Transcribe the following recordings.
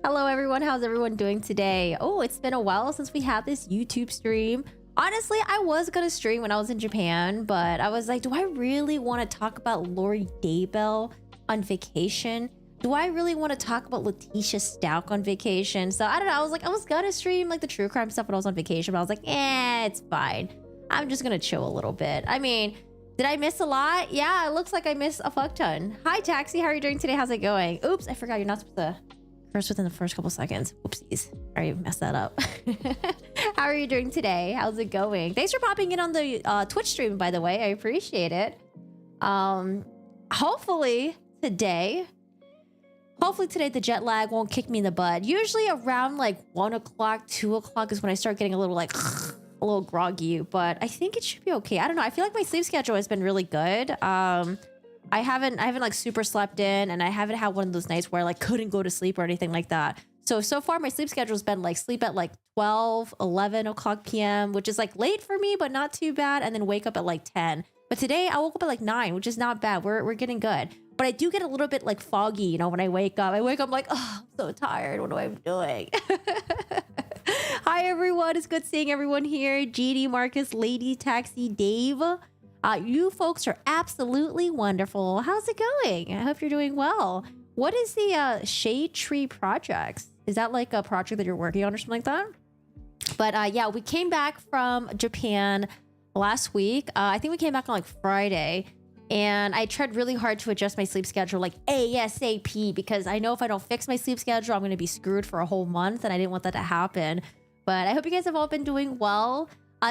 Hello everyone, how's everyone doing today? Oh, it's been a while since we had this YouTube stream. Honestly, I was gonna stream when I was in Japan, but I was like, do I really want to talk about Lori Daybell on vacation? Do I really want to talk about Letecia Stauch on vacation? So I don't know, I was gonna stream like the true crime stuff when I was on vacation, but I was like, it's fine. I'm just gonna chill a little bit. I mean, did I miss a lot? Yeah, it looks like I missed a fuck ton. Hi Taxi, how are you doing today? How's it going? Oops, I forgot you're not supposed to curse within the first couple seconds. Oopsies, I already messed that up. How are you doing today? How's it going? Thanks for popping in on the Twitch stream, by the way. I appreciate it. Hopefully today the jet lag won't kick me in the butt. Usually around like 1 o'clock, 2 o'clock is when I start getting a little like a little groggy, but I think it should be okay. I don't know. I feel like my sleep schedule has been really good. I haven't like super slept in, and I haven't had one of those nights where I like couldn't go to sleep or anything like that. So far my sleep schedule has been like sleep at like 12, 11 o'clock p.m., which is like late for me, but not too bad. And then wake up at like 10. But today I woke up at like 9, which is not bad. We're getting good. But I do get a little bit like foggy, you know, when I wake up. I wake up like, oh, I'm so tired. What am I doing? Hi, everyone. It's good seeing everyone here. GD, Marcus, Lady, Taxi, Dave. You folks are absolutely wonderful. How's it going? I hope you're doing well. What is the Shade Tree Projects? Is that like a project that you're working on or something like that? But yeah, we came back from Japan last week. I think we came back on like Friday. And I tried really hard to adjust my sleep schedule like ASAP, because I know if I don't fix my sleep schedule, I'm going to be screwed for a whole month, and I didn't want that to happen. But I hope you guys have all been doing well.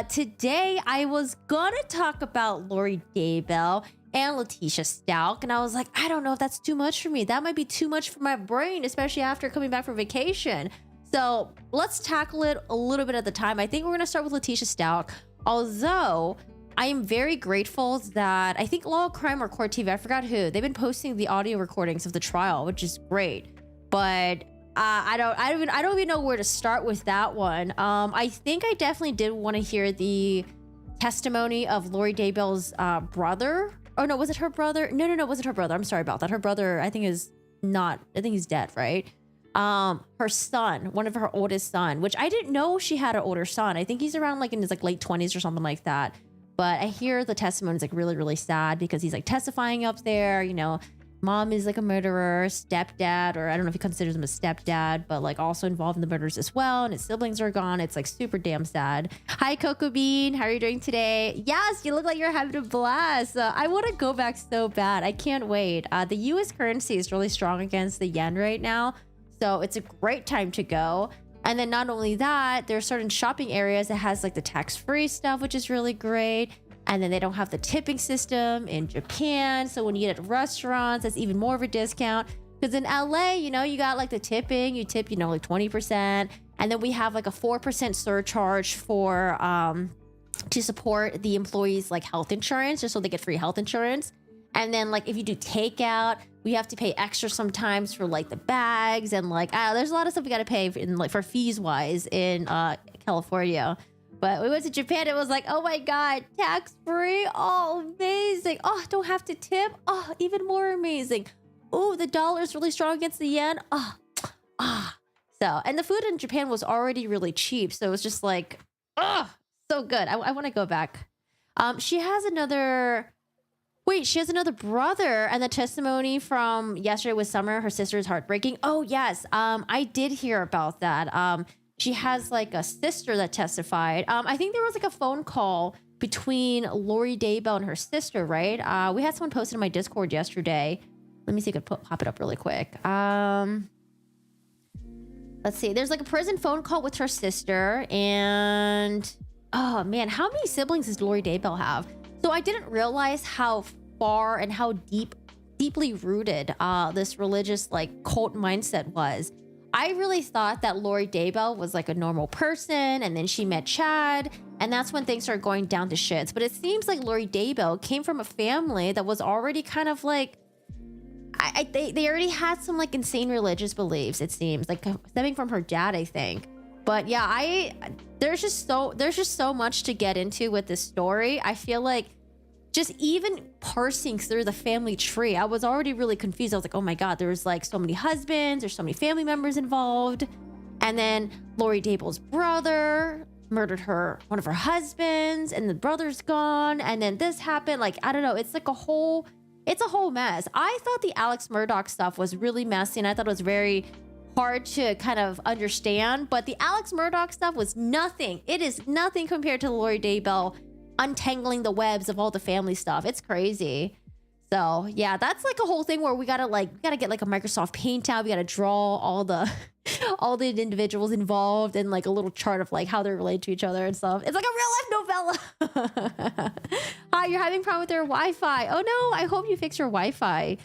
Today, I was going to talk about Lori Daybell and Letecia Stauch, and I was like, I don't know if that's too much for me. That might be too much for my brain, especially after coming back from vacation. So let's tackle it a little bit at a time. I think we're going to start with Letecia Stauch, although I am very grateful that I think Law Crime or Court TV, I forgot who, they've been posting the audio recordings of the trial, which is great. But I don't even know where to start with that one. I think I definitely did want to hear the testimony of Lori Daybell's brother. Oh no, was it her brother? No, it wasn't her brother. I'm sorry about that. Her brother, I think he's dead, right? Her son, one of her oldest son, which I didn't know she had an older son. I think he's around like in his like late 20s or something like that. But I hear the testimony is like really, really sad because he's like testifying up there, you know, mom is like a murderer, stepdad, or I don't know if he considers him a stepdad, but like also involved in the murders as well. And his siblings are gone. It's like super damn sad. Hi, Coco Bean. How are you doing today? Yes, you look like you're having a blast. I want to go back so bad. I can't wait. The US currency is really strong against the yen right now. So it's a great time to go. And then not only that, there are certain shopping areas that has like the tax-free stuff, which is really great. And then they don't have the tipping system in Japan. So when you eat at restaurants, that's even more of a discount. Because in LA, you know, you got like the tipping, you tip, you know, like 20%. And then we have like a 4% surcharge for to support the employees' like health insurance, just so they get free health insurance. And then like if you do takeout, we have to pay extra sometimes for like the bags, and like there's a lot of stuff we got to pay for fees wise in California. But we went to Japan, it was like, oh my god, tax free. Oh, amazing. Oh, don't have to tip. Oh, even more amazing. Oh, the dollar is really strong against the yen. So, and the food in Japan was already really cheap, so it was just like, so good. I want to go back. She has another brother, and the testimony from yesterday with Summer, her sister, is heartbreaking. Oh yes, I did hear about that. She has like a sister that testified. I think there was like a phone call between Lori Daybell and her sister, right? We had someone posted in my Discord yesterday. Let me see if I could pop it up really quick. Let's see. There's like a prison phone call with her sister, and oh man, how many siblings does Lori Daybell have? So I didn't realize how far and how deeply rooted this religious like cult mindset was. I really thought that Lori Daybell was like a normal person, and then she met Chad, and that's when things started going down to shits. But it seems like Lori Daybell came from a family that was already kind of like, they already had some like insane religious beliefs, it seems, like stemming from her dad, I think. But yeah, there's just so much to get into with this story. I feel like just even parsing through the family tree, I was already really confused. I was like, oh my God, there's like so many husbands, there's so many family members involved. And then Lori Daybell's brother murdered one of her husbands, and the brother's gone. And then this happened. Like, I don't know. It's like it's a whole mess. I thought the Alex Murdaugh stuff was really messy, and I thought it was very hard to kind of understand. But the Alex Murdaugh stuff was nothing. It is nothing compared to Lori Daybell untangling the webs of all the family stuff. It's crazy. So yeah, that's like a whole thing where we gotta get like a Microsoft Paint out. We gotta draw all the individuals involved and like a little chart of like how they're related to each other and stuff. It's like a real life novella. Hi, you're having a problem with your Wi-Fi. Oh no, I hope you fix your Wi-Fi.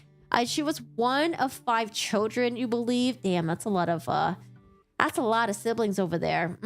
She was one of 5 children, you believe? Damn, that's a lot of siblings over there.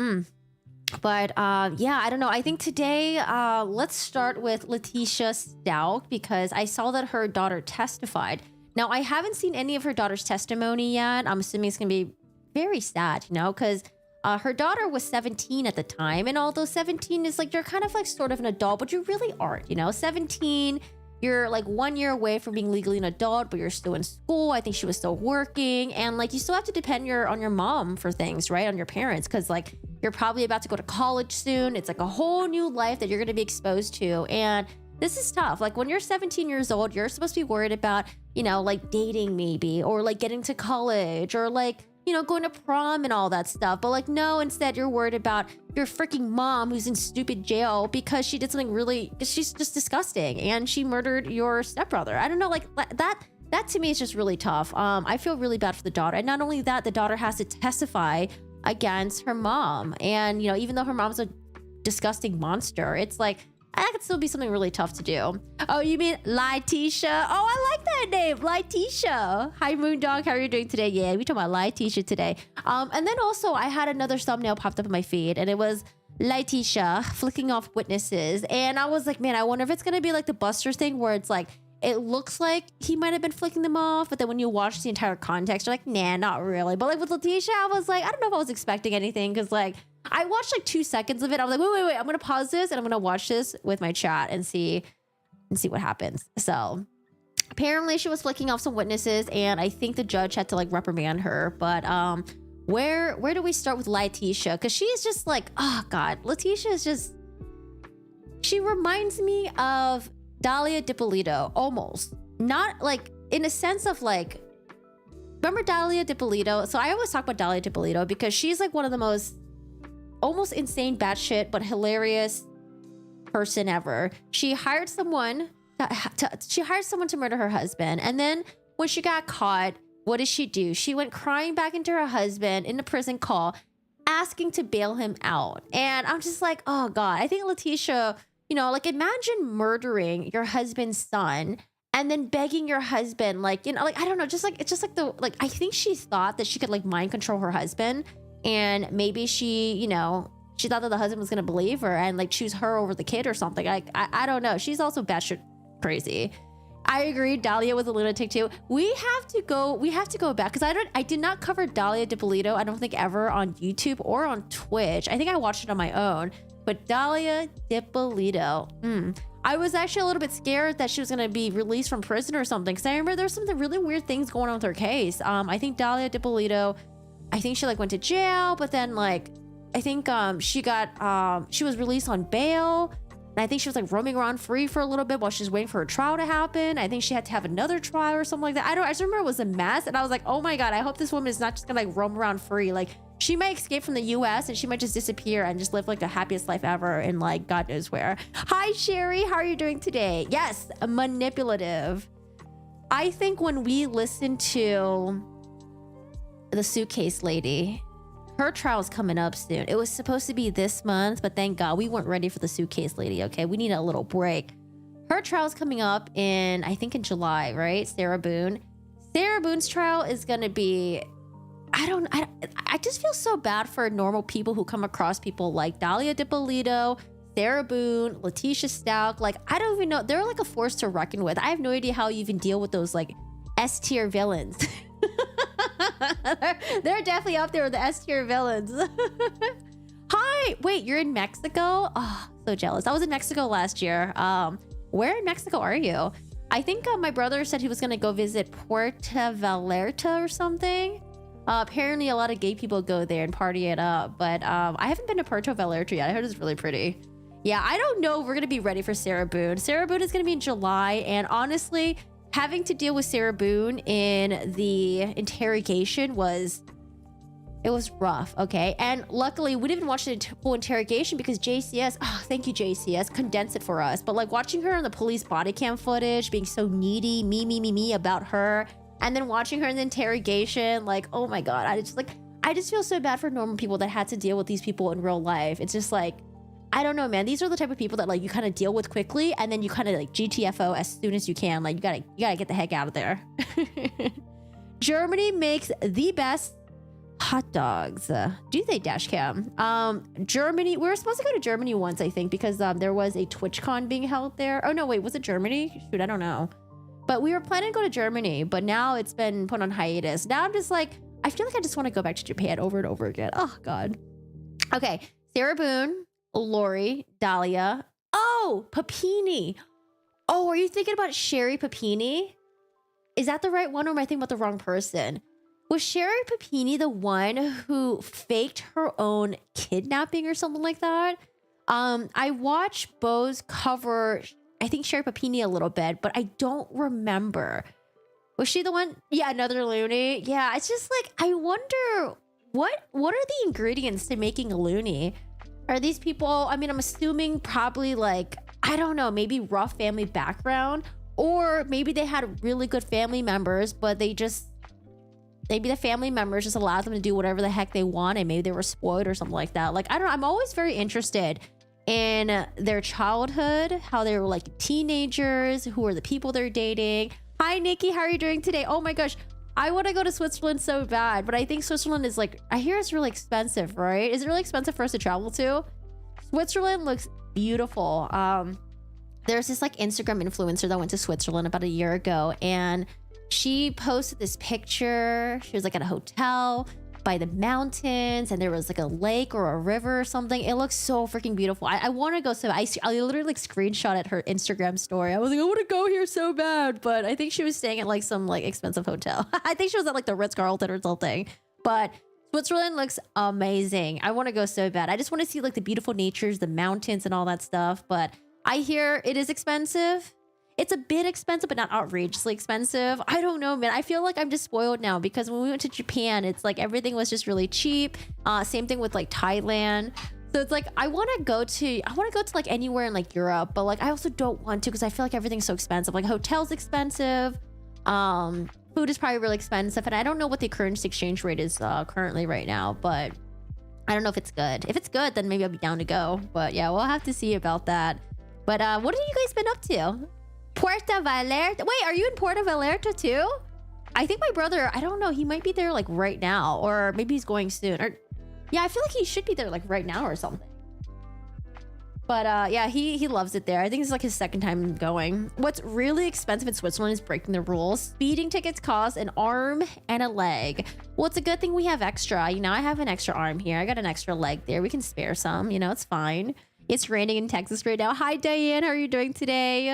But yeah, I don't know. I think today, let's start with Letecia Stauch, because I saw that her daughter testified. Now, I haven't seen any of her daughter's testimony yet. I'm assuming it's going to be very sad, you know, because her daughter was 17 at the time. And although 17 is like, you're kind of like sort of an adult, but you really aren't, you know, 17, you're like 1 year away from being legally an adult, but you're still in school. I think she was still working, and like you still have to depend on your mom for things, right? On your parents, because like you're probably about to go to college soon. It's like a whole new life that you're going to be exposed to, and this is tough. Like when you're 17 years old, you're supposed to be worried about, you know, like dating maybe, or like getting to college, or like, you know, going to prom and all that stuff. But like, no, instead you're worried about your freaking mom who's in stupid jail because she did something she's just disgusting and she murdered your stepbrother. I don't know, like that to me is just really tough. I feel really bad for the daughter. And not only that, the daughter has to testify against her mom. And, you know, even though her mom's a disgusting monster, it's like, that could still be something really tough to do. Oh, you mean Leticia? Oh, I like that name, Leticia. Hi, Moondog. How are you doing today? Yeah, we talking about Leticia today. And then also I had another thumbnail popped up in my feed, and it was Leticia flicking off witnesses. And I was like, man, I wonder if it's going to be like the Buster thing where it's like, it looks like he might have been flicking them off, but then when you watch the entire context, you're like, nah, not really. But like with Leticia, I was like, I don't know if I was expecting anything, because like, I watched like 2 seconds of it. I was like, wait. I'm going to pause this and I'm going to watch this with my chat and see what happens. So apparently she was flicking off some witnesses, and I think the judge had to like reprimand her. But where do we start with Leticia? Because she's just like, oh God, Leticia is just, she reminds me of Dalia Dippolito almost. Not like in a sense of like, remember Dalia Dippolito? So I always talk about Dalia Dippolito because she's like one of the most almost insane batshit but hilarious person ever. She hired someone to murder her husband, and then when she got caught, what did she do? She went crying back into her husband in the prison call, asking to bail him out. And I'm just like, oh God, I think Leticia, you know, like imagine murdering your husband's son and then begging your husband, like, you know, like, I don't know, just like, it's just like I think she thought that she could like mind control her husband. And maybe she, you know, she thought that the husband was going to believe her and like choose her over the kid or something. I don't know. She's also batshit crazy. I agree. Dalia was a lunatic too. We have to go back because I did not cover Dalia Dippolito, I don't think, ever on YouTube or on Twitch. I think I watched it on my own. But Dalia Dippolito, I was actually a little bit scared that she was going to be released from prison or something, because I remember there's some really weird things going on with her case. I think Dalia Dippolito, I think she like went to jail, but then like I think she was released on bail, and I think she was like roaming around free for a little bit while she was waiting for her trial to happen. I think she had to have another trial or something like that. I just remember it was a mess, and I was like, oh my God, I hope this woman is not just gonna like roam around free. Like she might escape from the US and she might just disappear and just live like the happiest life ever in like God knows where. Hi Sherry, how are you doing today? Yes, manipulative. I think when we listen to the suitcase lady, her trial's coming up soon. It was supposed to be this month, but thank God we weren't ready for the suitcase lady. Okay, we need a little break. Her trial's coming up in, I think in July, right? Sarah Boone. Sarah Boone's trial is gonna be, I just feel so bad for normal people who come across people like Dalia Dippolito, Sarah Boone, Letecia Stauch. Like, I don't even know. They're like a force to reckon with. I have no idea how you even deal with those like S-tier villains. They're definitely up there with the S-tier villains. Hi, wait, you're in Mexico? Oh, so jealous. I was in Mexico last year. Where in Mexico are you? I think my brother said he was gonna go visit Puerto Vallarta or something. Apparently a lot of gay people go there and party it up, but I haven't been to Puerto Vallarta yet. I heard it's really pretty. Yeah, I don't know if we're gonna be ready for Sarah Boone. Sarah Boone is gonna be in July, and honestly, having to deal with Sarah Boone in the interrogation was rough, okay? And luckily, we didn't even watch the full interrogation because JCS, oh, thank you, JCS, condensed it for us. But like watching her on the police body cam footage, being so needy, me about her, and then watching her in the interrogation, like, oh my God, I just feel so bad for normal people that had to deal with these people in real life. It's just like, I don't know, man. These are the type of people that like you kind of deal with quickly, and then you kind of like GTFO as soon as you can. Like you gotta get the heck out of there. Germany makes the best hot dogs. Do they, dash cam? Germany, we were supposed to go to Germany once, I think, because there was a TwitchCon being held there. Oh no, wait, was it Germany? Shoot, I don't know. But we were planning to go to Germany, but now it's been put on hiatus. Now I'm just like, I feel like I just want to go back to Japan over and over again. Oh God. Okay, Sarah Boone, Lori, Dahlia. Oh, Papini. Oh, are you thinking about Sherry Papini? Is that the right one, or am I thinking about the wrong person? Was Sherry Papini the one who faked her own kidnapping or something like that? I watched Bose cover, I think, Sherry Papini a little bit, but I don't remember. Was she the one? Yeah, another loony. Yeah, it's just like, I wonder, what are the ingredients to making a loony? Are these people, I mean, I'm assuming probably like, I don't know, maybe rough family background, or maybe they had really good family members, but maybe the family members just allowed them to do whatever the heck they want, and maybe they were spoiled or something like that. Like, I don't know. I'm always very interested in their childhood, how they were like teenagers, who are the people they're dating. Hi, Nikki. How are you doing today? Oh my gosh. I want to go to Switzerland so bad, but I think Switzerland is like, I hear it's really expensive, right? Is it really expensive for us to travel to? Switzerland looks beautiful. There's this like Instagram influencer that went to Switzerland about a year ago, and she posted this picture. She was like at a hotel by the mountains, and there was like a lake or a river or something. It looks so freaking beautiful. I want to go. So I literally like screenshotted her Instagram story. I was like, I want to go here so bad, but I think she was staying at like some like expensive hotel. I think she was at like the Ritz-Carlton or something. But Switzerland looks amazing. I want to go so bad. I just want to see like the beautiful natures, the mountains and all that stuff. But I hear it is expensive. It's a bit expensive, but not outrageously expensive. I don't know, man. I feel like I'm just spoiled now because when we went to Japan, it's like everything was just really cheap. Same thing with like Thailand. So it's like I want to go to like anywhere in like Europe, but like I also don't want to because I feel like everything's so expensive. Like hotel's expensive, food is probably really expensive, and I don't know what the currency exchange rate is currently right now, but I don't know if it's good. If it's good, then maybe I'll be down to go. But yeah, we'll have to see about that. But what have you guys been up to? Puerto Vallarta. Wait, are you in Puerto Vallarta too? I think my brother, I don't know, he might be there like right now, or maybe he's going soon. Or yeah, I feel like he should be there like right now or something. But yeah, he loves it there. I think it's like his second time going. What's really expensive in Switzerland is breaking the rules. Speeding tickets cost an arm and a leg. Well, it's a good thing we have extra. You know, I have an extra arm here. I got an extra leg there. We can spare some, you know, it's fine. It's raining in Texas right now. Hi, Diane. How are you doing today?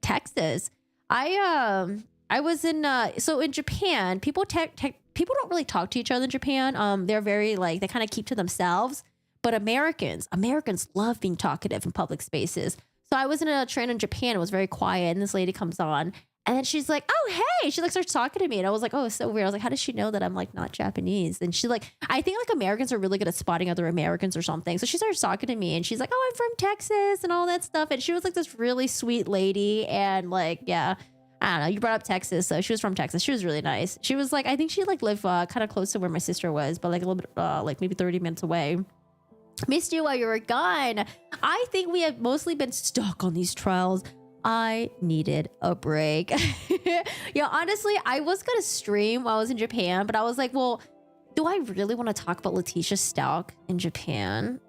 Texas. I was in so in Japan, people don't really talk to each other in Japan. They're very like, they kind of keep to themselves. But Americans love being talkative in public spaces. So I was in a train in Japan. It was very quiet, and this lady comes on, and then she's like, "Oh, hey!" She like starts talking to me, and I was like, "Oh, it's so weird." I was like, "How does she know that I'm like not Japanese?" And she like, I think like Americans are really good at spotting other Americans or something. So she starts talking to me, and she's like, "Oh, I'm from Texas," and all that stuff. And she was like this really sweet lady, and like, yeah. I don't know. You brought up Texas, so she was from Texas. She was really nice. She was like, I think she like lived kind of close to where my sister was, but like a little bit, like maybe 30 minutes away. Missed you while you were gone. I think we have mostly been stuck on these trials. I needed a break. Yeah, honestly, I was gonna stream while I was in Japan, but I was like, well, do I really want to talk about Letecia Stauch in Japan?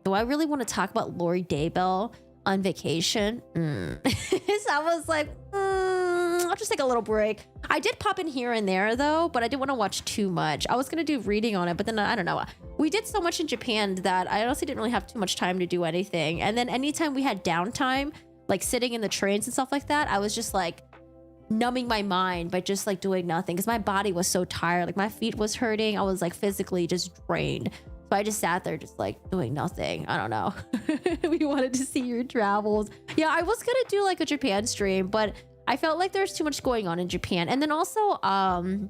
Do I really want to talk about Lori Daybell on vacation? So I was like, I'll just take a little break. I did pop in here and there though, but I didn't want to watch too much. I was gonna do reading on it, but then I don't know. We did so much in Japan that I honestly didn't really have too much time to do anything. And then anytime we had downtime, like sitting in the trains and stuff like that, I was just like numbing my mind by just like doing nothing because my body was so tired. Like my feet was hurting. I was like physically just drained. So I just sat there just like doing nothing. I don't know. We wanted to see your travels. Yeah, I was gonna do like a Japan stream, but I felt like there's too much going on in Japan. And then also, I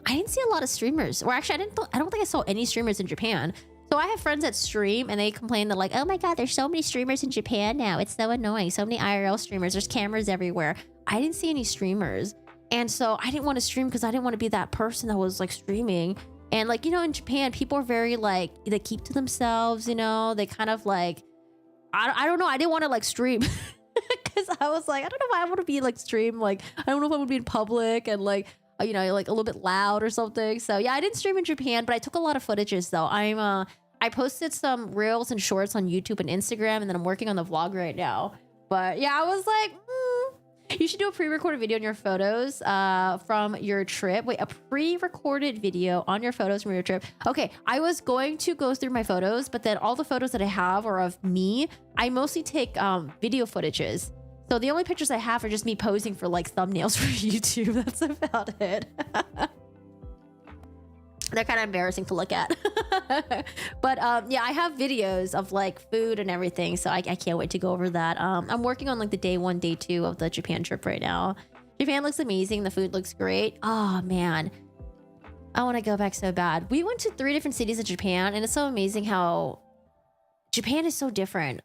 didn't see a lot of streamers. Or actually, I don't think I saw any streamers in Japan. So I have friends that stream and they complain that like, oh my God, there's so many streamers in Japan now. It's so annoying. So many IRL streamers. There's cameras everywhere. I didn't see any streamers. And so I didn't want to stream because I didn't want to be that person that was like streaming. And like, you know, in Japan, people are very like, they keep to themselves, you know, they kind of like, I don't know. I didn't want to like stream because I was like, I don't know if I want to be like stream. Like, I don't know if I would be in public and like, you know, like a little bit loud or something. So yeah, I didn't stream in Japan, but I took a lot of footages though. I posted some reels and shorts on YouTube and Instagram, and then I'm working on the vlog right now. But yeah, I was like, you should do a pre-recorded video on your photos from your trip. Wait, a pre-recorded video on your photos from your trip. Okay, I was going to go through my photos, but then all the photos that I have are of me. I mostly take video footages. So the only pictures I have are just me posing for like thumbnails for YouTube. That's about it. They're kind of embarrassing to look at. But yeah, I have videos of like food and everything. So I can't wait to go over that. I'm working on like the day 1, day 2 of the Japan trip right now. Japan looks amazing. The food looks great. Oh man, I want to go back so bad. We went to 3 different cities in Japan, and it's so amazing how Japan is so different.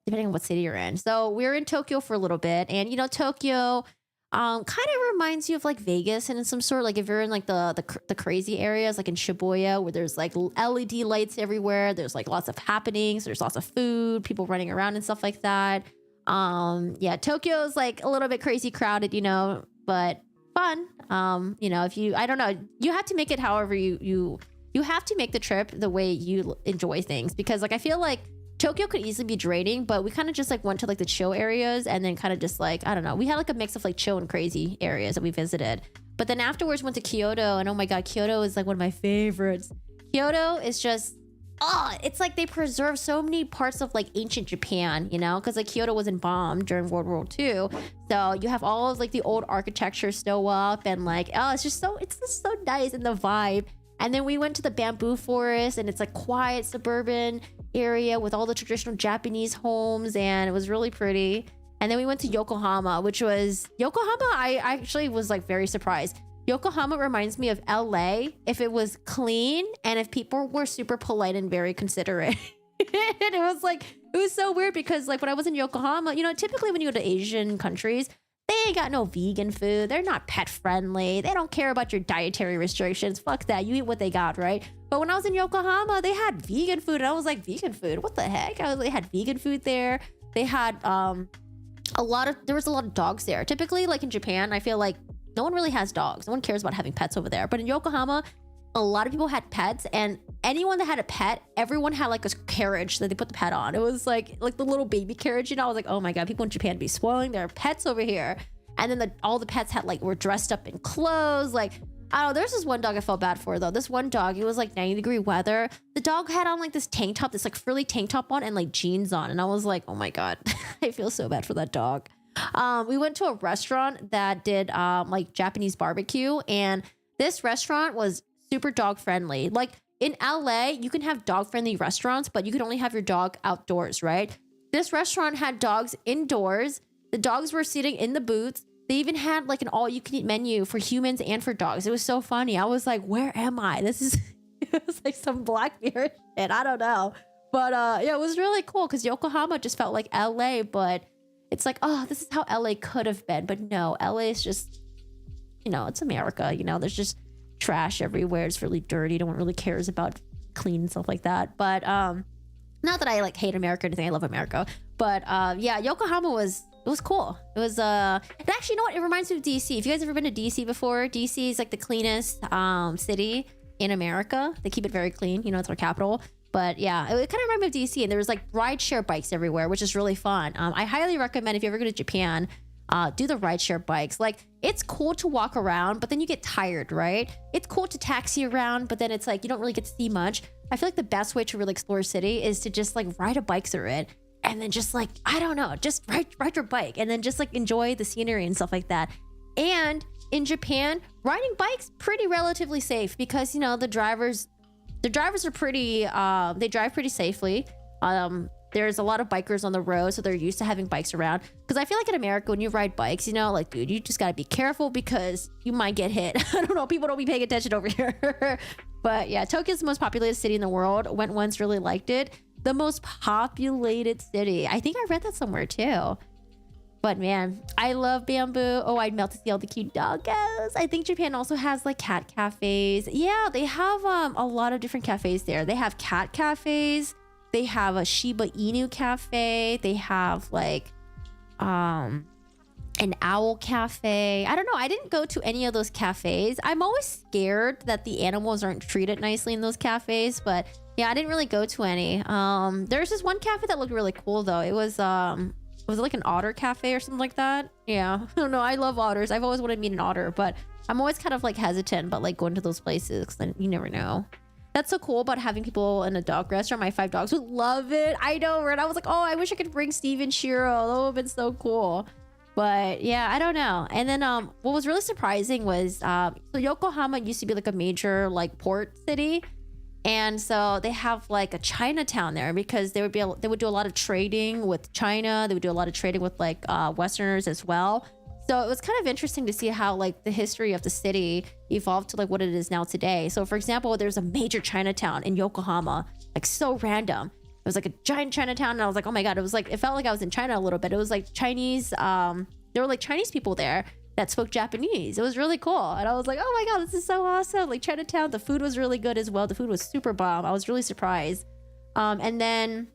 Depending on what city you're in. So we were in Tokyo for a little bit, and you know, Tokyo kind of reminds you of like Vegas and in some sort. Like if you're in like the crazy areas, like in Shibuya, where there's like LED lights everywhere, there's like lots of happenings, there's lots of food, people running around and stuff like that. Yeah, Tokyo is like a little bit crazy crowded, you know, but fun. You know, if you, I don't know, you have to make it however you have to make the trip the way you enjoy things, because like I feel like Tokyo could easily be draining, but we kind of just like went to like the chill areas, and then kind of just like, I don't know, we had like a mix of like chill and crazy areas that we visited. But then afterwards went to Kyoto, and oh my God, Kyoto is like one of my favorites. Kyoto is just, it's like they preserve so many parts of like ancient Japan, you know, because like Kyoto wasn't bombed during World War II. So you have all of like the old architecture still up, and like, it's just so nice, and the vibe. And then we went to the bamboo forest, and it's like quiet suburban area with all the traditional Japanese homes, and it was really pretty. And then we went to Yokohama, I actually was like very surprised. Yokohama reminds me of LA if it was clean and if people were super polite and very considerate. And it was so weird because like when I was in Yokohama, you know, typically when you go to Asian countries, they ain't got no vegan food. They're not pet friendly. They don't care about your dietary restrictions. Fuck that. You eat what they got, right? But when I was in Yokohama, they had vegan food. And I was like, vegan food? What the heck? They had vegan food there. They had there was a lot of dogs there. Typically, like in Japan, I feel like no one really has dogs. No one cares about having pets over there. But in Yokohama, a lot of people had pets, and anyone that had a pet, everyone had like a carriage that they put the pet on. It was like the little baby carriage, you know. I was like, oh my God, people in Japan be spoiling their pets over here. And then all the pets had were dressed up in clothes. Like, I don't know, there's this one dog I felt bad for though. This one dog, it was like 90-degree weather. The dog had on like this tank top, this like frilly tank top on, and like jeans on. And I was like, oh my God, I feel so bad for that dog. We went to a restaurant that did like Japanese barbecue, and this restaurant was super dog friendly. Like in LA, you can have dog friendly restaurants, but you can only have your dog outdoors, right? This restaurant had dogs indoors. The dogs were sitting in the booths. They even had like an all you can eat menu for humans and for dogs. It was so funny. I was like, where am I? It was like some Black Mirror shit. I don't know. But yeah, it was really cool because Yokohama just felt like LA, but it's like, oh, this is how LA could have been. But no, LA is just, you know, it's America. You know, there's just trash everywhere. It's really dirty. No one really cares about clean and stuff like that. But not that I like hate America or anything. I love America. But yeah, Yokohama was cool. It was and actually, you know what? It reminds me of DC. If you guys ever been to DC before, DC is like the cleanest city in America. They keep it very clean. You know, it's our capital. But yeah, it kind of reminded me of DC, and there was like rideshare bikes everywhere, which is really fun. I highly recommend if you ever go to Japan, do the rideshare bikes. Like, it's cool to walk around, but then you get tired, right? It's cool to taxi around, but then it's like you don't really get to see much. I feel like the best way to really explore a city is to just like ride a bike through it. and then just like, I don't know, just ride your bike and then just like enjoy the scenery and stuff like that. And in Japan, riding bikes pretty relatively safe because, you know, the drivers are pretty, they drive pretty safely. There's a lot of bikers on the road, so they're used to having bikes around. Because I feel like in America, when you ride bikes, you know, like, dude, you just gotta be careful because you might get hit. I don't know, people don't be paying attention over here. But yeah, Tokyo's the most populated city in the world. Went once, really liked it. The most populated city. I think I read that somewhere too. But man, I love bamboo. Oh, I'd melt to see all the cute doggos. I think Japan also has like cat cafes. Yeah, they have a lot of different cafes there. They have cat cafes. They have a Shiba Inu cafe. They have like an owl cafe. I don't know. I didn't go to any of those cafes. I'm always scared that the animals aren't treated nicely in those cafes. But yeah, I didn't really go to any. There's this one cafe that looked really cool though. It was like an otter cafe or something like that. Yeah, I don't know. I love otters. I've always wanted to meet an otter, but I'm always kind of like hesitant about like going to those places because you never know. That's so cool about having people in a dog restaurant. My 5 dogs would love it. I know, right? I was like, oh, I wish I could bring Steve and Shiro. That would have been so cool. But yeah, I don't know. And then what was really surprising was so Yokohama used to be like a major like port city. And so they have like a Chinatown there because they would do a lot of trading with China. They would do a lot of trading with like Westerners as well. So it was kind of interesting to see how like the history of the city evolved to like what it is now today. So for example, there's a major Chinatown in Yokohama, like so random. It was like a giant Chinatown and I was like, oh my God, it felt like I was in China a little bit. It was like Chinese, there were like Chinese people there that spoke Japanese. It was really cool. And I was like, oh my God, this is so awesome. Like Chinatown, the food was really good as well. The food was super bomb. I was really surprised. And then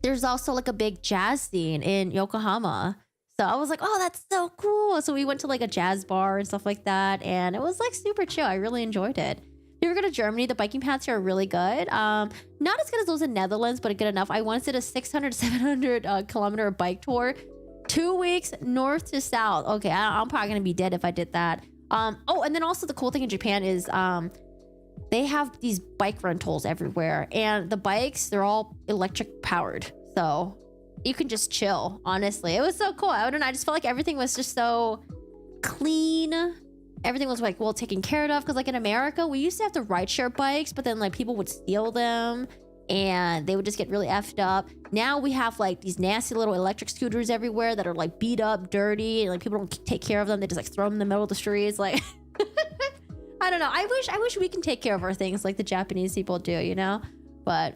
there's also like a big jazz scene in Yokohama. So I was like, oh, that's so cool. So we went to like a jazz bar and stuff like that. And it was like super chill. I really enjoyed it. If you ever go to Germany, the biking paths here are really good. Not as good as those in Netherlands, but good enough. I once did a 600, 700 kilometer bike tour. 2 weeks north to south. Okay, I'm probably gonna be dead if I did that. Oh, and then also the cool thing in Japan is they have these bike rentals everywhere. And the bikes, they're all electric powered. So you can just chill, honestly. It was so cool. I don't know. I just felt like everything was just so clean. Everything was like well taken care of. Because like in America, we used to have to rideshare bikes, but then like people would steal them and they would just get really effed up. Now we have like these nasty little electric scooters everywhere that are like beat up, dirty, and like people don't take care of them. They just like throw them in the middle of the streets. Like, I don't know. I wish we can take care of our things like the Japanese people do, you know? But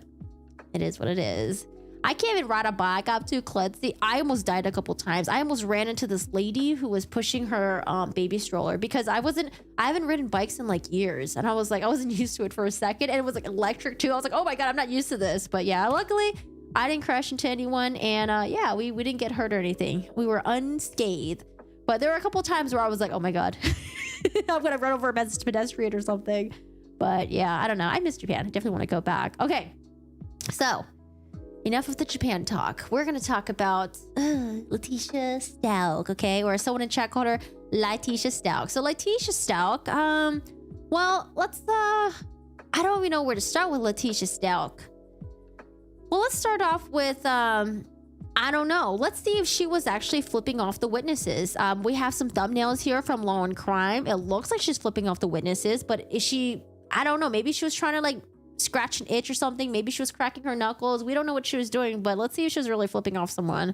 it is what it is. I can't even ride a bike. I'm too klutzy. I almost died a couple times. I almost ran into this lady who was pushing her baby stroller because I haven't ridden bikes in like years. And I wasn't used to it for a second. And it was like electric too. I was like, oh my God, I'm not used to this. But yeah, luckily I didn't crash into anyone. And yeah, we didn't get hurt or anything. We were unscathed. But there were a couple times where I was like, oh my God, I'm going to run over a pedestrian or something. But yeah, I don't know. I miss Japan. I definitely want to go back. Okay, so enough of the Japan talk. We're going to talk about Letecia Stauch, okay? Or someone in chat called her Letecia Stauch. So Leticia Stauch, well, let's, I don't even know where to start with Letecia Stauch. Well, let's start off with, I don't know. Let's see if she was actually flipping off the witnesses. We have some thumbnails here from Law and Crime. It looks like she's flipping off the witnesses, but is she, I don't know. Maybe she was trying to like scratch an itch or something. Maybe she was cracking her knuckles. We don't know what she was doing, but let's see if she was really flipping off someone.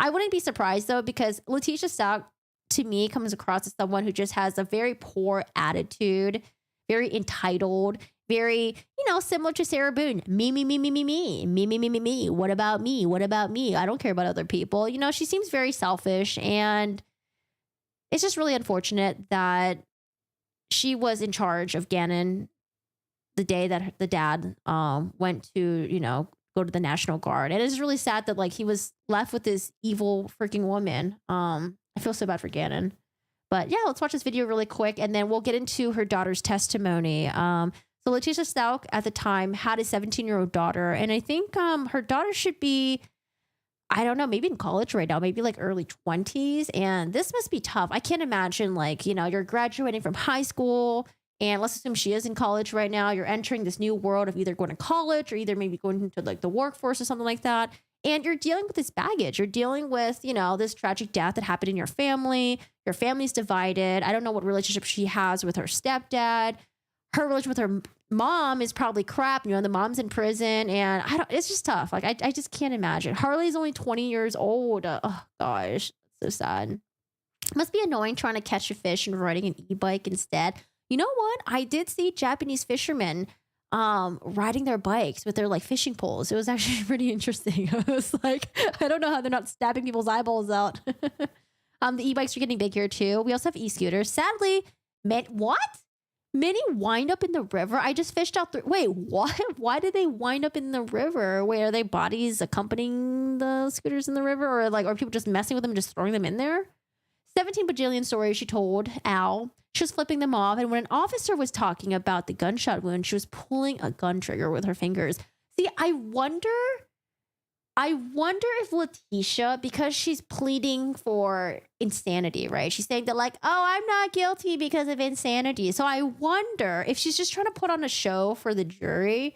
I wouldn't be surprised though, because Letecia Stauch to me comes across as someone who just has a very poor attitude, very entitled, very, you know, similar to Sarah Boone. Me. What about me? What about me? I don't care about other people. You know, she seems very selfish, and it's just really unfortunate that she was in charge of Gannon the day that the dad went to, you know, go to the National Guard. And it's really sad that like he was left with this evil freaking woman. I feel so bad for Gannon. But yeah, let's watch this video really quick and then we'll get into her daughter's testimony. So Letecia Stauch at the time had a 17-year-old daughter, and I think her daughter should be, I don't know, maybe in college right now, maybe like early 20s. And this must be tough. I can't imagine, like, you know, you're graduating from high school, and let's assume she is in college right now. You're entering this new world of either going to college or either maybe going into like the workforce or something like that. And you're dealing with this baggage. You're dealing with, you know, this tragic death that happened in your family. Your family's divided. I don't know what relationship she has with her stepdad. Her relationship with her mom is probably crap. You know, the mom's in prison, and it's just tough. Like, I just can't imagine. Harley's only 20 years old. Oh gosh, so sad. Must be annoying trying to catch a fish and riding an e-bike instead. You know what? I did see Japanese fishermen riding their bikes with their like fishing poles. It was actually pretty interesting. I was like, I don't know how they're not stabbing people's eyeballs out. The e-bikes are getting big here too. We also have e-scooters. Sadly, what? Many wind up in the river. I just fished out wait, what? Why did they wind up in the river? Wait, are they bodies accompanying the scooters in the river? Or like, are people just messing with them and just throwing them in there? 17 bajillion stories she told Al. She was flipping them off. And when an officer was talking about the gunshot wound, she was pulling a gun trigger with her fingers. See, I wonder if Leticia, because she's pleading for insanity, right? She's saying that like, oh, I'm not guilty because of insanity. So I wonder if she's just trying to put on a show for the jury.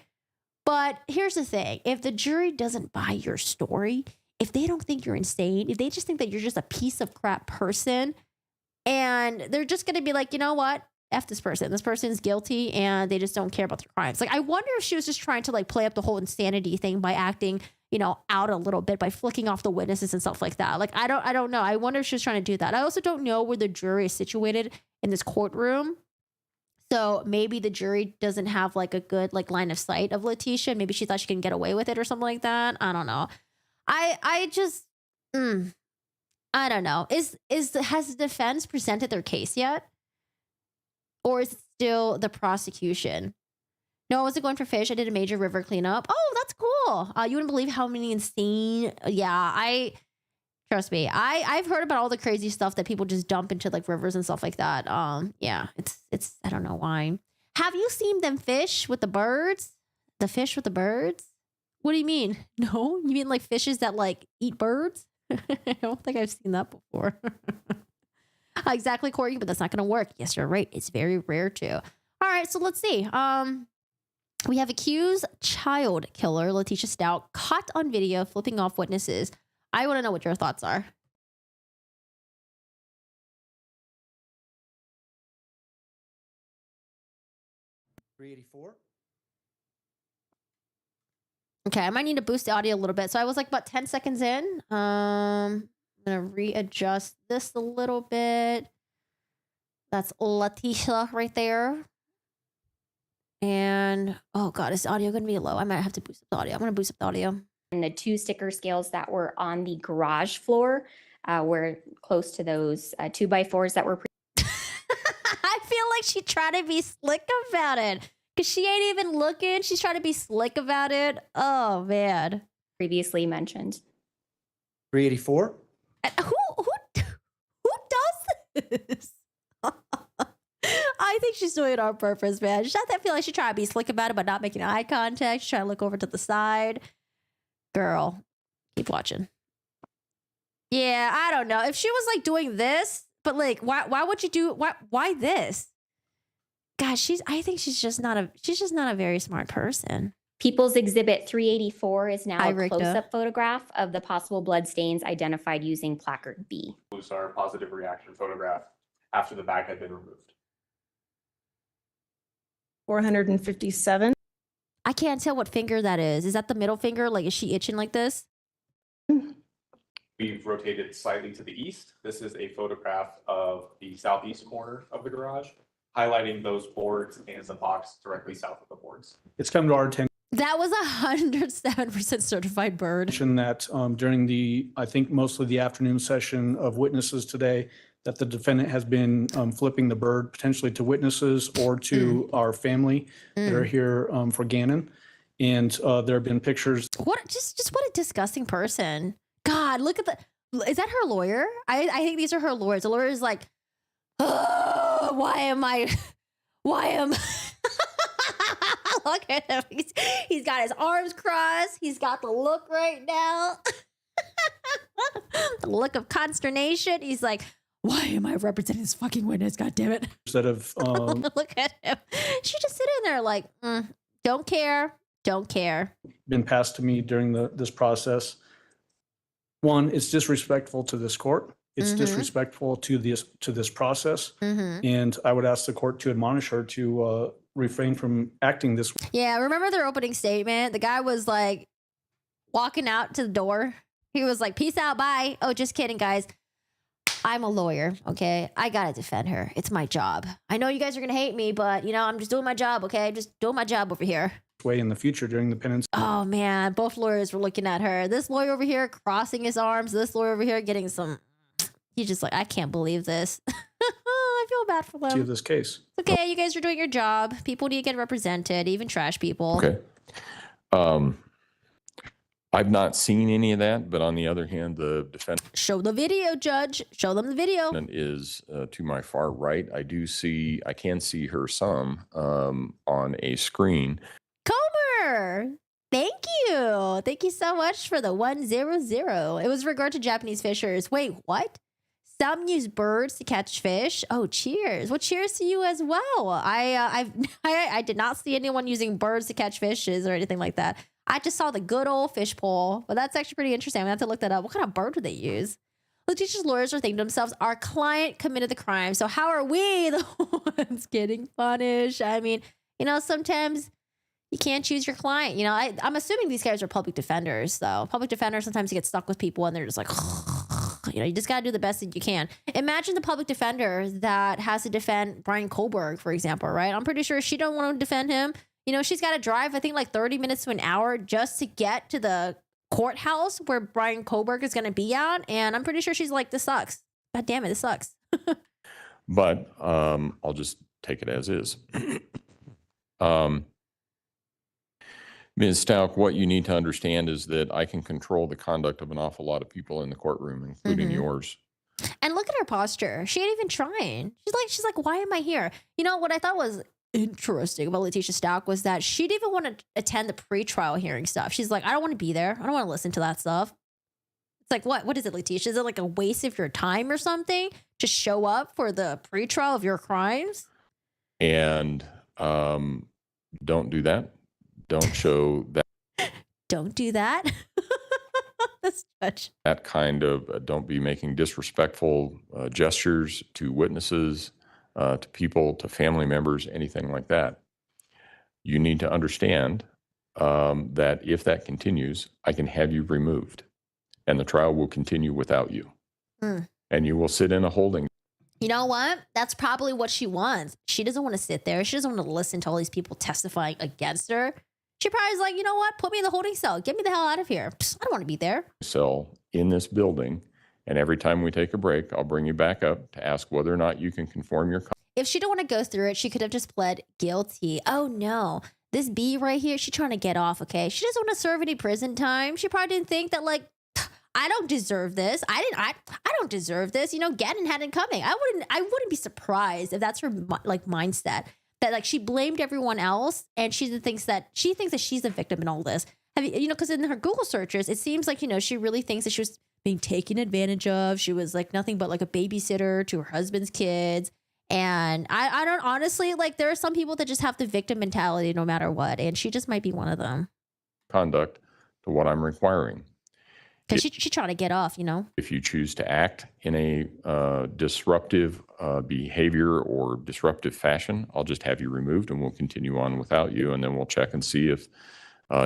But here's the thing. If the jury doesn't buy your story, if they don't think you're insane, if they just think that you're just a piece of crap person, and they're just going to be like, you know what? F this person. This person's guilty and they just don't care about their crimes. Like, I wonder if she was just trying to like play up the whole insanity thing by acting, you know, out a little bit, by flicking off the witnesses and stuff like that. Like, I don't know. I wonder if she was trying to do that. I also don't know where the jury is situated in this courtroom. So maybe the jury doesn't have like a good like line of sight of Leticia. Maybe she thought she can get away with it or something like that. I don't know. I just, I don't know. Has the defense presented their case yet? Or is it still the prosecution? No, I wasn't going for fish. I did a major river cleanup. Oh, that's cool. You wouldn't believe how many insane. Yeah, trust me. I've heard about all the crazy stuff that people just dump into like rivers and stuff like that. Yeah, it's I don't know why. Have you seen them fish with the birds? The fish with the birds? What do you mean? No, you mean like fishes that like eat birds? I don't think I've seen that before. Exactly, Corey, but that's not going to work. Yes, you're right. It's very rare too. All right, so let's see. We have accused child killer Letecia Stauch caught on video flipping off witnesses. I want to know what your thoughts are. $384. Okay, I might need to boost the audio a little bit. So I was like about 10 seconds in. I'm gonna readjust this a little bit. That's Leticia right there. And oh god, is the audio gonna be low? I might have to boost up the audio. I'm gonna boost up the audio. And the 2 sticker scales that were on the garage floor were close to those 2x4s that were I feel like she tried to be slick about it. Because she ain't even looking. She's trying to be slick about it. Oh, man. previously mentioned. $384. Who does this? I think she's doing it on purpose, man. I feel like she's trying to be slick about it, but not making eye contact. She's trying to look over to the side. Girl, keep watching. Yeah, I don't know. If she was like doing this, but like, why would you do, why this? Gosh, I think she's just not a very smart person. People's Exhibit 384 is now Hi, a Ricta. close-up photograph of the possible blood stains identified using placard B. Our positive reaction photograph after the bag had been removed. 457. I can't tell what finger that is. Is that the middle finger? Like, is she itching like this? We've rotated slightly to the east. This is a photograph of the southeast corner of the garage, highlighting those boards and the box directly south of the boards. It's come to our attention That was 107% certified bird. that during the, I think mostly the afternoon session of witnesses today, that the defendant has been flipping the bird potentially to witnesses or to our family that are here for Gannon. And there have been pictures. What just what a disgusting person. God, look at is that her lawyer? I think these are her lawyers. The lawyer is like, oh, why am look at him. He's got his arms crossed. He's got the look right now. The look of consternation. He's like, why am I representing this fucking witness? God damn it. That have Look at him. She just sitting there like, don't care. been passed to me during this process. One, it's disrespectful to this court. It's Mhm. disrespectful to this process. And I would ask the court to admonish her to refrain from acting this way. Yeah, remember their opening statement? The guy was like walking out to the door. He was like, peace out, bye. Oh, just kidding, guys. I'm a lawyer, okay? I gotta defend her. It's my job. I know you guys are gonna hate me, but you know, I'm just doing my job, okay? Just doing my job over here. Way in the future during the penance. Oh man, both lawyers were looking at her. This lawyer over here crossing his arms. This lawyer over here getting some. He's just like, I can't believe this. I feel bad for them. Of this case. Okay, you guys are doing your job. People need to get represented, even trash people. Okay. I've not seen any of that, but on the other hand, the defendant Show the video, Judge. Show them the video. is to my far right. I can see her some on a screen. Comer, thank you. Thank you so much for the 100. It was regard to Japanese fishers. Wait, what? Some use birds to catch fish. Oh, cheers. Well, cheers to you as well. I did not see anyone using birds to catch fishes or anything like that. I just saw the good old fish pole, but that's actually pretty interesting. I'm gonna have to look that up. What kind of bird do they use? Leticia's lawyers are thinking to themselves, our client committed the crime, so how are we the ones getting punished? I mean, you know, sometimes you can't choose your client. You know, I'm assuming these guys are public defenders, though. Public defenders, sometimes you get stuck with people and they're just like, you know, you just got to do the best that you can. Imagine the public defender that has to defend Brian Kohlberg, for example, right? I'm pretty sure she don't want to defend him. You know, she's got to drive, I think, like 30 minutes to an hour just to get to the courthouse where Brian Kohlberg is going to be at. And I'm pretty sure she's like, this sucks. God damn it, this sucks. But I'll just take it as is. Ms. Stauch, what you need to understand is that I can control the conduct of an awful lot of people in the courtroom, including yours. And look at her posture. She ain't even trying. She's like, why am I here? You know, what I thought was interesting about Letecia Stauch was that she didn't even want to attend the pretrial hearing stuff. She's like, I don't want to be there. I don't want to listen to that stuff. It's like, what is it, Letecia? Is it like a waste of your time or something to show up for the pretrial of your crimes? And don't do that. Don't show that. Don't do that. This judge. That kind of, don't be making disrespectful gestures to witnesses, to people, to family members, anything like that. You need to understand that if that continues, I can have you removed and the trial will continue without you. And you will sit in a holding. You know what? That's probably what she wants. She doesn't want to sit there. She doesn't want to listen to all these people testifying against her. She probably is like, you know what? Put me in the holding cell. Get me the hell out of here. Psst, I don't want to be there. Cell in this building. And every time we take a break, I'll bring you back up to ask whether or not you can conform your. If she don't want to go through it, she could have just pled guilty. Oh no, this B right here, she's trying to get off, okay? She doesn't want to serve any prison time. She probably didn't think that, like, I don't deserve this. I don't deserve this. You know, Gannon had it coming. I wouldn't be surprised if that's her like mindset. That like she blamed everyone else and she thinks that she's a victim in all this. You know, because in her Google searches, it seems like, you know, she really thinks that she was being taken advantage of. She was like nothing but like a babysitter to her husband's kids. And I don't honestly, like, there are some people that just have the victim mentality no matter what. And she just might be one of them. Conduct to what I'm requiring. Because she's trying to get off, you know. If you choose to act in a disruptive behavior or disruptive fashion, I'll just have you removed and we'll continue on without you. And then we'll check and see if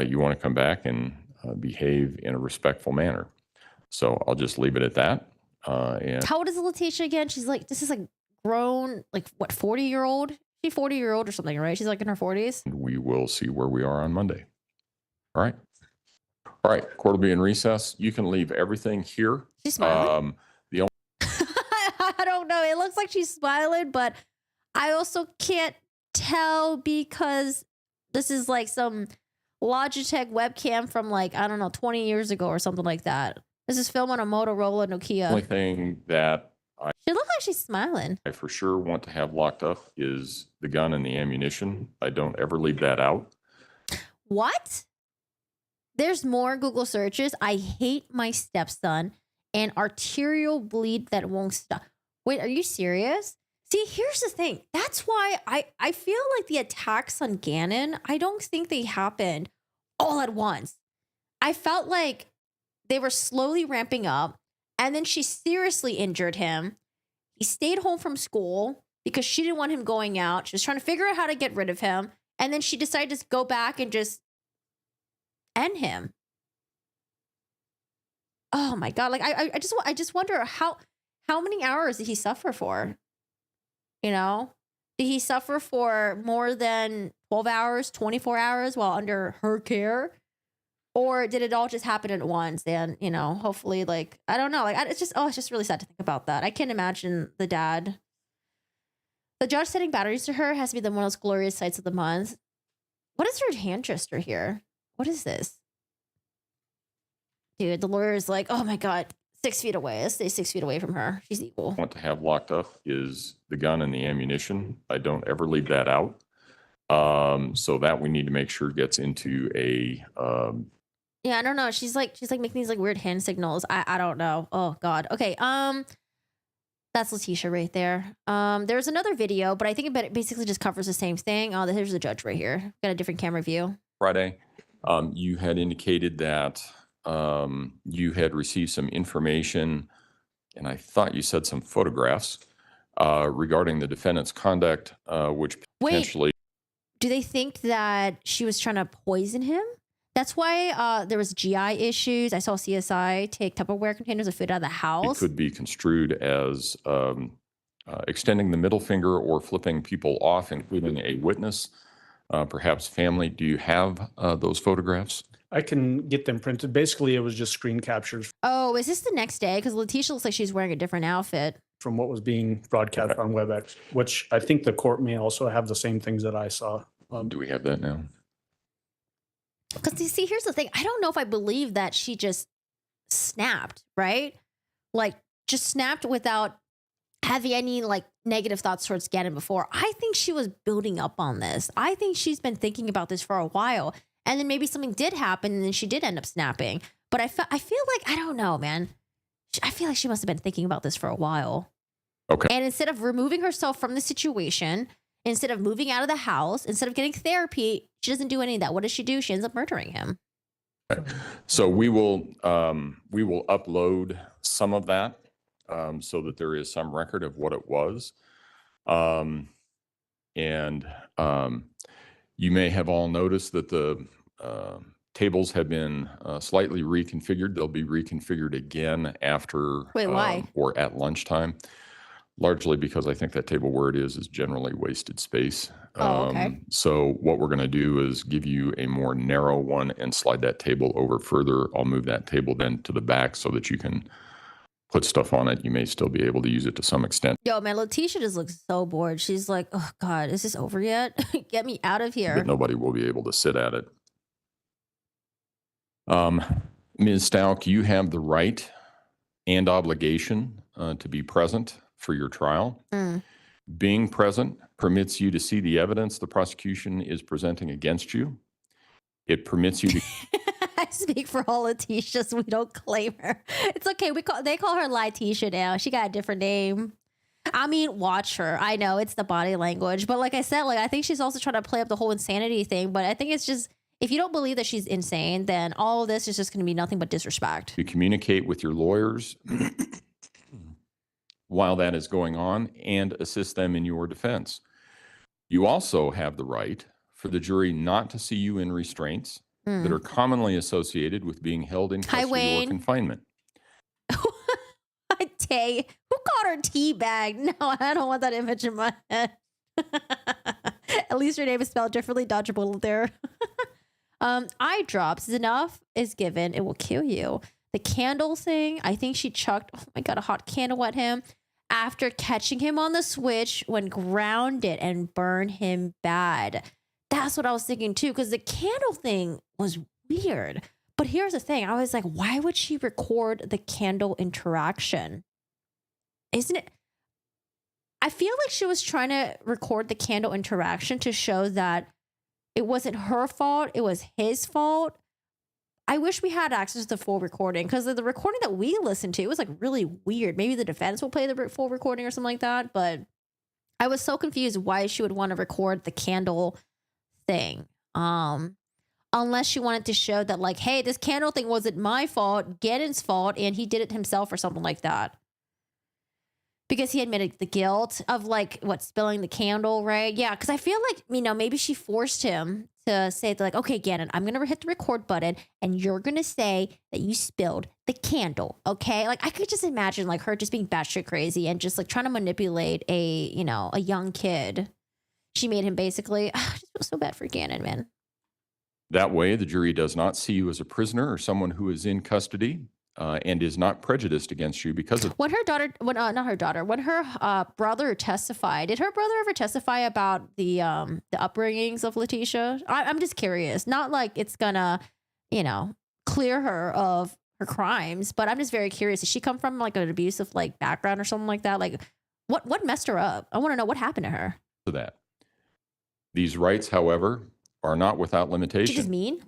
you want to come back and behave in a respectful manner. So I'll just leave it at that. And how old is Letecia again? She's like, this is like grown, like what, 40-year-old? She's 40-year-old or something, right? She's like in her 40s. we will see where we are on Monday. All right. All right. Court will be in recess. You can leave everything here. She's smiling. The only I don't know. It looks like she's smiling, but I also can't tell because this is like some Logitech webcam from like, I don't know, 20 years ago or something like that. This is filmed on a Motorola Nokia. only thing that She looks like she's smiling. I for sure want to have locked up is the gun and the ammunition. I don't ever leave that out. What? There's more Google searches. I hate my stepson and arterial bleed that won't stop. Wait, are you serious? See, here's the thing. That's why I feel like the attacks on Gannon, I don't think they happened all at once. I felt like they were slowly ramping up, and then she seriously injured him. He stayed home from school because she didn't want him going out. She was trying to figure out how to get rid of him. And then she decided to go back and just end him. Oh my God. Like, I just wonder how many hours did he suffer for? You know, did he suffer for more than 12 hours, 24 hours while under her care? Or did it all just happen at once? And, you know, hopefully, like, I don't know. Like, it's just really sad to think about that. I can't imagine the dad. The judge setting batteries to her has to be one of those glorious sights of the month. What is her hand gesture here? What is this? Dude, the lawyer is like, oh my God, 6 feet away. Let's stay 6 feet away from her. She's equal. Want to have locked up is the gun and the ammunition. I don't ever leave that out. So that we need to make sure gets into a, yeah, I don't know. She's like making these like weird hand signals. I don't know. Oh God. Okay. That's Leticia right there. There's another video, but I think it basically just covers the same thing. Oh, here's the judge right here. Got a different camera view. Friday. You had indicated that you had received some information, and I thought you said some photographs regarding the defendant's conduct, which potentially. Do they think that she was trying to poison him? That's why there was GI issues. I saw CSI take Tupperware containers of food out of the house. It could be construed as extending the middle finger or flipping people off, including a witness, perhaps family. Do you have those photographs? I can get them printed. Basically, it was just screen captures Oh, is this the next day? Because Leticia looks like she's wearing a different outfit. from what was being broadcast on WebEx, which I think the court may also have the same things that I saw. Do we have that now? Because you see, here's the thing. I don't know if I believe that she just snapped, right? Like, just snapped without having any, like, negative thoughts towards Gannon before. I think she was building up on this. I think she's been thinking about this for a while. And then maybe something did happen and then she did end up snapping. But I feel like, I don't know, man. I feel like she must have been thinking about this for a while. Okay. And instead of removing herself from the situation, instead of moving out of the house, instead of getting therapy, she doesn't do any of that. What does she do? She ends up murdering him. So we will upload some of that so that there is some record of what it was. You may have all noticed that the tables have been slightly reconfigured. They'll be reconfigured again after why? Or at lunchtime. Largely because I think that table where it is generally wasted space. Oh, okay. So what we're going to do is give you a more narrow one and slide that table over further. I'll move that table then to the back so that you can put stuff on it. You may still be able to use it to some extent. Yo, man, Leticia just looks so bored. She's like, oh, God, is this over yet? Get me out of here. But nobody will be able to sit at it. Ms. Stauch, you have the right and obligation to be present for your trial. Being present permits you to see the evidence the prosecution is presenting against you. It permits you to... I speak for all Leticias. We don't claim her. It's okay. They call her Letecia now. She got a different name. I mean, watch her. I know it's the body language, but like I said, like I think she's also trying to play up the whole insanity thing. But I think it's just, if you don't believe that she's insane, then all of this is just going to be nothing but disrespect. To communicate with your lawyers while that is going on and assist them in your defense. You also have the right for the jury not to see you in restraints that are commonly associated with being held in custody or confinement. Tay, who called her teabag? No, I don't want that image in my head. At least her name is spelled differently, dodgeable there. Eye drops. Enough is given. It will kill you. The candle thing, I think she chucked, oh my God, a hot candle at him after catching him on the switch when grounded and burned him bad. That's what I was thinking too, because the candle thing was weird. But here's the thing. I was like, why would she record the candle interaction? Isn't it? I feel like she was trying to record the candle interaction to show that it wasn't her fault. It was his fault. I wish we had access to the full recording, because the recording that we listened to, it was like really weird. Maybe the defense will play the full recording or something like that. But I was so confused why she would want to record the candle thing. Unless she wanted to show that, like, hey, this candle thing wasn't my fault, Gannon's fault, and he did it himself or something like that. Because he admitted the guilt of, like, what, spilling the candle, right? Yeah, because I feel like, maybe she forced him to say, like, okay, Gannon, I'm going to hit the record button, and you're going to say that you spilled the candle, okay? Like, I could just imagine, like, her just being batshit crazy and just, like, trying to manipulate a young kid. She made him basically, I just feel so bad for Gannon, man. That way, the jury does not see you as a prisoner or someone who is in custody and is not prejudiced against you because of. When her daughter, not her daughter, when her brother testified, did her brother ever testify about the upbringings of Letecia? I'm just curious. Not like it's gonna, clear her of her crimes, but I'm just very curious. Did she come from like an abusive like background or something like that? Like, what messed her up? I want to know what happened to her. That. These rights, however, are not without limitation. She just mean?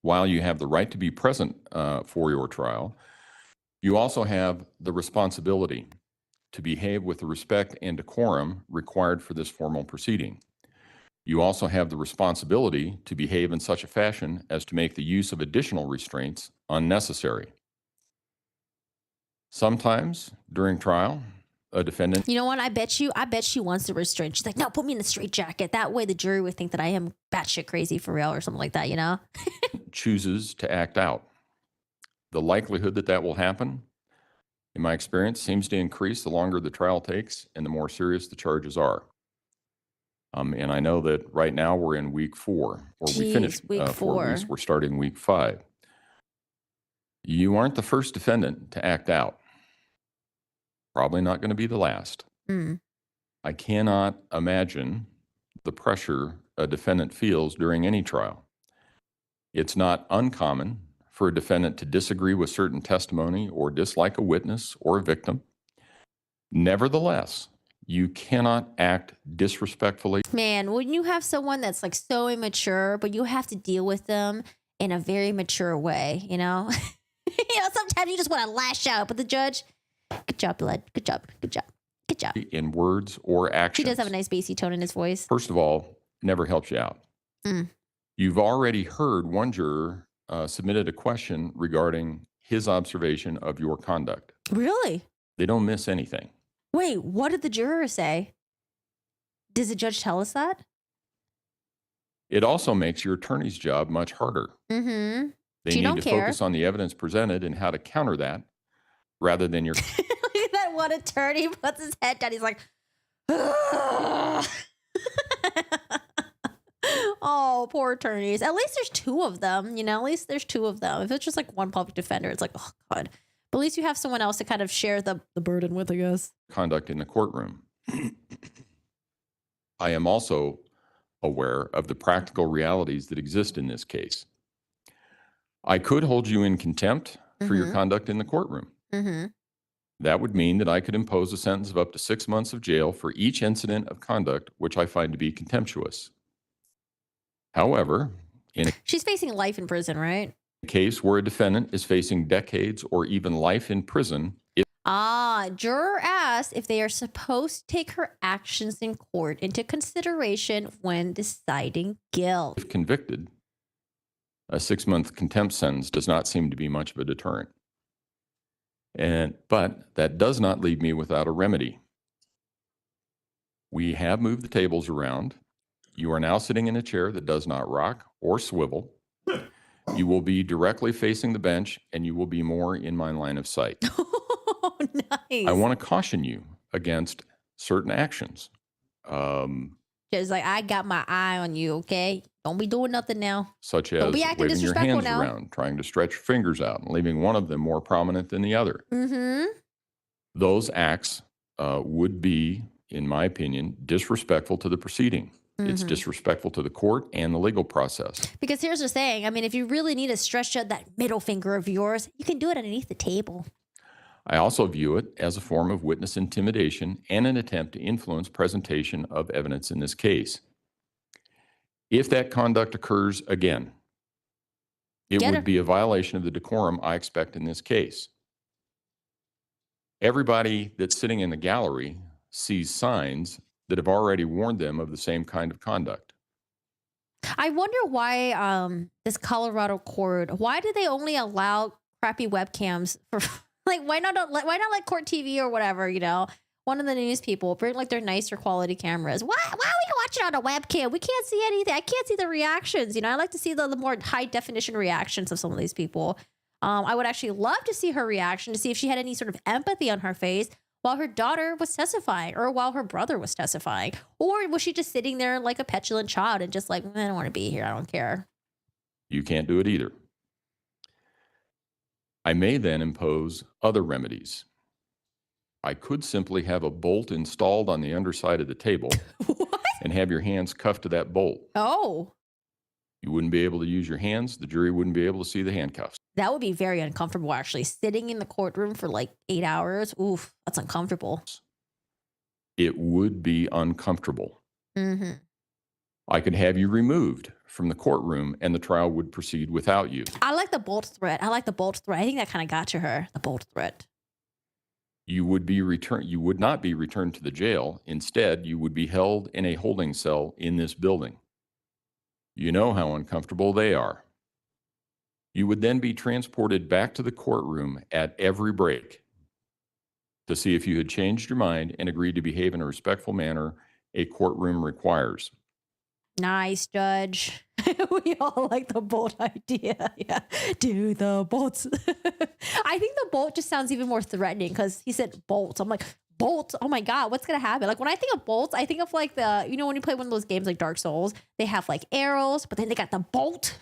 While you have the right to be present for your trial, you also have the responsibility to behave with the respect and decorum required for this formal proceeding. You also have the responsibility to behave in such a fashion as to make the use of additional restraints unnecessary. Sometimes during trial, a defendant. You know what? I bet she wants to restrain. She's like, no, put me in the straitjacket. That way the jury would think that I am batshit crazy for real or something like that, chooses to act out. The likelihood that that will happen, in my experience, seems to increase the longer the trial takes and the more serious the charges are. And I know that right now we're in week 4, or we finished week 4. At least we're starting week 5. You aren't the first defendant to act out. Probably not going to be the last. I cannot imagine the pressure a defendant feels during any trial. It's not uncommon for a defendant to disagree with certain testimony or dislike a witness or a victim. Nevertheless, you cannot act disrespectfully. Man, when you have someone that's like so immature, but you have to deal with them in a very mature way, sometimes you just want to lash out, but the judge, good job, blood. Good job. Good job. Good job. In words or actions. He does have a nice bassy tone in his voice. First of all, never helps you out. You've already heard one juror submitted a question regarding his observation of your conduct. Really? They don't miss anything. Wait, what did the juror say? Does the judge tell us that? It also makes your attorney's job much harder. Mm-hmm. They need to focus on the evidence presented and how to counter that rather than your... Look at that one attorney puts his head down. He's like, oh, poor attorneys. At least there's 2 of them, At least there's 2 of them. If it's just like one public defender, it's like, oh, God. But at least you have someone else to kind of share the burden with, I guess. Conduct in the courtroom. I am also aware of the practical realities that exist in this case. I could hold you in contempt for your conduct in the courtroom. That would mean that I could impose a sentence of up to 6 months of jail for each incident of conduct which I find to be contemptuous. However, she's facing life in prison, right? A case where a defendant is facing decades or even life in prison. Juror asked if they are supposed to take her actions in court into consideration when deciding guilt. If convicted, a 6-month contempt sentence does not seem to be much of a deterrent. But that does not leave me without a remedy. We have moved the tables around. You are now sitting in a chair that does not rock or swivel. You will be directly facing the bench, and you will be more in my line of sight. Oh, nice. I want to caution you against certain actions. Just like, I got my eye on you, okay? Don't be doing nothing now. Such as waving your hands around, trying to stretch your fingers out, and leaving one of them more prominent than the other. Those acts would be, in my opinion, disrespectful to the proceeding. It's disrespectful to the court and the legal process. Because here's the thing. I mean, if you really need to stretch out that middle finger of yours, you can do it underneath the table. I also view it as a form of witness intimidation and an attempt to influence presentation of evidence in this case. If that conduct occurs again, it would be a violation of the decorum I expect in this case. Everybody that's sitting in the gallery sees signs that have already warned them of the same kind of conduct. I wonder why this Colorado court, why do they only allow crappy webcams for like why not like Court TV or whatever, you know? One of the news people bring like their nicer quality cameras. Why are we watching on a webcam? We can't see anything. I can't see the reactions. You know, I like to see the more high definition reactions of some of these people. I would actually love to see her reaction to see if she had any sort of empathy on her face while her daughter was testifying or while her brother was testifying. Or was she just sitting there like a petulant child and just like, I don't want to be here. I don't care. You can't do it either. I may then impose other remedies. I could simply have a bolt installed on the underside of the table What? and have your hands cuffed to that bolt. Oh, You wouldn't be able to use your hands. The jury wouldn't be able to see the handcuffs. that would be very uncomfortable actually. Sitting in the courtroom for like 8 hours. Oof, that's uncomfortable. It would be uncomfortable. Mm-hmm. I could have you removed from the courtroom and the trial would proceed without you. I like the bolt threat. I think that kind of got to her, the bolt threat. You would not be returned to the jail. Instead, you would be held in a holding cell in this building. You know how uncomfortable they are. You would then be transported back to the courtroom at every break to see if you had changed your mind and agreed to behave in a respectful manner a courtroom requires. Nice, Judge. We all like the bolt idea. Yeah. Do the bolts. I think the bolt just sounds even more threatening because he said bolts. I'm like, bolts? Oh my God, what's going to happen? Like when I think of bolts, I think of like when you play one of those games like Dark Souls, they have like arrows, but then they got the bolt.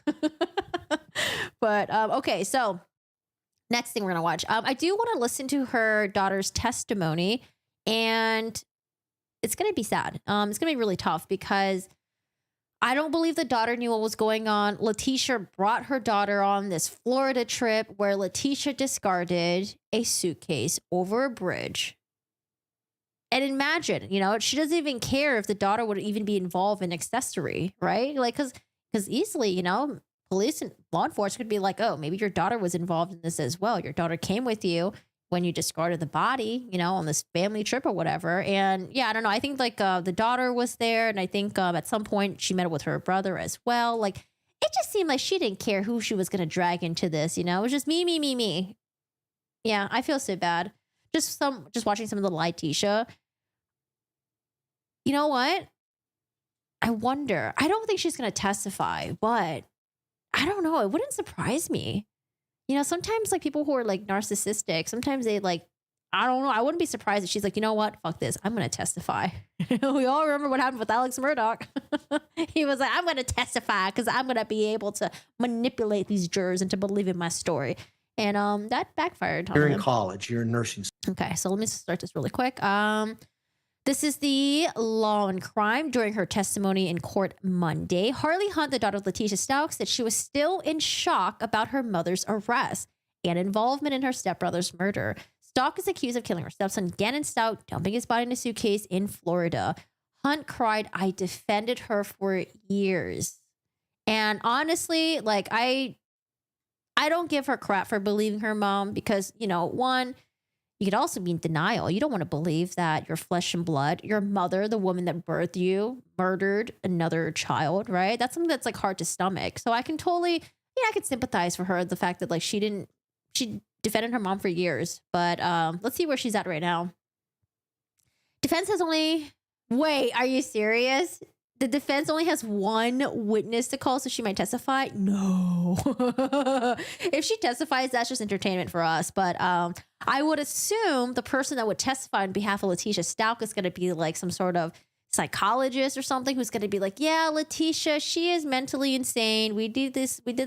But okay, so next thing we're going to watch. I do want to listen to her daughter's testimony, and it's going to be sad. It's going to be really tough because I don't believe the daughter knew what was going on. Leticia brought her daughter on this Florida trip where Leticia discarded a suitcase over a bridge. And imagine, you know, she doesn't even care if the daughter would even be involved in accessory, right? Like, because easily, you know, police and law enforcement could be like, oh, maybe your daughter was involved in this as well. Your daughter came with you when you discarded the body, you know, on this family trip or whatever. And yeah, I don't know. I think like the daughter was there. And I think at some point she met with her brother as well. Like it just seemed like she didn't care who she was going to drag into this. You know, it was just me. Yeah, I feel so bad. Just watching some of the Leticia. You know what? I wonder. I don't think she's going to testify, but I don't know. It wouldn't surprise me. You know, sometimes like people who are like narcissistic, sometimes they like, I don't know. I wouldn't be surprised if she's like, you know what? Fuck this. I'm going to testify. We all remember what happened with Alex Murdaugh. He was like, I'm going to testify because I'm going to be able to manipulate these jurors into believing my story. And that backfired on You're in him. college. You're in nursing. Okay, so let me start this really quick. This is the law and crime during her testimony in court Monday. Harley Hunt, the daughter of Letecia Stauch, said she was still in shock about her mother's arrest and involvement in her stepbrother's murder. Stauch is accused of killing her stepson, Gannon Stauch, dumping his body in a suitcase in Florida. Hunt cried, I defended her for years. And honestly, like I don't give her crap for believing her mom because, you know, one, you could also be in denial. You don't want to believe that your flesh and blood, your mother, the woman that birthed you, murdered another child, right? That's something that's like hard to stomach. So I can totally, I could sympathize for her. The fact that like she defended her mom for years, but let's see where she's at right now. Defense has wait, are you serious? The defense only has one witness to call, so she might testify? No. If she testifies, that's just entertainment for us. But I would assume the person that would testify on behalf of Leticia Stauch is going to be like some sort of psychologist or something who's going to be like, yeah, Leticia, she is mentally insane. We did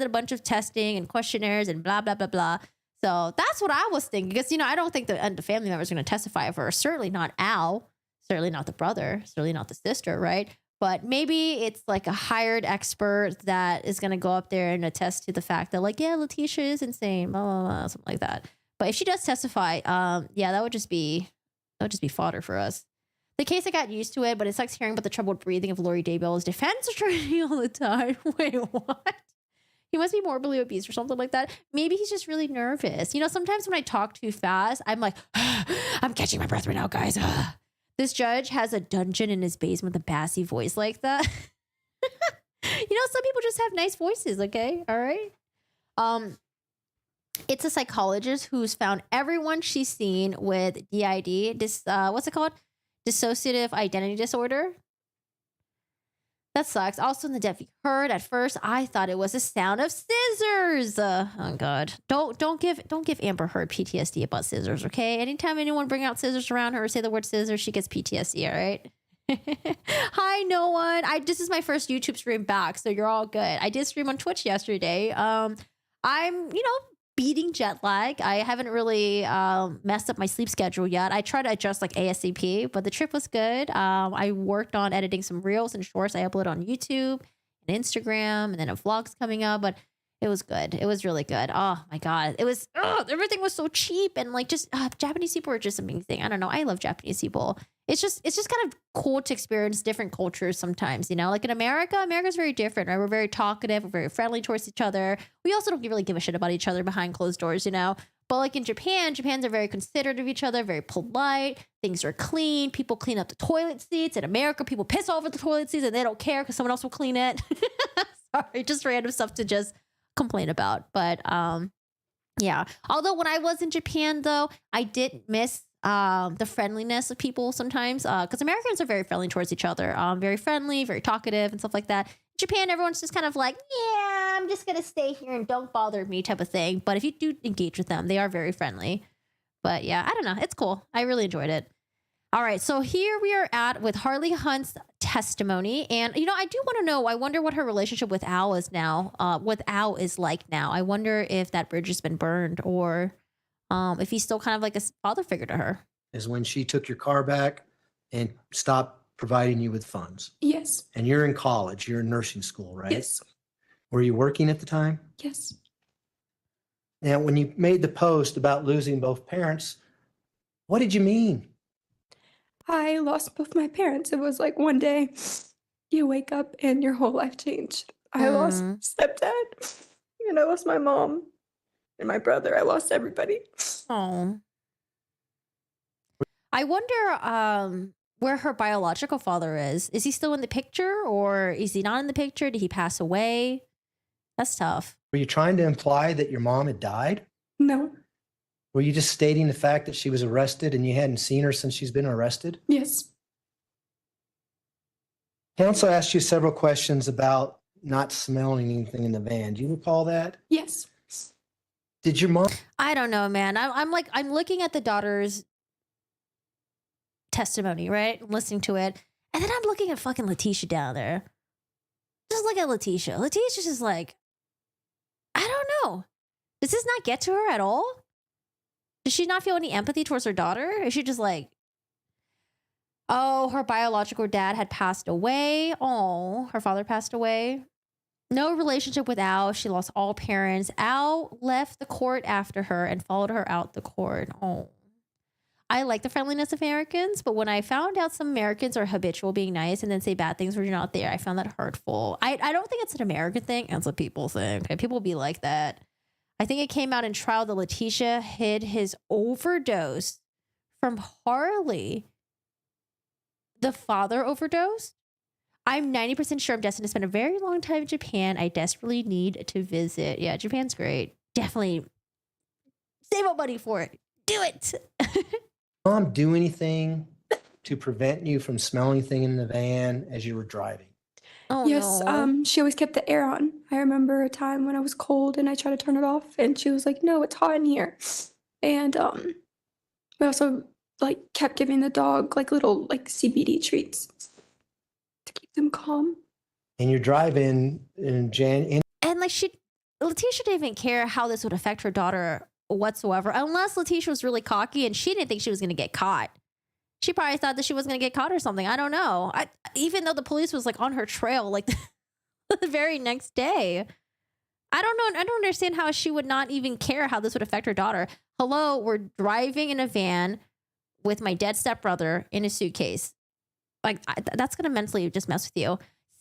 a bunch of testing and questionnaires and blah, blah, blah, blah. So that's what I was thinking. Because, I don't think the family members are going to testify for her. Certainly not Al. Certainly not the brother. Certainly not the sister, right? But maybe it's like a hired expert that is going to go up there and attest to the fact that like, yeah, Leticia is insane, blah, blah, blah, something like that. But if she does testify, yeah, that would just be fodder for us. The case, I got used to it, but it sucks hearing about the troubled breathing of Lori Daybell's defense attorney all the time. Wait, what? He must be morbidly obese or something like that. Maybe he's just really nervous. Sometimes when I talk too fast, I'm like, I'm catching my breath right now, guys. This judge has a dungeon in his basement with a bassy voice like that. some people just have nice voices. Okay, all right. It's a psychologist who's found everyone she's seen with DID. What's it called? Dissociative identity disorder. That sucks. Also in the deaf, you heard at first, I thought it was the sound of scissors. Oh God! Don't give Amber Heard PTSD about scissors. Okay. Anytime anyone bring out scissors around her or say the word scissors, she gets PTSD. All right. Hi, no one. This is my first YouTube stream back, so you're all good. I did stream on Twitch yesterday. I'm beating jet lag. I haven't really messed up my sleep schedule yet. I try to adjust like ASAP, but the trip was good. I worked on editing some reels and shorts I upload on YouTube and Instagram, and then a vlog's coming up, but it was good. It was really good. Oh my God. It was, everything was so cheap, and like just Japanese people are just amazing. I don't know. I love Japanese people. It's just kind of cool to experience different cultures sometimes, like in America's very different, right? We're very talkative. We're very friendly towards each other. We also don't really give a shit about each other behind closed doors, But like in Japan's are very considerate of each other, very polite. Things are clean. People clean up the toilet seats. In America, people piss all over the toilet seats and they don't care because someone else will clean it. Sorry, just random stuff to just complain about. But yeah. Although when I was in Japan, though, I did miss the friendliness of people sometimes, because Americans are very friendly towards each other, very friendly, very talkative and stuff like that. Japan, everyone's just kind of like, yeah, I'm just gonna stay here and don't bother me type of thing. But if you do engage with them, they are very friendly. But yeah, I don't know, it's cool. I really enjoyed it. All right, so here we are at with Harley Hunt's testimony, and I do want to know. I wonder what her relationship with Al is now. What Al is like now. I wonder if that bridge has been burned, or if he's still kind of like a father figure to her. Is when she took your car back and stopped providing you with funds. Yes. And you're in college, you're in nursing school, right? Yes. Were you working at the time? Yes. Now, when you made the post about losing both parents, what did you mean? I lost both my parents. It was like one day you wake up and your whole life changed. I lost stepdad, and I lost my mom and my brother. I lost everybody. Oh. I wonder where her biological father is. Is he still in the picture, or is he not in the picture? Did he pass away? That's tough. Were you trying to imply that your mom had died? No. Were you just stating the fact that she was arrested and you hadn't seen her since she's been arrested? Yes. Counsel asked you several questions about not smelling anything in the van. Do you recall that? Yes. Did your mom? I don't know, man. I'm looking at the daughter's testimony, right? I'm listening to it. And then I'm looking at fucking Leticia down there. Just look at Leticia. Leticia's just like, I don't know. Does this not get to her at all? Does she not feel any empathy towards her daughter? Is she just like, oh, her biological dad had passed away. Oh, her father passed away. No relationship with Al. She lost all parents. Al left the court after her and followed her out the court. Oh. I like the friendliness of Americans, but when I found out some Americans are habitual being nice and then say bad things when you're not there, I found that hurtful. I don't think it's an American thing. It's what people think. Okay? People be like that. I think it came out in trial that Leticia hid his overdose from Harley. The father overdosed? I'm 90% sure I'm destined to spend a very long time in Japan. I desperately need to visit. Yeah, Japan's great. Definitely save up money for it. Do it. Mom do anything to prevent you from smelling anything in the van as you were driving? Oh, Yes. no. She always kept the air on. I remember a time when I was cold and I tried to turn it off, and she was like, "No, it's hot in here." And we also like kept giving the dog like little like CBD treats to keep them calm. And you're driving in And like Leticia didn't even care how this would affect her daughter whatsoever, unless Leticia was really cocky and she didn't think she was going to get caught. She probably thought that she was going to get caught or something. I don't know. Even though the police was like on her trail like the very next day. I don't know. I don't understand how she would not even care how this would affect her daughter. Hello, we're driving in a van with my dead stepbrother in a suitcase. Like that's going to mentally just mess with you.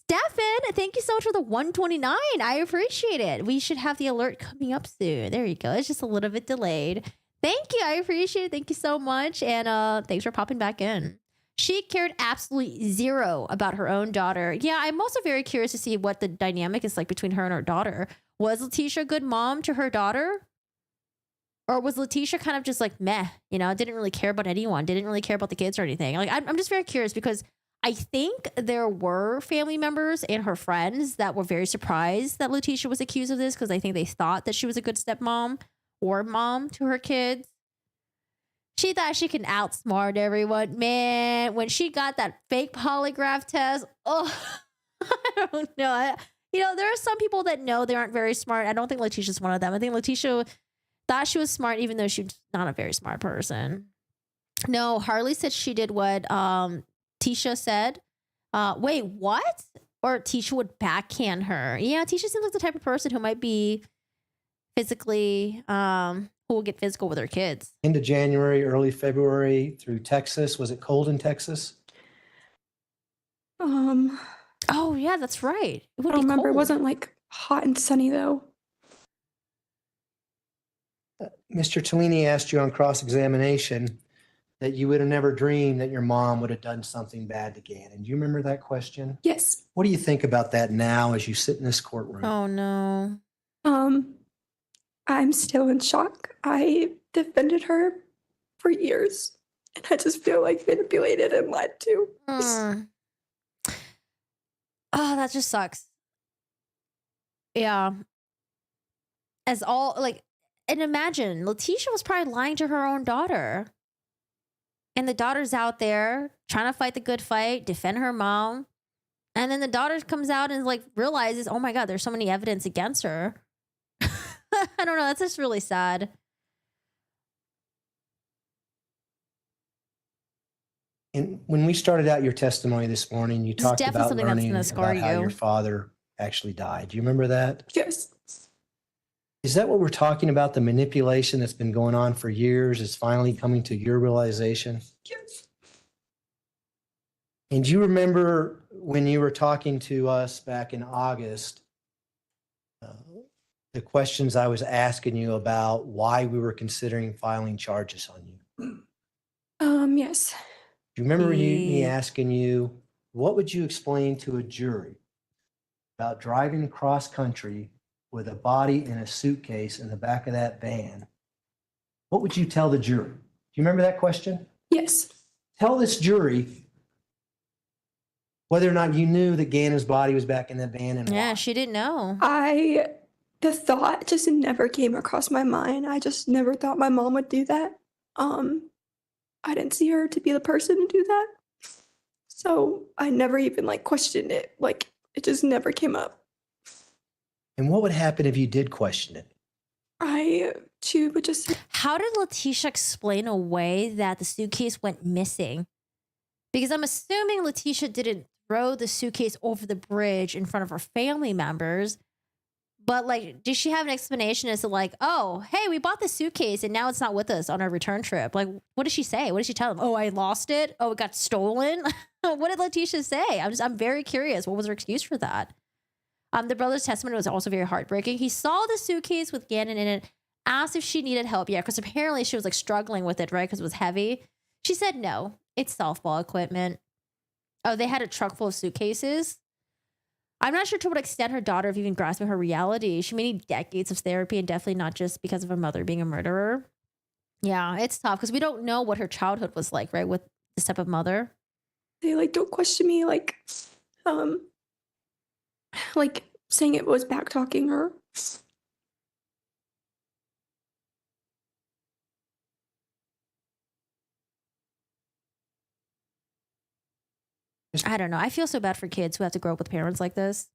Stefan, thank you so much for the 129. I appreciate it. We should have the alert coming up soon. There you go. It's just a little bit delayed. Thank you. I appreciate it. Thank you so much. And thanks for popping back in. She cared absolutely zero about her own daughter. Yeah, I'm also very curious to see what the dynamic is like between her and her daughter. Was Leticia a good mom to her daughter? Or was Leticia kind of just like meh, you know, didn't really care about anyone, didn't really care about the kids or anything? Like, I'm just very curious because I think there were family members and her friends that were very surprised that Leticia was accused of this because I think they thought that she was a good stepmom or mom to her kids. She thought she can outsmart everyone. Man, when she got that fake polygraph test, oh, I don't know. You know, there are some people that know they aren't very smart. I don't think Leticia's one of them. I think Leticia thought she was smart, even though she's not a very smart person. No, Harley said she did what Tisha said. Wait, what? Or Tisha would backhand her. Yeah, Tisha seems like the type of person who might be physically, who will get physical with her kids. End of January, early February through Texas. Was it cold in Texas? Oh, yeah, that's right. It would I don't be remember. It cold. wasn't like hot and sunny though. Mr. Tellini asked you on cross-examination that you would have never dreamed that your mom would have done something bad to Gannon. Do you remember that question? Yes. What do you think about that now as you sit in this courtroom? Oh, no. I'm still in shock. I defended her for years, and I just feel like manipulated and lied to. Mm. Oh, that just sucks. Yeah. As all, like, and imagine, Leticia was probably lying to her own daughter. And the daughter's out there trying to fight the good fight, defend her mom. And then the daughter comes out and like realizes, oh my God, there's so many evidence against her. I don't know. That's just really sad. And when we started out your testimony this morning, you It's talked definitely about something that's learning gonna scar about how you. your father actually died. Do you remember that? Yes. Is that what we're talking about? The manipulation that's been going on for years is finally coming to your realization? Yes. And do you remember when you were talking to us back in August, the questions I was asking you about why we were considering filing charges on you? Yes. Do you remember me Yeah. asking you, what would you explain to a jury about driving cross country with a body in a suitcase in the back of that van? What would you tell the jury? Do you remember that question? Yes. Tell this jury whether or not you knew that Gannon's body was back in that van and Yeah, why. she didn't know. The thought just never came across my mind. I just never thought my mom would do that. I didn't see her to be the person to do that. So I never even like questioned it. Like it just never came up. And what would happen if you did question it? She would just say, How did Leticia explain away that the suitcase went missing? Because I'm assuming Leticia didn't throw the suitcase over the bridge in front of her family members. But like, did she have an explanation as to like, oh, hey, we bought the suitcase and now it's not with us on our return trip? Like, what did she say? What did she tell them? Oh, I lost it. Oh, it got stolen. What did Leticia say? I'm very curious. What was her excuse for that? The brother's testimony was also very heartbreaking. He saw the suitcase with Gannon in it, asked if she needed help. Yeah, because apparently she was like struggling with it, right? Because it was heavy. She said no, it's softball equipment. Oh, they had a truck full of suitcases. I'm not sure to what extent her daughter is even grasping her reality. She may need decades of therapy and definitely not just because of her mother being a murderer. Yeah, it's tough because we don't know what her childhood was like, right? With this type of mother. they like don't question me, like saying it was back talking her. I don't know. I feel so bad for kids who have to grow up with parents like this.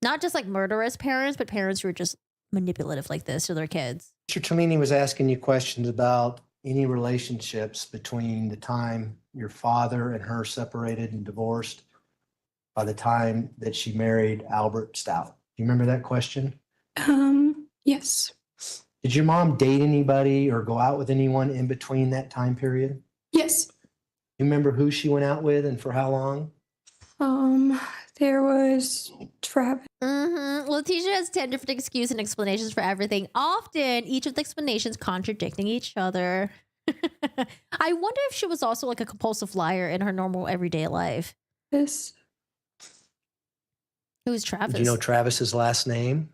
Not just like murderous parents, but parents who are just manipulative like this to their kids. Mr. Tellini was asking you questions about any relationships between the time your father and her separated and divorced by the time that she married Albert Stout. Do you remember that question? Yes. Did your mom date anybody or go out with anyone in between that time period? Yes. You remember who she went out with and for how long? There was Travis. Leticia has 10 different excuses and explanations for everything. Often, each of the explanations contradicting each other. I wonder if she was also like a compulsive liar in her normal everyday life. This. Who's Travis? Do you know Travis's last name?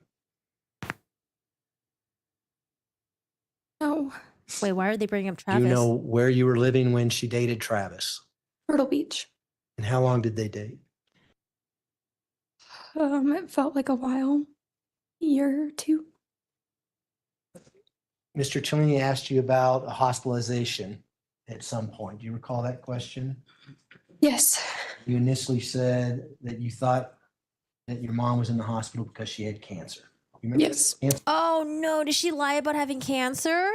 No. Wait, why are they bringing up Do Travis? you know where you were living when she dated Travis? Myrtle Beach. And how long did they date? It felt like a while. Year or two. Mr. Cellini asked you about a hospitalization at some point. Do you recall that question? Yes. You initially said that you thought that your mom was in the hospital because she had cancer. You remember Yes. that answer? Oh no, did she lie about having cancer?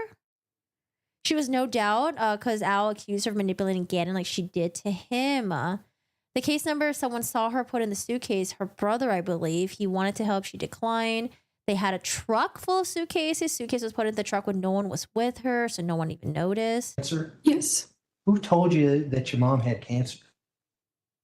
She was no doubt, because Al accused her of manipulating Gannon like she did to him. The case number someone saw her put in the suitcase, her brother, I believe. He wanted to help, she declined. They had a truck full of suitcases. Suitcase was put in the truck when no one was with her, so no one even noticed. Cancer? Yes. Who told you that your mom had cancer?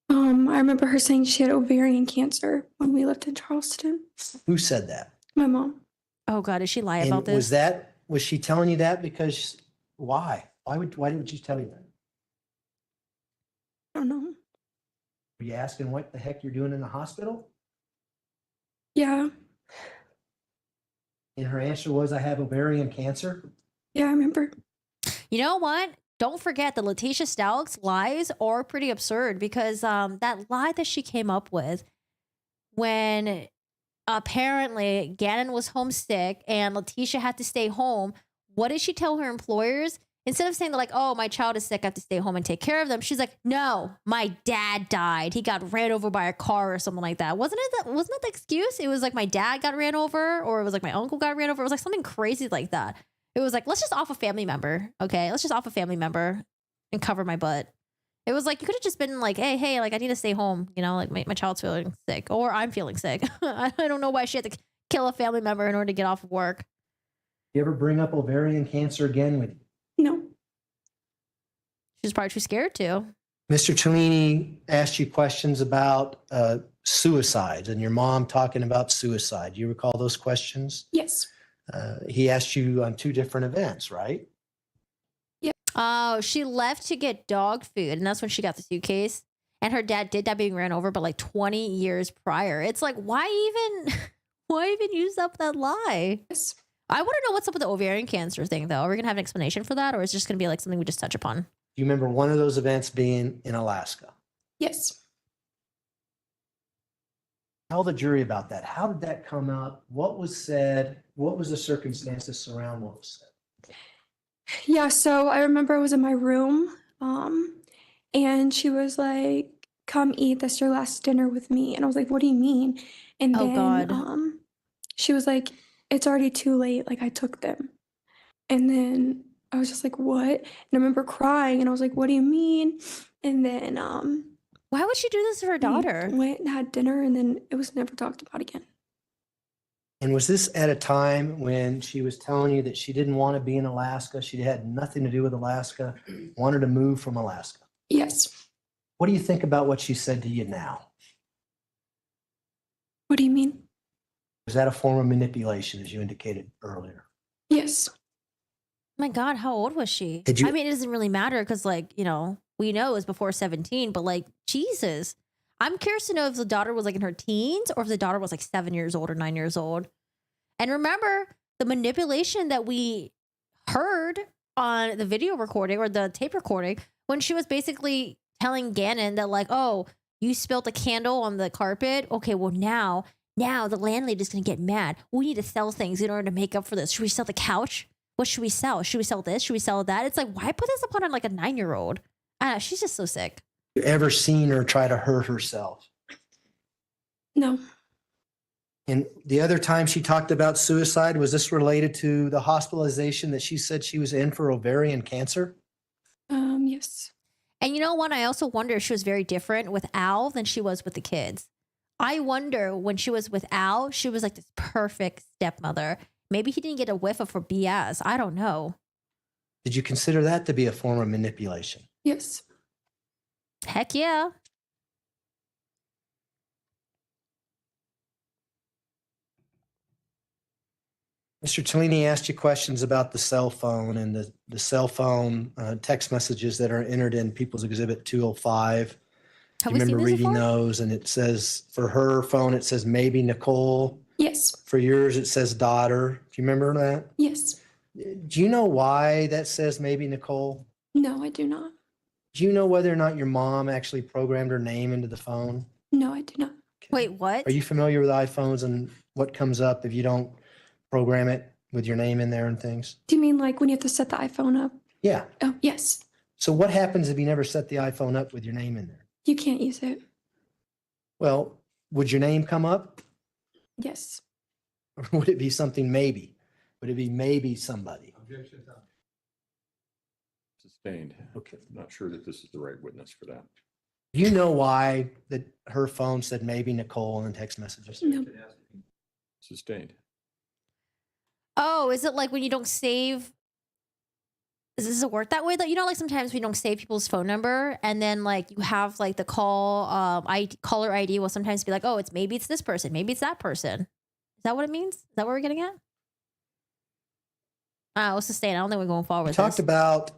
I remember her saying she had ovarian cancer when we lived in Charleston. Who said that? My mom. Oh God, did she lie about And this? was she telling you that because why? Why didn't she tell you that? I don't know. Were you asking what the heck you're doing in the hospital? Yeah. And her answer was, I have ovarian cancer. Yeah, I remember. You know what? Don't forget the Letecia Stauch's lies are pretty absurd because that lie that she came up with when apparently Gannon was homesick and Leticia had to stay home. What did she tell her employers? Instead of saying like, oh, my child is sick, I have to stay home and take care of them. She's like, no, my dad died. He got ran over by a car or something like that. Wasn't that the excuse? It was like my dad got ran over, or it was like my uncle got ran over. It was like something crazy like that. It was like, let's just off a family member. Okay, let's just off a family member and cover my butt. It was like, you could have just been like, hey, like I need to stay home. You know, like my child's feeling sick or I'm feeling sick. I don't know why she had to kill a family member in order to get off of work. You ever bring up ovarian cancer again with you? No. She was probably too scared to. Mr. Cellini asked you questions about suicides and your mom talking about suicide. Do you recall those questions? Yes. He asked you on two different events, right? Oh, she left to get dog food, and that's when she got the suitcase. And her dad did die being ran over, but like 20 years prior. It's like, why even use up that lie? Yes. I want to know what's up with the ovarian cancer thing, though. Are we gonna have an explanation for that, or is it just gonna be like something we just touch upon? Do you remember one of those events being in Alaska? Yes. Tell the jury about that. How did that come up? What was said? What was the circumstances surround what was said? Yeah, so I remember I was in my room, and she was like, come eat, that's your last dinner with me. And I was like, what do you mean? And Oh, then God. she was like, it's already too late, like I took them. And then I was just like, what? And I remember crying and I was like, what do you mean? And then Why would she do this to her we daughter? went and had dinner and then it was never talked about again. And was this at a time when she was telling you that she didn't want to be in Alaska? She had nothing to do with Alaska, wanted to move from Alaska. Yes. What do you think about what she said to you now? What do you mean? Was that a form of manipulation, as you indicated earlier? Yes. My God, how old was she? Did you- I mean, it doesn't really matter because, like, you know, we know it was before 17, but like, Jesus. I'm curious to know if the daughter was like in her teens or if the daughter was like 7 years old or 9 years old. And remember the manipulation that we heard on the video recording or the tape recording when she was basically telling Gannon that like, oh, you spilled a candle on the carpet. Okay, well now the landlady's going to get mad. We need to sell things in order to make up for this. Should we sell the couch? What should we sell? Should we sell this? Should we sell that? It's like, why put this upon like a 9-year-old? I don't know, she's just so sick. You ever seen her try to hurt herself? No. And the other time she talked about suicide, was this related to the hospitalization that she said she was in for ovarian cancer? Yes. And you know what? I also wonder if she was very different with Al than she was with the kids. I wonder when she was with Al, she was like this perfect stepmother. Maybe he didn't get a whiff of her BS. I don't know. Did you consider that to be a form of manipulation? Yes. Heck yeah. Mr. Tellini asked you questions about the cell phone and the cell phone text messages that are entered in People's Exhibit 205. Do Have you we seen remember this reading before? those? And it says, for her phone, it says maybe Nicole. Yes. For yours, it says daughter. Do you remember that? Yes. Do you know why that says maybe Nicole? No, I do not. Do you know whether or not your mom actually programmed her name into the phone? No, I do not. Wait, what? Are you familiar with iPhones and what comes up if you don't program it with your name in there and things? Do you mean like when you have to set the iPhone up? Yeah. Oh, yes. So what happens if you never set the iPhone up with your name in there? You can't use it. Well, would your name come up? Yes. Or would it be something maybe? Would it be maybe somebody? Sustained. Okay. I'm not sure that this is the right witness for that. Do you know why that her phone said maybe Nicole in the text messages? No. Sustained. Oh, is it like when you don't save? Does it work that way? That you know, like sometimes we don't save people's phone number, and then like you have like the caller ID will sometimes be like, oh, maybe it's this person, maybe it's that person. Is that what it means? Is that what we're getting at? Let's sustain. I don't think we're going forward We with talked this. about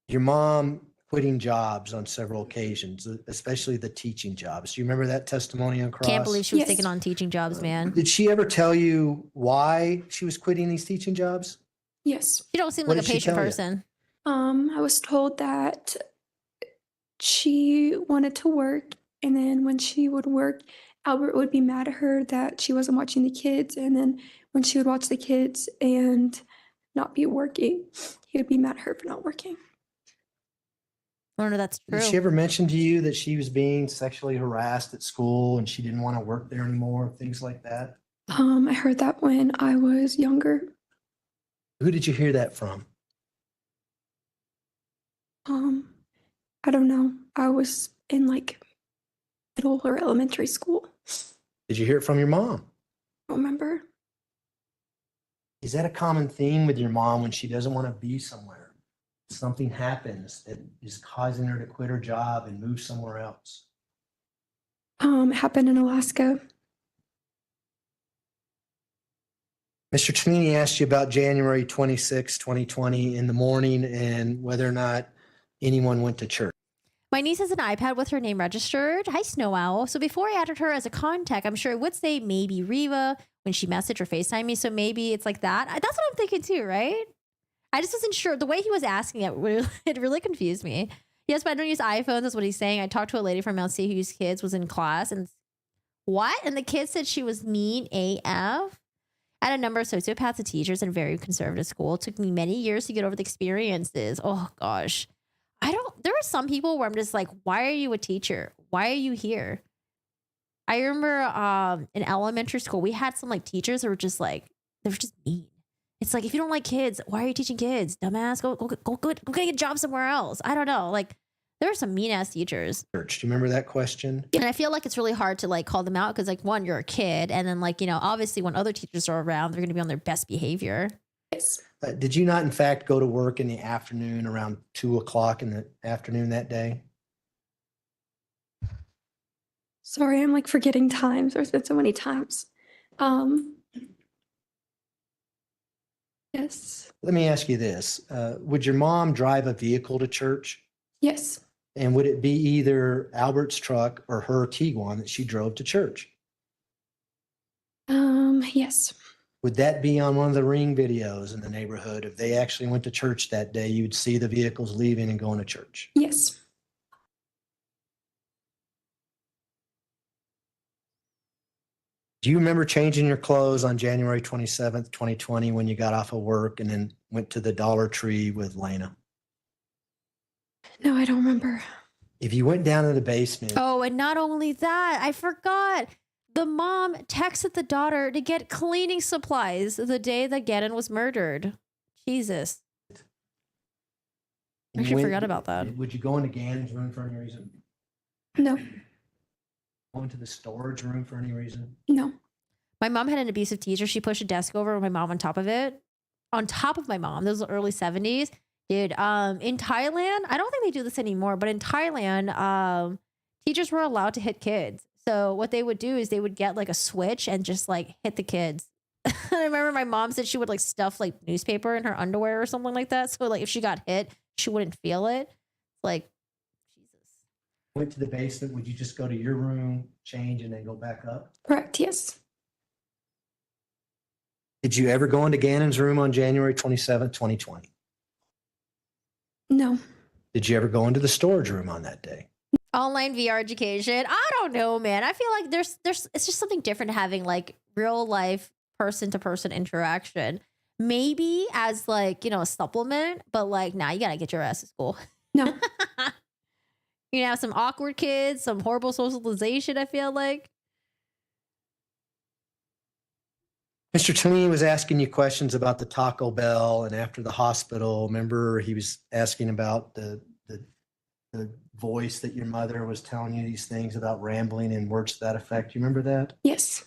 your mom quitting jobs on several occasions, especially the teaching jobs. Do you remember that testimony on cross? Can't believe she was Yes. taking on teaching jobs, man. Did she ever tell you why she was quitting these teaching jobs? Yes. She don't seem What like a did she patient tell you? person. I was told that she wanted to work, and then when she would work, Albert would be mad at her that she wasn't watching the kids, and then when she would watch the kids and not be working, he would be mad at her for not working. I don't know if that's true. Did she ever mention to you that she was being sexually harassed at school and she didn't want to work there anymore, things like that? I heard that when I was younger. Who did you hear that from? I don't know. I was in like middle or elementary school. Did you hear it from your mom? I don't remember. Is that a common theme with your mom when she doesn't want to be somewhere? Something happens that is causing her to quit her job and move somewhere else. It happened in Alaska. Mr. Tellini asked you about January 26, 2020 in the morning and whether or not anyone went to church. My niece has an iPad with her name registered. Hi, Snow Owl. So before I added her as a contact, I'm sure it would say maybe Riva when she messaged or FaceTime me. So maybe it's like that. That's what I'm thinking too, right? I just wasn't sure. The way he was asking it really confused me. Yes, but I don't use iPhones. That's what he's saying. I talked to a lady from Mount C whose kids was in class and what? And the kid said she was mean AF. I had a number of sociopaths and teachers in a very conservative school. It took me many years to get over the experiences. Oh gosh. There are some people where I'm just like, why are you a teacher? Why are you here? I remember in elementary school, we had some like teachers that were just like, they were just mean. It's like, if you don't like kids, why are you teaching kids? Dumbass, go get a job somewhere else. I don't know. Like, there are some mean ass teachers. Do you remember that question? And I feel like it's really hard to like call them out because like one, you're a kid. And then like, you know, obviously when other teachers are around, they're going to be on their best behavior. Yes. Did you not, in fact, go to work in the afternoon around 2 o'clock in the afternoon that day? Sorry, I'm like forgetting times. There's been so many times. Yes. Let me ask you this. Would your mom drive a vehicle to church? Yes. And would it be either Albert's truck or her Tiguan that she drove to church? Yes. Would that be on one of the ring videos in the neighborhood? If they actually went to church that day, you'd see the vehicles leaving and going to church. Yes. Do you remember changing your clothes on January 27th, 2020 when you got off of work and then went to the Dollar Tree with Lena? No, I don't remember. If you went down to the basement, Oh, and not only that, I forgot. The mom texted the daughter to get cleaning supplies the day that Gannon was murdered. Jesus. I you actually went- forgot about that. Would you go into Gannon's room for any reason? No. Go into the storage room for any reason? No. My mom had an abusive teacher. She pushed a desk over with my mom on top of it. On top of my mom. This was the early 70s. Dude, in Thailand, I don't think they do this anymore, but in Thailand, teachers were allowed to hit kids. So what they would do is they would get like a switch and just like hit the kids I remember my mom said she would like stuff like newspaper in her underwear or something like that. So like if she got hit, she wouldn't feel it. Like, Jesus. Went to the basement, would you just go to your room, change, and then go back up? Correct, yes. Did you ever go into Gannon's room on January 27th, 2020? No. Did you ever go into the storage room on that day? Online VR education. I don't know, man. I feel like there's it's just something different having like real life person to person interaction. Maybe as like, a supplement, but like now you gotta get your ass to school. No. You have some awkward kids, some horrible socialization, I feel like. Mr. Tooney was asking you questions about the Taco Bell and after the hospital. Remember, he was asking about the voice that your mother was telling you these things about rambling and words to that effect. You remember that? Yes.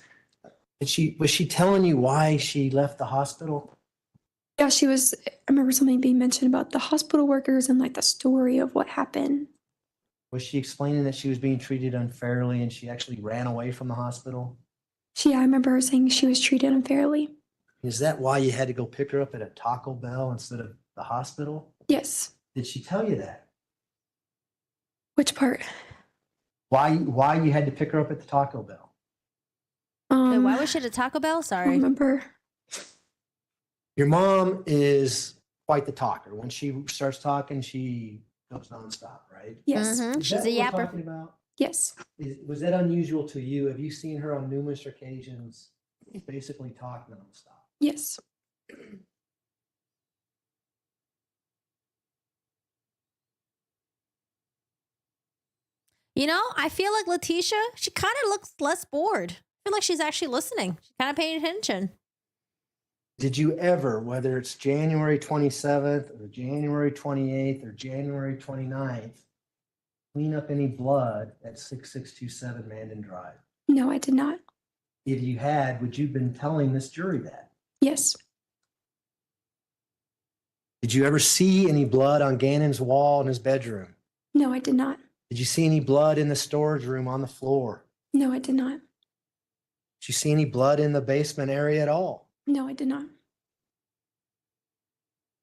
Was she telling you why she left the hospital? Yeah, she was. I remember something being mentioned about the hospital workers and like the story of what happened. Was she explaining that she was being treated unfairly and she actually ran away from the hospital? I remember her saying she was treated unfairly. Is that why you had to go pick her up at a Taco Bell instead of the hospital? Yes. Did she tell you that? Which part? Why you had to pick her up at the Taco Bell? Wait, why was she at a Taco Bell? I Sorry. remember. Your mom is quite the talker. When she starts talking, she goes nonstop, right? Yes. Mhm. Is She's that a what we're yapper. talking about? Yes. Was that unusual to you? Have you seen her on numerous occasions basically talk nonstop? Yes. I feel like Leticia, she kind of looks less bored. I feel like she's actually listening. She's kind of paying attention. Did you ever, whether it's January 27th or January 28th or January 29th, clean up any blood at 6627 Mandan Drive? No, I did not. If you had, would you have been telling this jury that? Yes. Did you ever see any blood on Gannon's wall in his bedroom? No, I did not. Did you see any blood in the storage room on the floor? No, I did not. Did you see any blood in the basement area at all? No, I did not.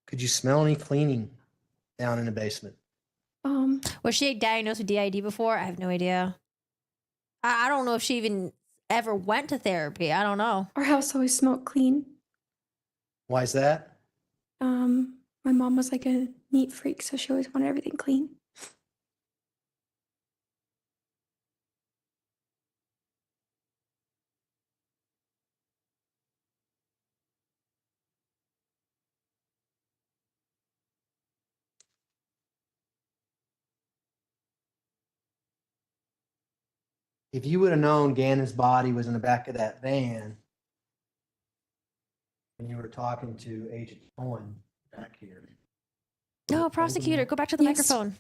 Could you smell any cleaning down in the basement? Was she diagnosed with DID before? I have no idea. I don't know if she even ever went to therapy. I don't know. Our house always smelled clean. Why is that? My mom was like a neat freak, so she always wanted everything clean. If you would have known Gannon's body was in the back of that van when you were talking to Agent Owen back here, No, prosecutor, go back to the Yes. microphone.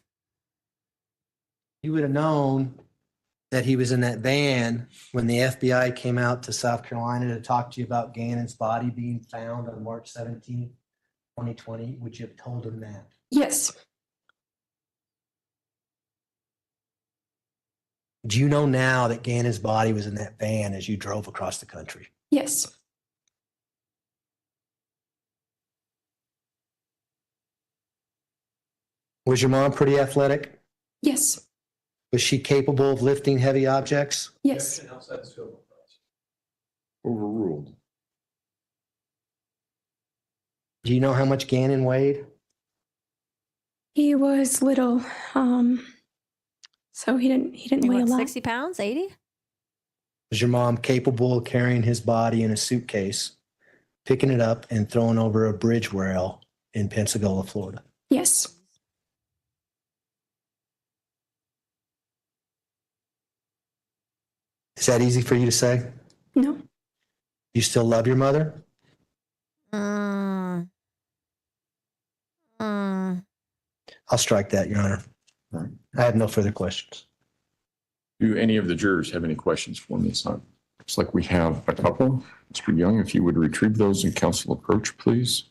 you would have known that he was in that van when the FBI came out to South Carolina to talk to you about Gannon's body being found on March 17th, 2020. Would you have told him that? Yes. Do you know now that Gannon's body was in that van as you drove across the country? Yes. Was your mom pretty athletic? Yes. Was she capable of lifting heavy objects? Yes. Overruled. Do you know how much Gannon weighed? He was little. So he didn't weigh a What, lot. 60 pounds? 80? Was your mom capable of carrying his body in a suitcase, picking it up and throwing over a bridge rail in Pensacola, Florida? Yes. Is that easy for you to say? No. You still love your mother? Mm. Mm. I'll strike that, Your Honor. I have no further questions. Do any of the jurors have any questions for me? So looks like we have a couple. Mr. Young, if you would retrieve those and counsel approach, please.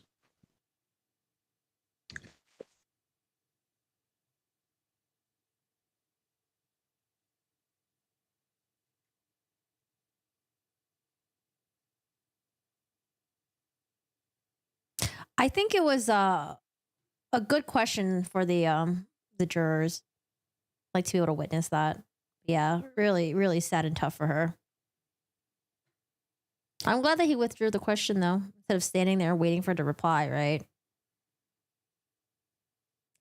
I think it was a good question for the jurors, like to be able to witness that. Yeah, really, really sad and tough for her. I'm glad that he withdrew the question though, instead of standing there waiting for her to reply, right?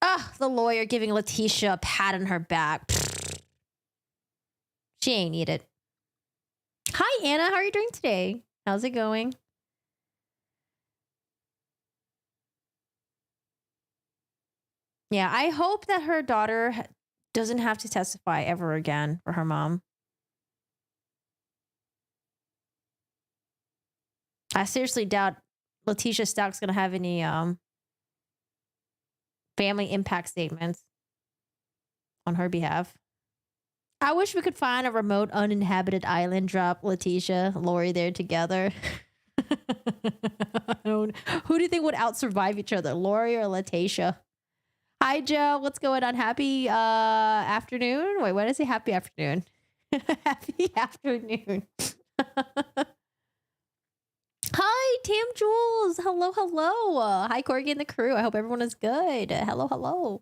Ah, the lawyer giving Leticia a pat on her back. She ain't need it. Hi, Anna. How are you doing today? How's it going? Yeah, I hope that her daughter doesn't have to testify ever again for her mom. I seriously doubt Letecia Stauch's going to have any family impact statements on her behalf. I wish we could find a remote uninhabited island, drop Leticia, Lori there together. Who do you think would out-survive each other, Lori or Letecia? Hi, Joe. What's going on? Happy afternoon? Wait, why did I say happy afternoon? Happy afternoon. Hi, Tam Jules. Hello, hello. Hi, Corgi and the crew. I hope everyone is good. Hello, hello.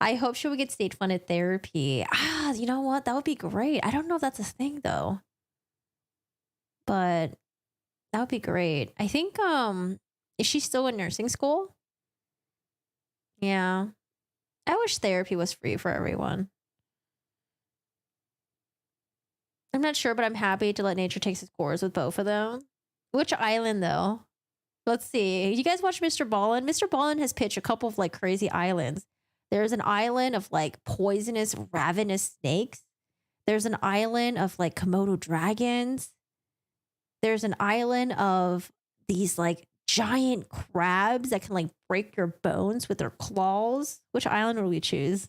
I hope she would get state-funded therapy. Ah, you know what? That would be great. I don't know if that's a thing, though. But that would be great. I think, is she still in nursing school? Yeah. I wish therapy was free for everyone. I'm not sure, but I'm happy to let nature take its course with both of them. Which island, though? Let's see. You guys watch Mr. Ballin? Mr. Ballin has pitched a couple of like crazy islands. There's an island of like poisonous, ravenous snakes. There's an island of like Komodo dragons. There's an island of these like giant crabs that can like break your bones with their claws. Which island would we choose?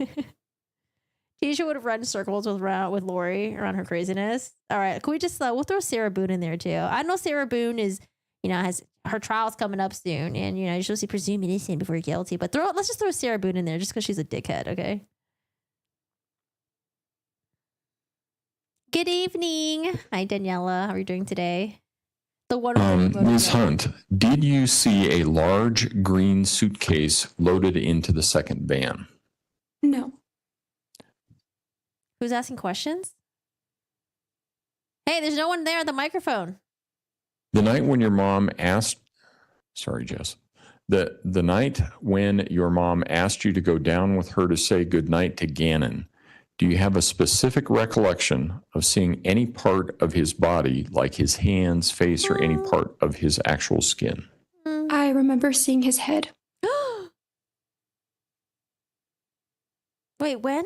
Tisha would have run circles with Lori around her craziness. All right, can we just we'll throw Sarah Boone in there too. I know Sarah Boone is, has her trial's coming up soon, and you're supposed to presume innocent before guilty. But let's just throw Sarah Boone in there just because she's a dickhead. Okay. Good evening. Hi, Daniela. How are you doing today? The one. Ms. Hunt, did you see a large green suitcase loaded into the second van? No. Who's asking questions? Hey, there's no one there at the microphone. The night when your mom asked, sorry, Jess, the night when your mom asked you to go down with her to say goodnight to Gannon, do you have a specific recollection of seeing any part of his body, like his hands, face, or any part of his actual skin? I remember seeing his head. Wait, when?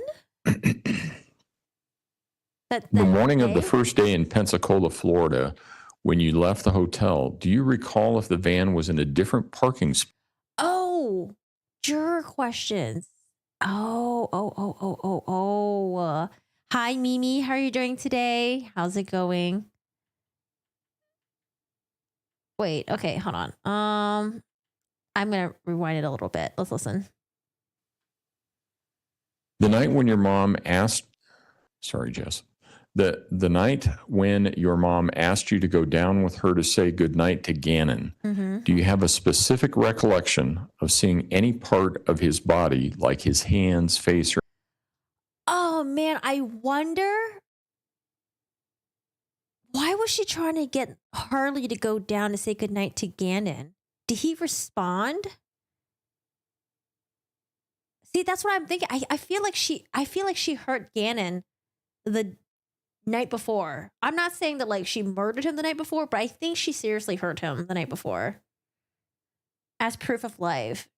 The morning of the first day in Pensacola, Florida, when you left the hotel, do you recall if the van was in a different parking spot? Oh, juror questions. Oh. Hi, Mimi. How are you doing today? How's it going? Wait, okay, hold on. I'm going to rewind it a little bit. Let's listen. The night when your mom asked, sorry, Jess, the night when your mom asked you to go down with her to say goodnight to Gannon, do you have a specific recollection of seeing any part of his body, like his hands, face, or... Oh, man, I wonder... Why was she trying to get Harley to go down to say goodnight to Gannon? Did he respond? See, that's what I'm thinking. I feel like she hurt Gannon the night before. I'm not saying that like she murdered him the night before, but I think she seriously hurt him the night before. As proof of life.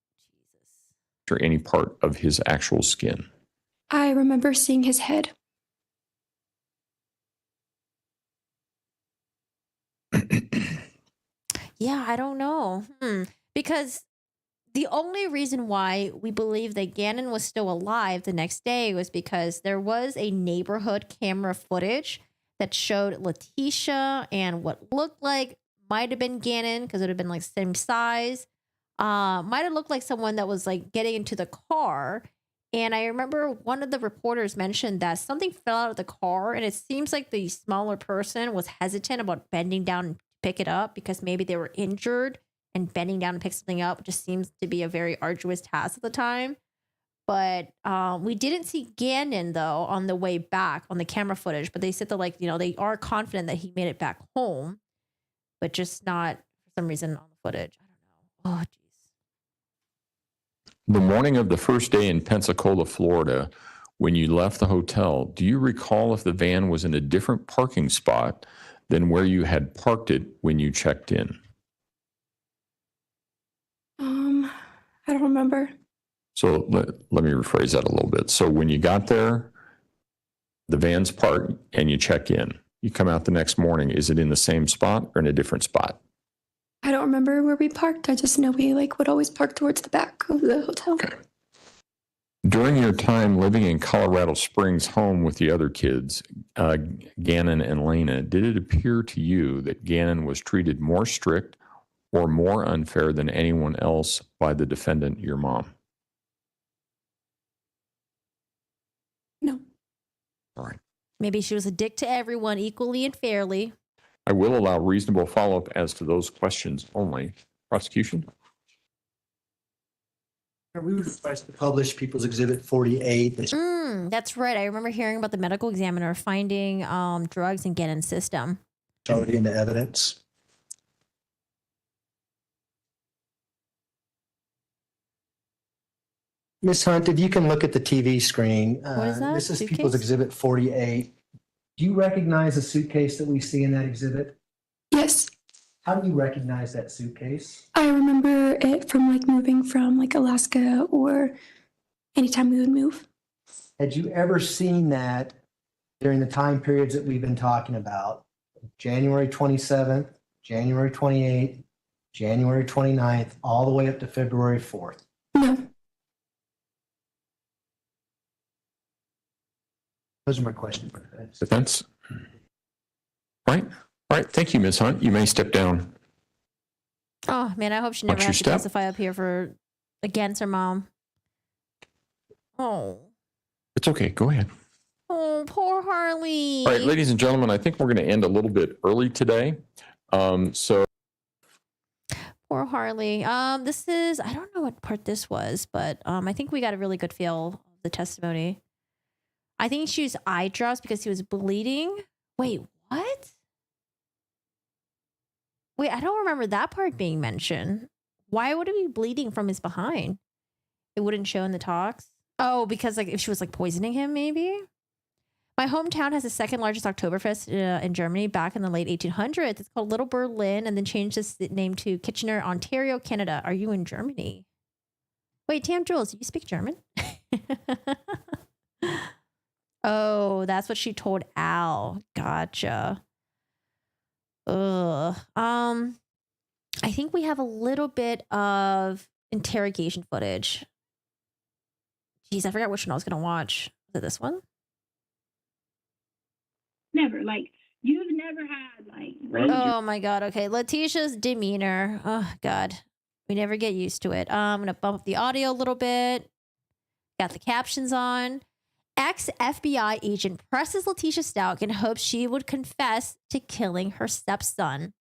Jesus. or any part of his actual skin? I remember seeing his head. Yeah, I don't know. Because the only reason why we believe that Gannon was still alive the next day was because there was a neighborhood camera footage that showed Leticia and what looked like might have been Gannon because it would have been like same size. Might have looked like someone that was like getting into the car. And I remember one of the reporters mentioned that something fell out of the car, and it seems like the smaller person was hesitant about bending down and pick it up because maybe they were injured and bending down to pick something up just seems to be a very arduous task at the time. But we didn't see Gannon, though, on the way back on the camera footage. But they said that, like, you know, they are confident that he made it back home, but just not for some reason on the footage. I don't know. Oh, geez. The morning of the first day in Pensacola, Florida, when you left the hotel, do you recall if the van was in a different parking spot than where you had parked it when you checked in? I don't remember. So let me rephrase that a little bit. So when you got there, the van's parked and you check in. You come out the next morning. Is it in the same spot or in a different spot? I don't remember where we parked. I just know we like would always park towards the back of the hotel. Okay. During your time living in Colorado Springs home with the other kids, Gannon and Lena, did it appear to you that Gannon was treated more strict or more unfair than anyone else by the defendant, your mom? No. All right. Maybe she was a dick to everyone equally and fairly. I will allow reasonable follow-up as to those questions only. Prosecution? We would request to publish People's Exhibit 48. That's right. I remember hearing about the medical examiner finding drugs in Gannon's system. Already into evidence. Ms. Hunt, if you can look at the TV screen. What is that? This is Suitcase? People's Exhibit 48. Do you recognize the suitcase that we see in that exhibit? Yes. How do you recognize that suitcase? I remember it from like moving from like Alaska or anytime we would move. Had you ever seen that during the time periods that we've been talking about? January 27th, January 28th, January 29th, all the way up to February 4th. No. Those are my questions. Defense? Right. All right. Thank you, Ms. Hunt. You may step down. Oh, man, I hope she never Watch your has to step. testify up here for against her mom. Oh. It's okay. Go ahead. Oh, poor Harley. All right, ladies and gentlemen, I think we're going to end a little bit early today. So Poor Harley. This is, I don't know what part this was, but I think we got a really good feel of the testimony. I think she used eye drops because he was bleeding. Wait, what? Wait, I don't remember that part being mentioned. Why would it be bleeding from his behind? It wouldn't show in the talks. Oh, because like if she was like poisoning him, maybe. My hometown has the second largest Oktoberfest in Germany back in the late 1800s. It's called Little Berlin and then changed its name to Kitchener, Ontario, Canada. Are you in Germany? Wait, Tam Jules, do you speak German? Oh, that's what she told Al. Gotcha. Ugh. I think we have a little bit of interrogation footage. Jeez, I forgot which one I was gonna watch. Is it this one? Never, like, you've never had, like, Oh my god. Okay, Leticia's demeanor. Oh god, we never get used to it. I'm gonna bump up the audio a little bit. Got the captions on. Ex-FBI agent presses Letecia Stauch in hopes she would confess to killing her stepson.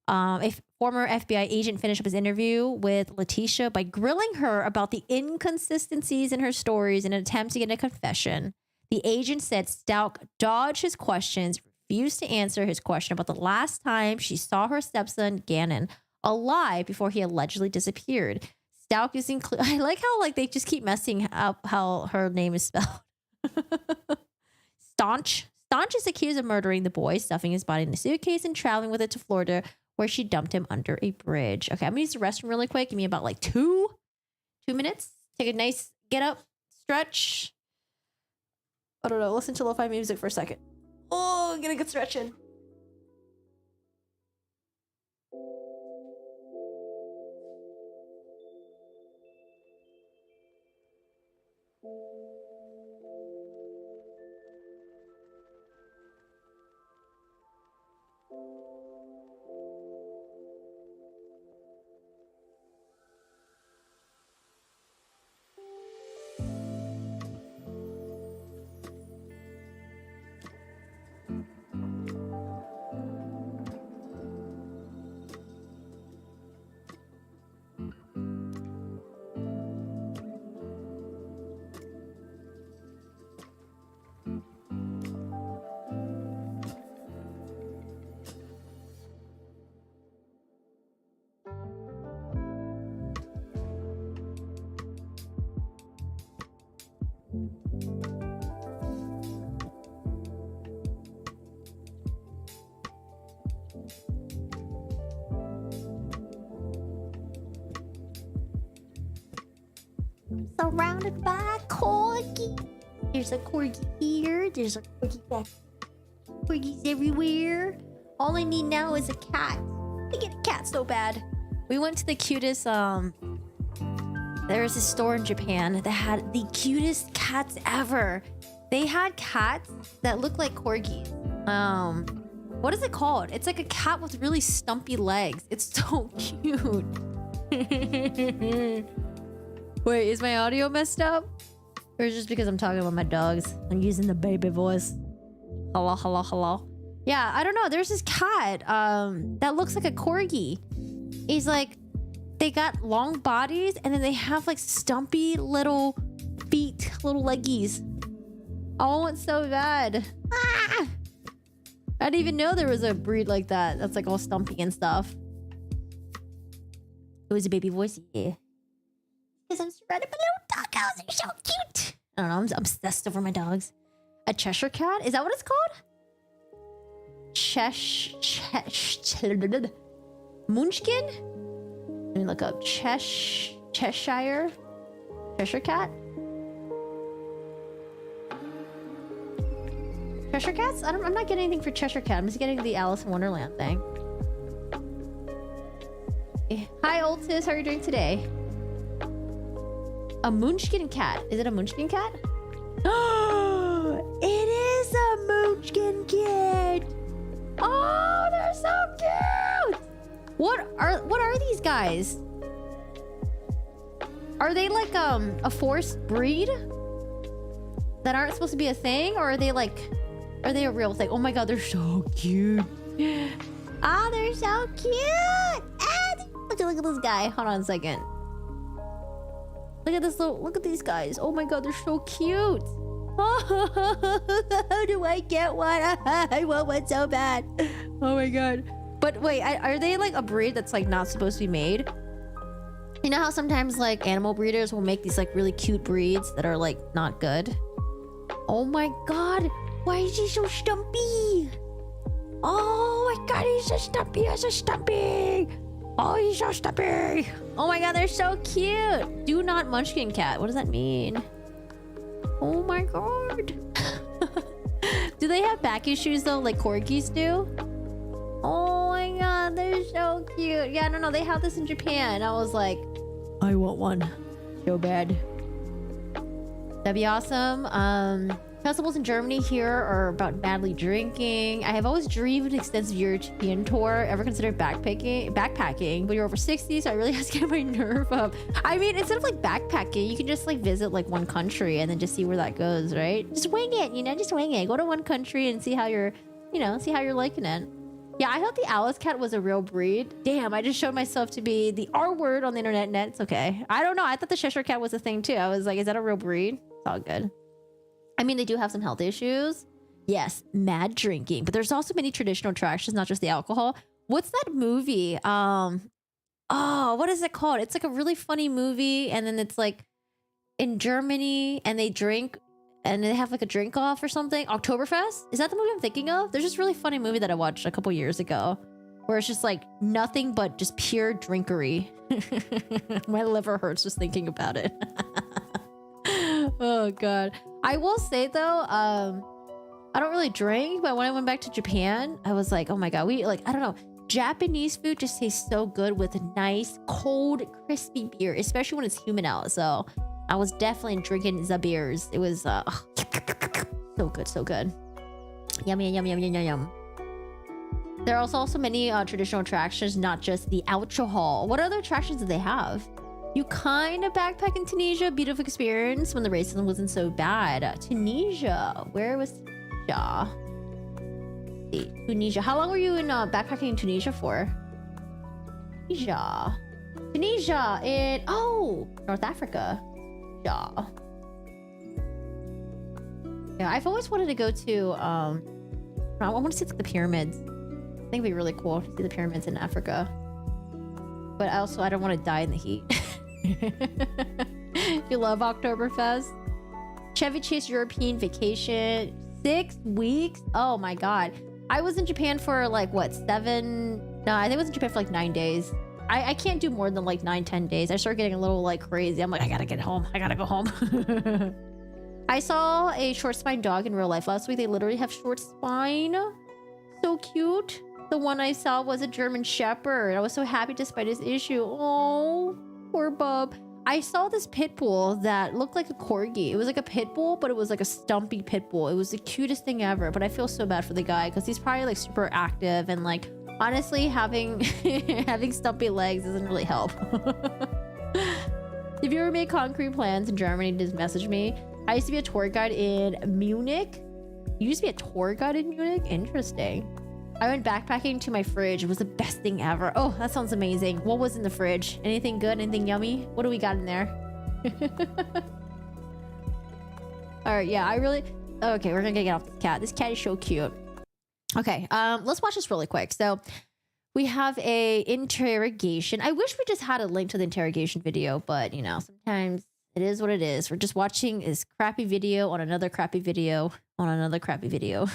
A former FBI agent finished up his interview with Letecia by grilling her about the inconsistencies in her stories in an attempt to get a confession. The agent said Stauch dodged his questions, refused to answer his question about the last time she saw her stepson, Gannon, alive before he allegedly disappeared. Stauch is I like how like they just keep messing up how her name is spelled. Stauch is accused of murdering the boy, stuffing his body in a suitcase and traveling with it to Florida, where she dumped him under a bridge. Okay, I'm gonna use the restroom really quick. Give me about like two minutes. Take a nice get up, stretch. I don't know. Listen to lo-fi music for a second. Oh, get a good stretch in. surrounded by corgi. There's a corgi here. There's a corgi back. Corgis everywhere. All I need now is a cat. I get a cat so bad. We went to the cutest, there was a store in Japan that had the cutest cats ever. They had cats that look like corgis. What is it called? It's like a cat with really stumpy legs. It's so cute. Wait, is my audio messed up? Or is it just because I'm talking about my dogs? I'm using the baby voice. Hello, hello, hello. Yeah, I don't know. There's this cat that looks like a corgi. He's like, they got long bodies and then they have like stumpy little feet, little leggies. Oh, it's so bad. Ah! I didn't even know there was a breed like that. That's like all stumpy and stuff. It was a baby voice, yeah. Because I'm surrounded by little doggos. They're so cute. I don't know. I'm obsessed over my dogs. A Cheshire cat? Is that what it's called? Munchkin? Let me look up. Cheshire? Cheshire cat? Cheshire cats? I'm not getting anything for Cheshire cat. I'm just getting the Alice in Wonderland thing. Hi, Altis. How are you doing today? A Munchkin cat. Is it a Munchkin cat? Oh, it is a Munchkin cat. Oh, they're so cute. What are these guys? Are they like a forced breed that aren't supposed to be a thing, or are they a real thing? Oh my god, they're so cute. Ah, they're so cute. Ah, look at this guy. Hold on a second. Look at these guys. Oh my god, they're so cute. How do I get one? I want one so bad. Oh my god. But wait, are they like a breed that's like not supposed to be made? You know how sometimes like animal breeders will make these like really cute breeds that are like not good? Oh my god. Why is he so stumpy? Oh my god, he's so stumpy. He's so stumpy. Oh, he's so stumpy. Oh my god, they're so cute. Do not Munchkin cat. What does that mean? Oh my god. Do they have back issues though, like corgis do? Oh my god, they're so cute. Yeah, no, they have this in Japan. I was like, I want one so bad. That'd be awesome. Festivals in Germany here are about badly drinking. I have always dreamed of an extensive European tour. Ever considered backpacking? But you're over 60, so I really have to get my nerve up. I mean, instead of like backpacking, you can just like visit like one country and then just see where that goes, right? Just wing it, you know, just wing it. Go to one country and see how you're, see how you're liking it. Yeah, I thought the Alice cat was a real breed. Damn, I just showed myself to be the R word on the internet. It's okay. I don't know. I thought the Cheshire cat was a thing too. I was like, is that a real breed? It's all good. I mean, they do have some health issues. Yes, mad drinking. But there's also many traditional attractions, not just the alcohol. What's that movie? Oh, what is it called? It's like a really funny movie. And then it's like in Germany and they drink and they have like a drink off or something. Oktoberfest? Is that the movie I'm thinking of? There's this really funny movie that I watched a couple years ago where it's just like nothing but just pure drinkery. My liver hurts just thinking about it. Oh, God. I will say though, I don't really drink, but when I went back to Japan, I was like, oh my god, I don't know, Japanese food just tastes so good with a nice, cold, crispy beer, especially when it's humid out. So I was definitely drinking the beers. It was so good, so good. Yum, yum, yum, yum, yum, yum. There are also many traditional attractions, not just the alcohol. What other attractions do they have? You kind of backpack in Tunisia. Beautiful experience when the racism wasn't so bad. Tunisia. Where was Tunisia? Tunisia. How long were you in backpacking in Tunisia for? Tunisia. Tunisia in North Africa. Yeah. Yeah, I've always wanted to go to I want to see like the pyramids. I think it'd be really cool to see the pyramids in Africa. But also I don't want to die in the heat. You love Oktoberfest? Chevy Chase European vacation. 6 weeks? Oh my god. I was in Japan for like what, 7? No, I think I was in Japan for like 9 days. I can't do more than like 9-10 days. I start getting a little like crazy. I'm like, I gotta get home. I gotta go home. I saw a short spine dog in real life last week. They literally have short spine. So cute. The one I saw was a German Shepherd. I was so happy despite his issue. Oh, poor bub. I saw this pit bull that looked like a corgi. It was like a pit bull, but it was like a stumpy pit bull. It was the cutest thing ever, but I feel so bad for the guy because he's probably like super active and like, honestly, having having stumpy legs doesn't really help. If you ever made concrete plans in Germany, just message me. I used to be a tour guide in Munich. You used to be a tour guide in Munich? Interesting. I went backpacking to my fridge. It was the best thing ever. Oh, that sounds amazing. What was in the fridge? Anything good? Anything yummy? What do we got in there? All right, yeah, I really... Okay, we're gonna get off this cat. This cat is so cute. Okay, let's watch this really quick. So we have a interrogation. I wish we just had a link to the interrogation video, but you know, sometimes it is what it is. We're just watching this crappy video on another crappy video on another crappy video.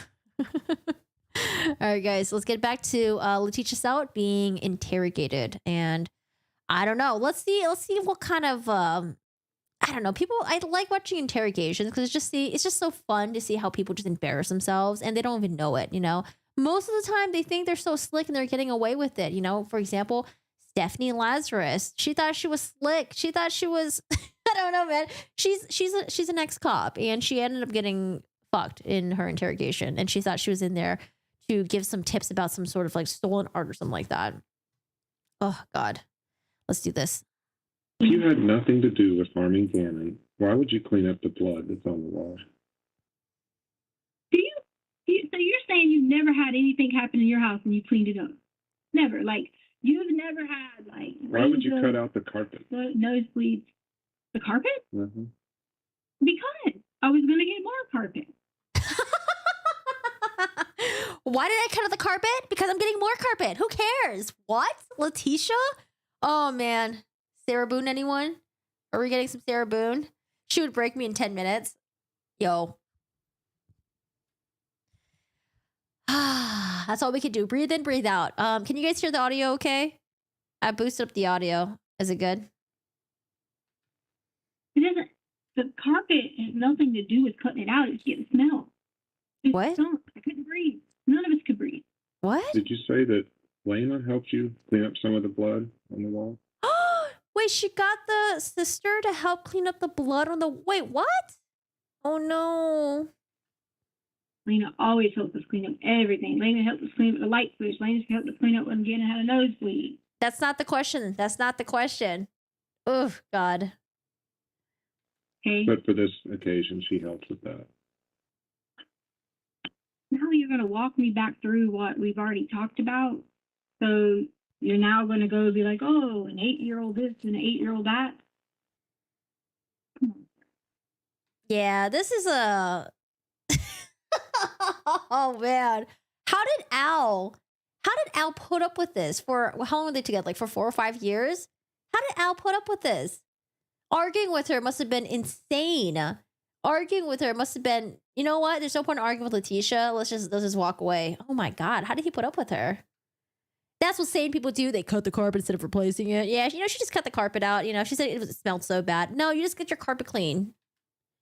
All right, guys, let's get back to Letecia Stauch being interrogated. And I don't know. Let's see what kind of I don't know. I like watching interrogations because it's just so fun to see how people just embarrass themselves and they don't even know it, you know. Most of the time they think they're so slick and they're getting away with it, you know. For example, Stephanie Lazarus. She thought she was slick. She thought she was I don't know, man. She's an ex-cop and she ended up getting fucked in her interrogation and she thought she was in there to give some tips about some sort of like stolen art or something like that. Oh God. Let's do this. If you had nothing to do with harming Gannon, why would you clean up the blood that's on the wall? So you're saying you've never had anything happen in your house and you cleaned it up? Never. Like, you've never had, like... Why would you cut out the carpet? Nosebleeds. The carpet? Mm-hmm. Because I was going to get more carpet. Why did I cut out the carpet? Because I'm getting more carpet. Who cares? What? Leticia? Oh, man. Sarah Boone, anyone? Are we getting some Sarah Boone? She would break me in 10 minutes. Yo. That's all we can do. Breathe in, breathe out. Can you guys hear the audio okay? I boosted up the audio. Is it good? It doesn't... The carpet has nothing to do with cutting it out. It's getting smell. What? Stunk. I couldn't breathe. None of us could breathe. What? Did you say that Lena helped you clean up some of the blood on the wall? Wait, she got the sister to help clean up the blood on the... Wait, what? Oh, no. Lena always helps us clean up everything. Lena helped us clean up the light switch. Lena helped us clean up when Gannon had a nosebleed. That's not the question. That's not the question. Oh, God. Okay. But for this occasion, she helped with that. Now you're going to walk me back through what we've already talked about. So you're now going to go be like, oh, an 8-year-old this and an 8-year-old that. Yeah, this is a... Oh, man. How did Al put up with this for... How long were they together? Like for 4 or 5 years? How did Al put up with this? Arguing with her must have been insane. Arguing with her must have been... You know what? There's no point in arguing with Leticia. Let's just walk away. Oh, my God. How did he put up with her? That's what sane people do. They cut the carpet instead of replacing it. Yeah, you know, she just cut the carpet out. You know, she said it smelled so bad. No, you just get your carpet clean.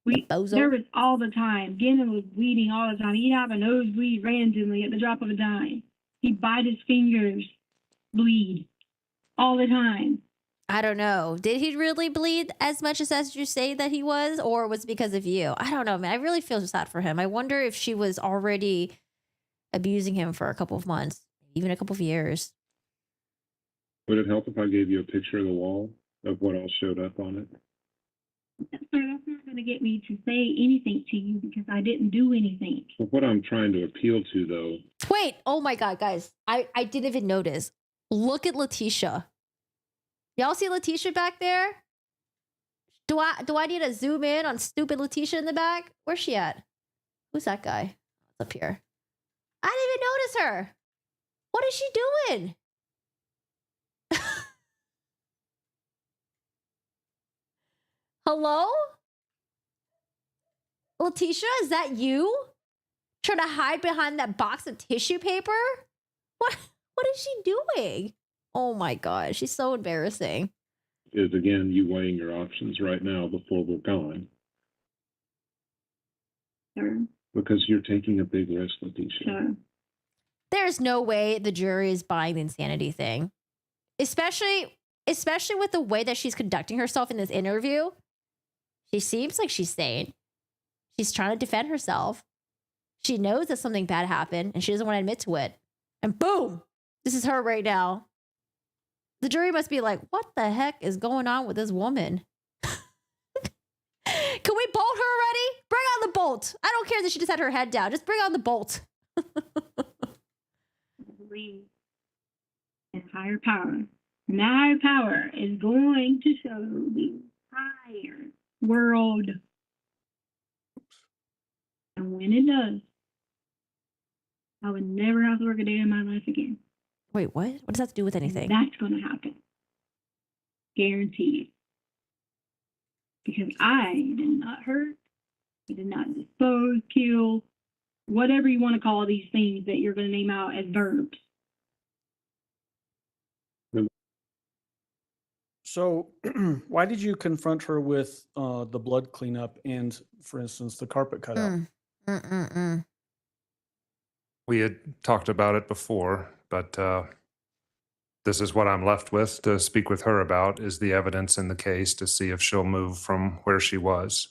There was all the time. Gannon was bleeding all the time. He'd have a nosebleed randomly at the drop of a dime. He'd bite his fingers, bleed all the time. I don't know. Did he really bleed as much as you say that he was? Or was it because of you? I don't know, man. I really feel sad for him. I wonder if she was already abusing him for a couple of months, even a couple of years. Would it help if I gave you a picture of the wall of what all showed up on it? Sir, that's not going to get me to say anything to you because I didn't do anything. Well, what I'm trying to appeal to, though... Wait. Oh, my God, guys. I didn't even notice. Look at Leticia. Y'all see Leticia back there? Do I need to zoom in on stupid Leticia in the back? Where's she at? Who's that guy? Up here. I didn't even notice her. What is she doing? Hello? Leticia, is that you? Trying to hide behind that box of tissue paper? What is she doing? Oh my God, she's so embarrassing. Is again, you weighing your options right now before we're gone, Sure. because you're taking a big risk, Leticia. Sure. There's no way the jury is buying the insanity thing, especially with the way that she's conducting herself in this interview. She seems like she's sane. She's trying to defend herself. She knows that something bad happened and she doesn't want to admit to it. And boom, this is her right now. The jury must be like, what the heck is going on with this woman? Can we bolt her already? Bring on the bolt. I don't care that she just had her head down. Just bring on the bolt. Believe in higher power. And that higher power is going to show the entire world. And when it does, I would never have to work a day in my life again. Wait, what? What does that have to do with anything? That's going to happen. Guaranteed. Because I did not hurt, I did not dispose, kill, whatever you want to call these things that you're going to name out as verbs. So why did you confront her with the blood cleanup and, for instance, the carpet cutout? We had talked about it before, but this is what I'm left with to speak with her about, is the evidence in the case to see if she'll move from where she was.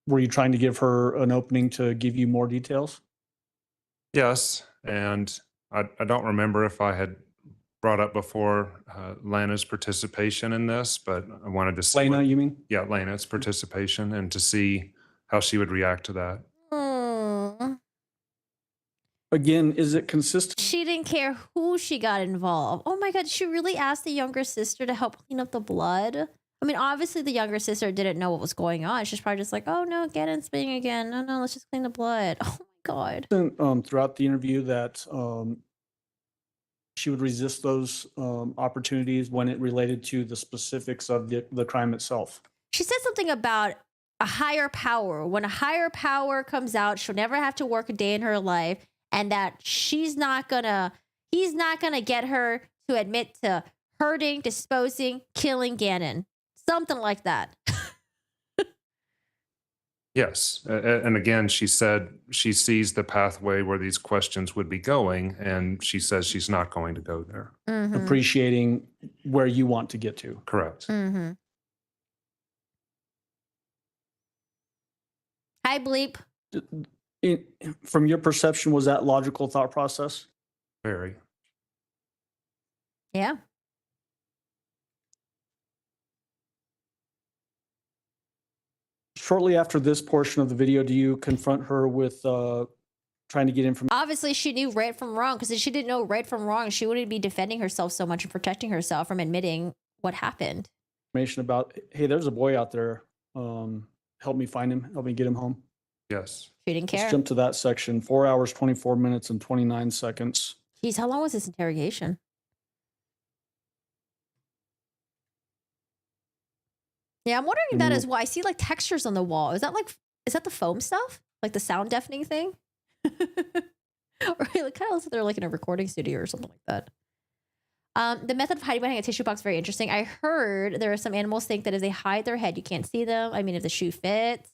Were you trying to give her an opening to give you more details? Yes, and I don't remember if I had brought up before Lana's participation in this, but I wanted to see. Lena, you mean? Yeah, Lana's participation, and to see how she would react to that. Again, is it consistent? She didn't care who she got involved. Oh my God, she really asked the younger sister to help clean up the blood? I mean, obviously the younger sister didn't know what was going on. She's probably just like, oh no, Gannon's spitting again. No, let's just clean the blood. Oh my God. Throughout the interview that she would resist those opportunities when it related to the specifics of the crime itself. She said something about a higher power. When a higher power comes out, she'll never have to work a day in her life, and that he's not gonna get her to admit to hurting, disposing, killing Gannon. Something like that. Yes, and again, she said she sees the pathway where these questions would be going, and she says she's not going to go there. Appreciating where you want to get to. Correct. Hi, Bleep. From your perception, was that logical thought process? Very. Yeah. Shortly after this portion of the video, do you confront her with trying to get information? Obviously, she knew right from wrong, because if she didn't know right from wrong, she wouldn't be defending herself so much and protecting herself from admitting what happened. Information about, hey, there's a boy out there. Help me find him. Help me get him home. Yes. She didn't care. Let's jump to that section. 4 hours, 24 minutes, and 29 seconds. Jeez, how long was this interrogation? Yeah, I'm wondering if that is why I see like textures on the wall. Is that the foam stuff? Like the sound deafening thing? Or it kind of looks like they're like in a recording studio or something like that. The method of hiding behind a tissue box, very interesting. I heard there are some animals think that if they hide their head, you can't see them. I mean, if the shoe fits.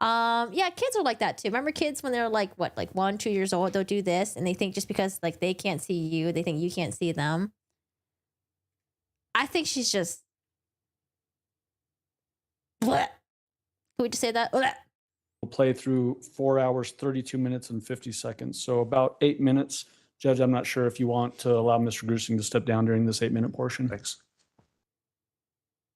Yeah, kids are like that too. Remember kids when they're like, what, like 1, 2 years old, they'll do this and they think just because like they can't see you, they think you can't see them. I think she's just, bleh. Can we just say that? Bleh. We'll play through 4 hours, 32 minutes, and 50 seconds. So about 8 minutes. Judge, I'm not sure if you want to allow Mr. Grusing to step down during this 8-minute portion. Thanks.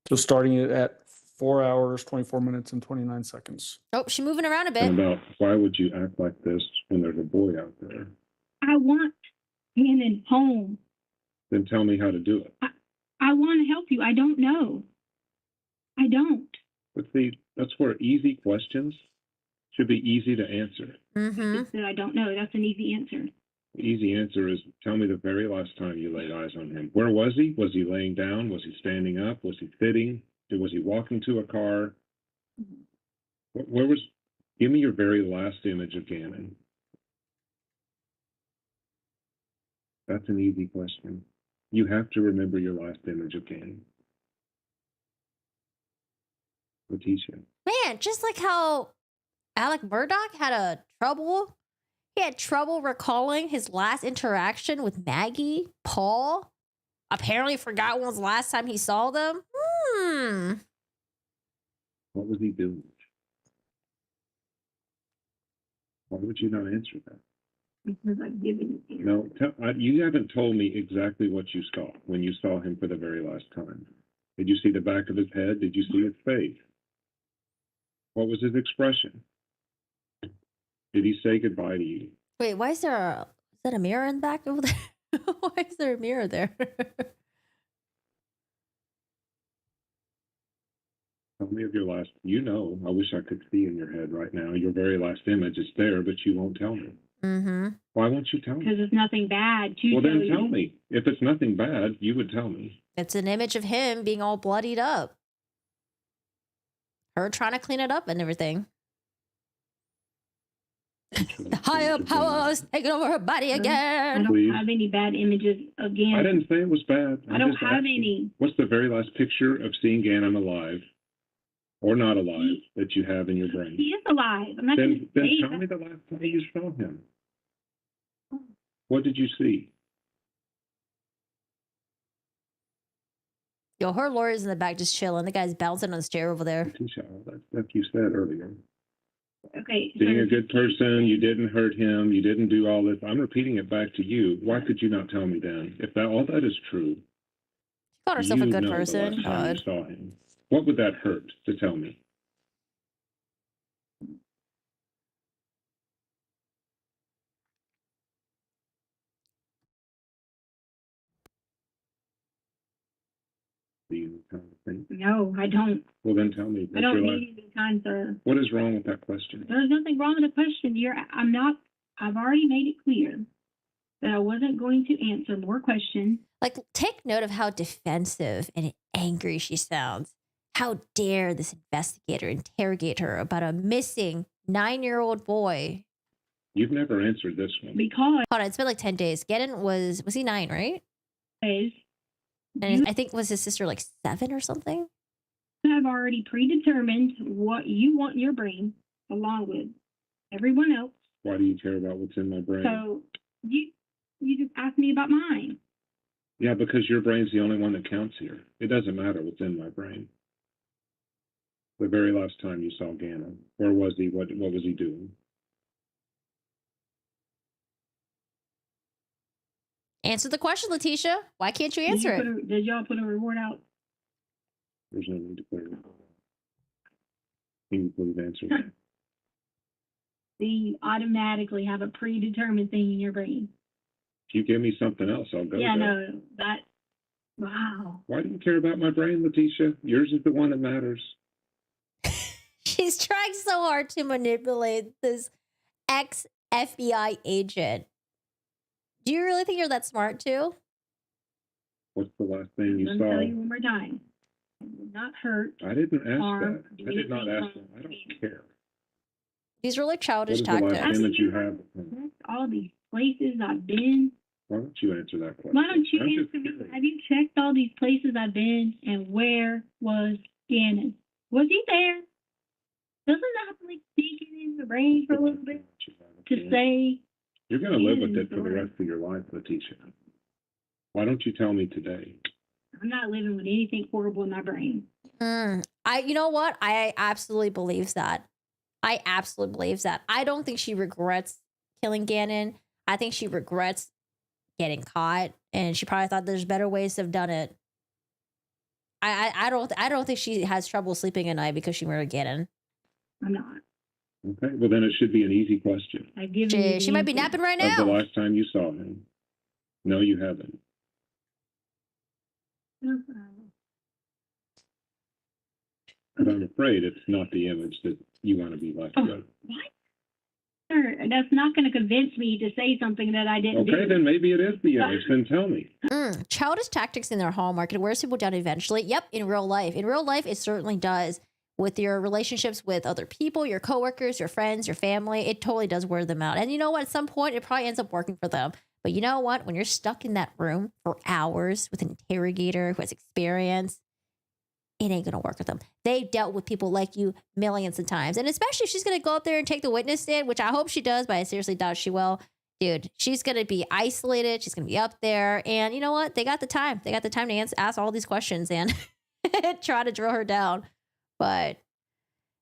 So starting it at 4 hours, 24 minutes, and 29 seconds. Oh, she's moving around a bit. And about why would you act like this when there's a boy out there? I want Gannon home. Then tell me how to do it. I want to help you. I don't know. I don't. But see, that's where easy questions should be easy to answer. Just that I don't know. That's an easy answer. The easy answer is tell me the very last time you laid eyes on him. Where was he? Was he laying down? Was he standing up? Was he sitting? Was he walking to a car? Where was, give me your very last image of Gannon. That's an easy question. You have to remember your last image of Gannon. Leticia. Man, just like how Alec Murdoch had trouble. He had trouble recalling his last interaction with Maggie, Paul. Apparently forgot when was the last time he saw them. What was he doing? Why would you not answer that? Because I've given you. No, you haven't told me exactly what you saw when you saw him for the very last time. Did you see the back of his head? Did you see his face? What was his expression? Did he say goodbye to you? Wait, why is there is that a mirror in the back over there? Why is there a mirror there? Tell me of your last, I wish I could see in your head right now. Your very last image is there, but you won't tell me. Mm-hmm. Why won't you tell me? Because it's nothing bad to Well, then tell tell you. me. If it's nothing bad, you would tell me. It's an image of him being all bloodied up. Her trying to clean it up and everything. The higher powers taking over her body I again. don't Please. have any bad images again. I didn't say it was bad. I I'm don't just have asking. any. What's the very last picture of seeing Gannon alive or not alive that you have in your brain? He is alive. I'm not going to Then say tell that. me the last time you saw him. What did you see? Yo, her lawyer's in the back just chilling. The guy's bouncing on his chair over there. Leticia, that's like you said earlier. Okay. Being so- a good person, you didn't hurt him, you didn't do all this. I'm repeating it back to you. Why could you not tell me then? If that all that is true, She called herself a you good know the person. last time God. you saw him. What would that hurt to tell me? Do you kind of think? No, I don't. Well, then tell me. I don't need any kind, sir. What is wrong with that question? There's nothing wrong with the question. I've already made it clear that I wasn't going to answer more questions. Like, take note of how defensive and angry she sounds. How dare this investigator interrogate her about a missing 9-year-old boy? You've never answered this one. Because Hold on, it's been like 10 days. Gannon was he 9, right? And I think was his sister like 7 or something? you have already predetermined what you want in your brain, along with everyone else. Why do you care about what's in my brain? So you just asked me about mine. Yeah, because your brain's the only one that counts here. It doesn't matter what's in my brain. The very last time you saw Gannon, where was he? What was he doing? Answer the question, Leticia. Why can't you answer it? Did y'all put a reward out? There's no need to put it. Can you please answer that? You automatically have a predetermined thing in your brain. If you give me something else, I'll go Yeah, there. no, that, wow. Why do you care about my brain, Leticia? Yours is the one that matters. She's trying so hard to manipulate this ex-FBI agent. Do you really think you're that smart too? What's the last thing you Let me saw? tell you one more time. I will not hurt. I didn't ask harm, that. do I did not anything ask that. wrong I to me. don't care. These are like What childish is the last tactics. image you have of him? That's all these places I've been. Why don't you answer that question? Why don't you I'm just answer me? curious. Have you checked all these places I've been and where was Gannon? Was he there? Doesn't that have to like sneak it in the brain for a little bit to say? You're going to live with Gannon it for the story? rest of your life, Leticia. Why don't you tell me today? I'm not living with anything horrible in my brain. You know what? I absolutely believes that. I absolutely believes that. I don't think she regrets killing Gannon. I think she regrets getting caught, and she probably thought there's better ways to have done it. I don't think she has trouble sleeping at night because she murdered Gannon. I'm not. Okay, well then it should be an easy question. I've given you She the might be answer. napping right Of the now. last time you saw him. No, you haven't. But I'm afraid it's not the image that you want to be left with. What? Sir, that's not going to convince me to say something that I didn't Okay, do. then maybe it is the image. Then tell me. Childish tactics in their hallmark. It wears people down eventually. Yep, in real life. In real life, it certainly does. With your relationships with other people, your coworkers, your friends, your family, it totally does wear them out. And you know what? At some point, it probably ends up working for them. But you know what? When you're stuck in that room for hours with an interrogator who has experience, it ain't gonna work with them. They've dealt with people like you millions of times. And especially if she's gonna go up there and take the witness stand, which I hope she does, but I seriously doubt she will. Dude, she's gonna be isolated. She's gonna be up there. And you know what? They got the time. They got the time to ask all these questions and try to drill her down. But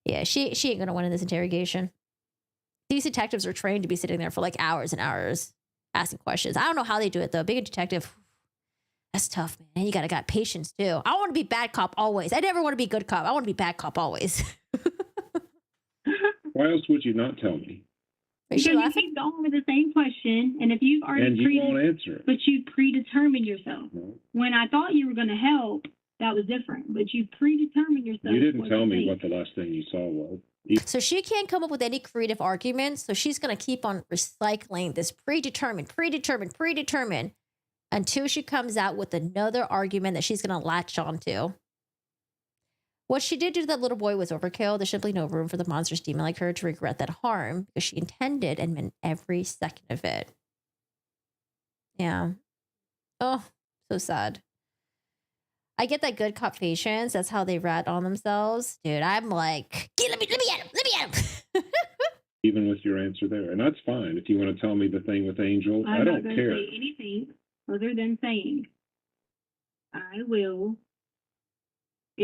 yeah, she ain't gonna win in this interrogation. These detectives are trained to be sitting there for like hours and hours asking questions. I don't know how they do it though. Being a detective, that's tough, man. You gotta got patience too. I want to be bad cop always. I never want to be good cop. I want to be bad cop always. Why else would you not tell me? Because you keep going with the same question, and if you've already And you won't answer it. but you predetermined yourself. No. When I thought you were going to help, that was different. But you predetermined yourself. You didn't what tell to me say. what the last thing you saw was. So she can't come up with any creative arguments. So she's going to keep on recycling this predetermined until she comes out with another argument that she's going to latch onto. What she did to that little boy was overkill. There's simply no room for the monstrous demon like her to regret that harm because she intended and meant every second of it. Yeah. Oh, so sad. I get that good cop patience. That's how they rat on themselves. Dude, I'm like, let me at him. Even with your answer there. And that's fine. If you want to tell me the thing with Angel, I I'm don't not going care. to say anything other than saying, it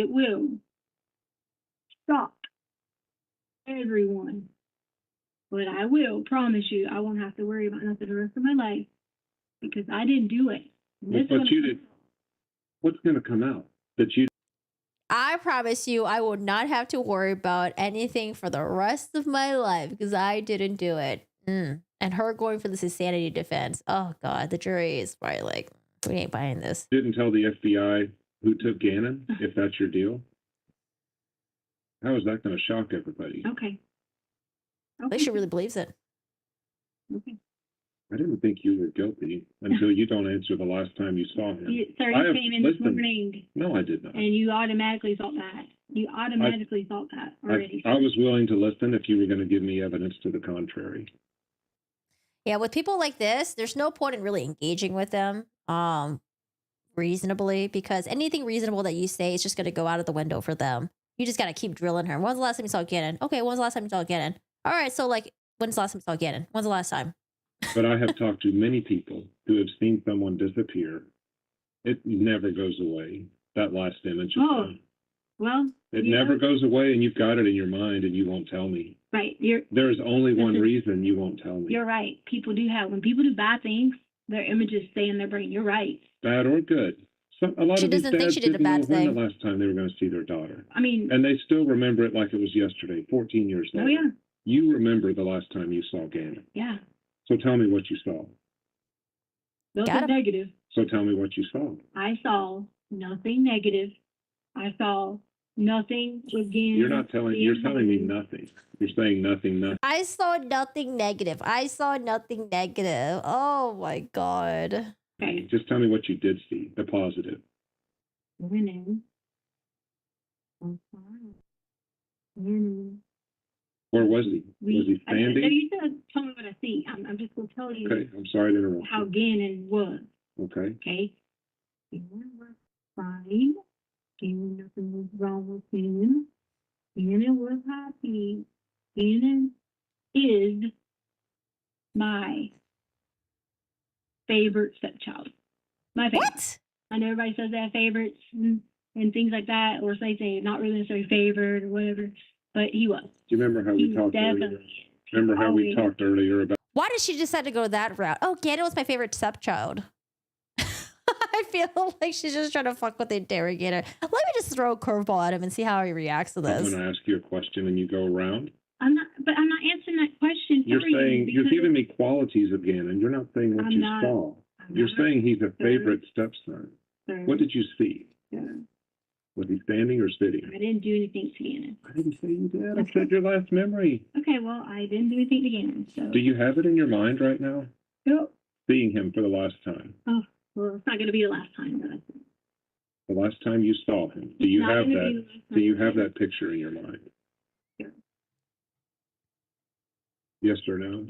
will stop everyone. But I will promise you, I won't have to worry about nothing the rest of my life because I didn't do it. But you did. What's going to come out that you? I promise you, I will not have to worry about anything for the rest of my life because I didn't do it. And her going for this insanity defense. Oh, God, the jury is probably like, we ain't buying this. Didn't tell the FBI who took Gannon, if that's your deal? How is that going to shock everybody? Okay. At least she really believes it. Okay. I didn't think you were guilty until you don't answer the last time you saw him. Sir, I you have came in this listened. morning No, I did not. and you automatically thought that. You automatically thought that already. I was willing to listen if you were going to give me evidence to the contrary. Yeah, with people like this, there's no point in really engaging with them reasonably because anything reasonable that you say is just going to go out of the window for them. You just got to keep drilling her. When's the last time you saw Gannon? Okay, when's the last time you saw Gannon? All right, so like, when's the last time you saw Gannon? When's the last time? But I have talked to many people who have seen someone disappear. It never goes away. That last image. Well, it never goes away, and you've got it in your mind, and you won't tell me. Right. There's only one reason you won't tell me. You're right. People do have, when people do bad things, their images stay in their brain. You're right. Bad or good. A lot She of these doesn't think dads she did a didn't know bad when thing. the last time they were going to see their daughter. I mean, And they still remember it like it was yesterday, 14 years later. oh yeah. You remember the last time you saw Gannon. Yeah. So tell me what you saw. Nothing negative. So tell me what you saw. I saw nothing negative. I saw nothing again. You're telling me nothing. You're saying nothing. I saw nothing negative. Oh my God. Okay. Just tell me what you did see, the positive. Winning. Where was he? Was he standing? You said, tell me what I see. I'm just going to tell you Okay, I'm sorry to interrupt. how Gannon was. Okay. Okay. Gannon was fine. Gannon, nothing was wrong with him. Gannon was happy. Gannon is my favorite stepchild. My favorite. What? I know everybody says they have favorites and things like that, or say not really necessarily favored or whatever, but he was. Do you remember how we talked earlier? Remember how we talked earlier about? Why did she decide to go that route? Oh, Gannon was my favorite stepchild. I feel like she's just trying to fuck with the interrogator. Let me just throw a curveball at him and see how he reacts to I'm this. going to ask you a question and you go around. I'm not answering that question. You're saying you're giving me qualities of Gannon. You're not saying what you saw. You're saying he's a favorite stepson. What did you see? Was he standing or sitting? I didn't do anything to Gannon. I didn't say you did. I said your last memory. Okay, well, I didn't do anything to Gannon. So. Do you have it in your mind right now? Yep. Seeing him for the last time. Oh, well, it's not going to be the last time. But The last time you saw him. Do you have that? Do you have that picture in your mind? Yeah. Yes or no?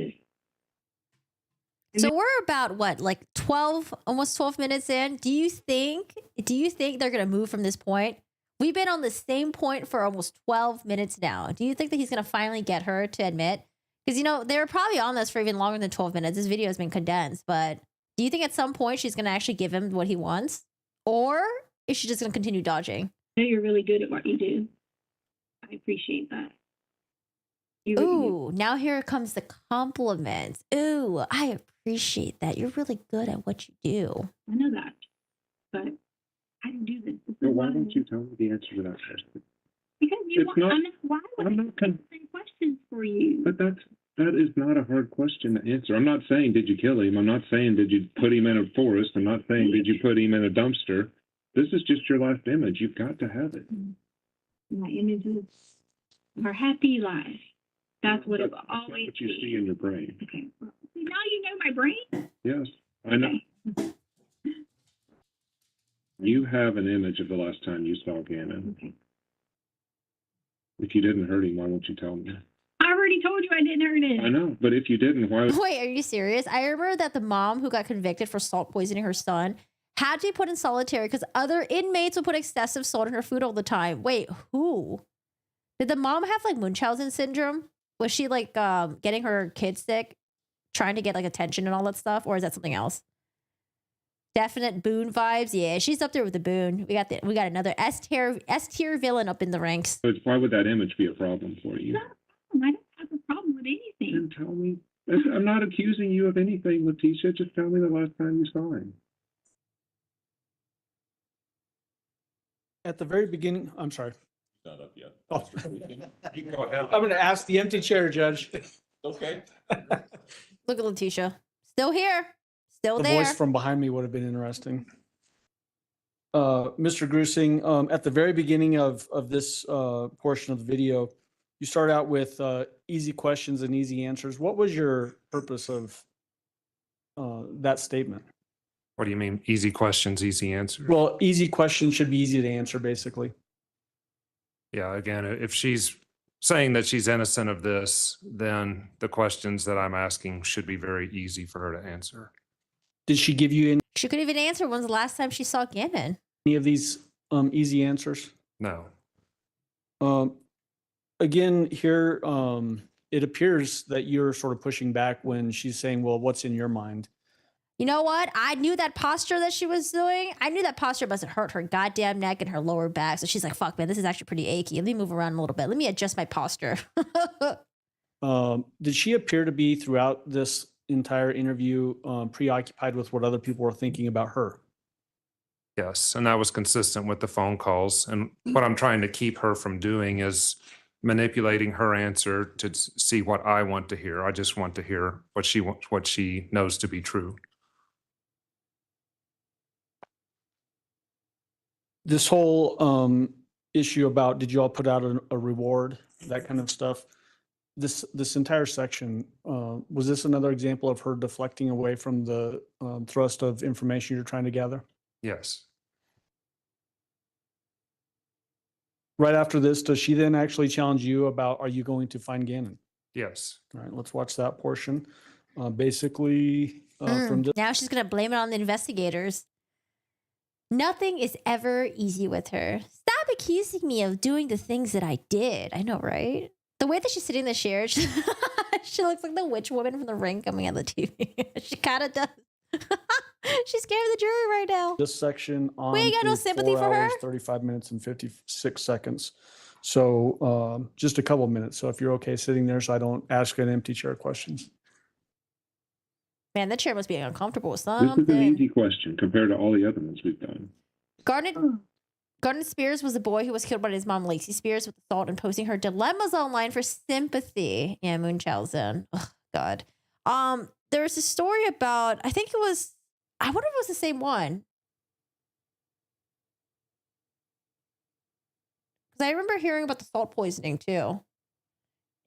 So we're about what, like 12, almost 12 minutes in. Do you think they're gonna move from this point? We've been on the same point for almost 12 minutes now. Do you think that he's gonna finally get her to admit? Because they were probably on this for even longer than 12 minutes. This video has been condensed, but do you think at some point she's gonna actually give him what he wants? Or is she just gonna continue dodging? I know you're really good at what you do. I appreciate that. You really do. Ooh, now here comes the compliment. Ooh, I appreciate that. You're really good at what you do. I know that, but I don't do this. This So is why why- don't you tell me the answer to that question? Because you It's want. not- Why would I'm I not con- answer questions for you? But that is not a hard question to answer. I'm not saying did you kill him. I'm not saying did you put him in a forest. I'm not saying did you put him in a dumpster. This is just your last image. You've got to have it. My images are happy life. That's what it That's will not always what you be. see in your brain. Okay. Well, see, now you know my brain. Yes, I know. Okay. You have an image of the last time you saw Gannon. Okay. If you didn't hurt him, why won't you tell me? I already told you I didn't hurt it. I know, but if you didn't, why? Wait, are you serious? I remember that the mom who got convicted for salt poisoning her son had to be put in solitary because other inmates would put excessive salt in her food all the time. Wait, who? Did the mom have like Munchausen syndrome? Was she like getting her kids sick, trying to get like attention and all that stuff? Or is that something else? Definite Boone vibes. Yeah, she's up there with the Boone. We got another S tier villain up in the ranks. But why would that image be a problem for you? I don't have a problem with anything. Then tell me. I'm not accusing you of anything, Leticia. Just tell me the last time you saw him. At the very beginning, I'm sorry. Not up yet. Oh. You can go ahead. I'm going to ask the empty chair, Judge. Okay. Look at Leticia. Still here. Still The there. voice from behind me would have been interesting. Mr. Grusing, at the very beginning of this portion of the video, you start out with easy questions and easy answers. What was your purpose of that statement? What do you mean? Easy questions, easy answers? Well, easy questions should be easy to answer, basically. Yeah, again, if she's saying that she's innocent of this, then the questions that I'm asking should be very easy for her to answer. Did she give you She couldn't even answer when's the last time she saw Gannon. any of these easy answers? No. Again, here, it appears that you're sort of pushing back when she's saying, well, what's in your mind? You know what? I knew that posture that she was doing. I knew that posture must have hurt her goddamn neck and her lower back. So she's like, fuck, man, this is actually pretty achy. Let me move around a little bit. Let me adjust my posture. Did she appear to be throughout this entire interview preoccupied with what other people were thinking about her? Yes, and that was consistent with the phone calls. And what I'm trying to keep her from doing is manipulating her answer to see what I want to hear. I just want to hear what she knows to be true. This whole issue about did you all put out a reward, that kind of stuff. This entire section, was this another example of her deflecting away from the thrust of information you're trying to gather? Yes. Right after this, does she then actually challenge you about, are you going to find Gannon? Yes. All right, let's watch that portion. Basically, from this. Now she's going to blame it on the investigators. Nothing is ever easy with her. Stop accusing me of doing the things that I did. I know, right? The way that she's sitting in the chair, she looks like the witch woman from The Ring coming on the TV. She kind of does. She's scared of the jury right now. This section on We ain't got no through sympathy 4 for her. hours, 35 minutes and 56 seconds. So just a couple of minutes. So if you're okay sitting there so I don't ask an empty chair questions. Man, that chair must be uncomfortable with This is an something. easy question compared to all the other ones we've done. Garnet Spears was a boy who was killed by his mom, Lacey Spears, with assault and posting her dilemmas online for sympathy. Yeah, Munchausen. Oh, God. There was a story about, I think it was, I wonder if it was the same one. Because I remember hearing about the salt poisoning too.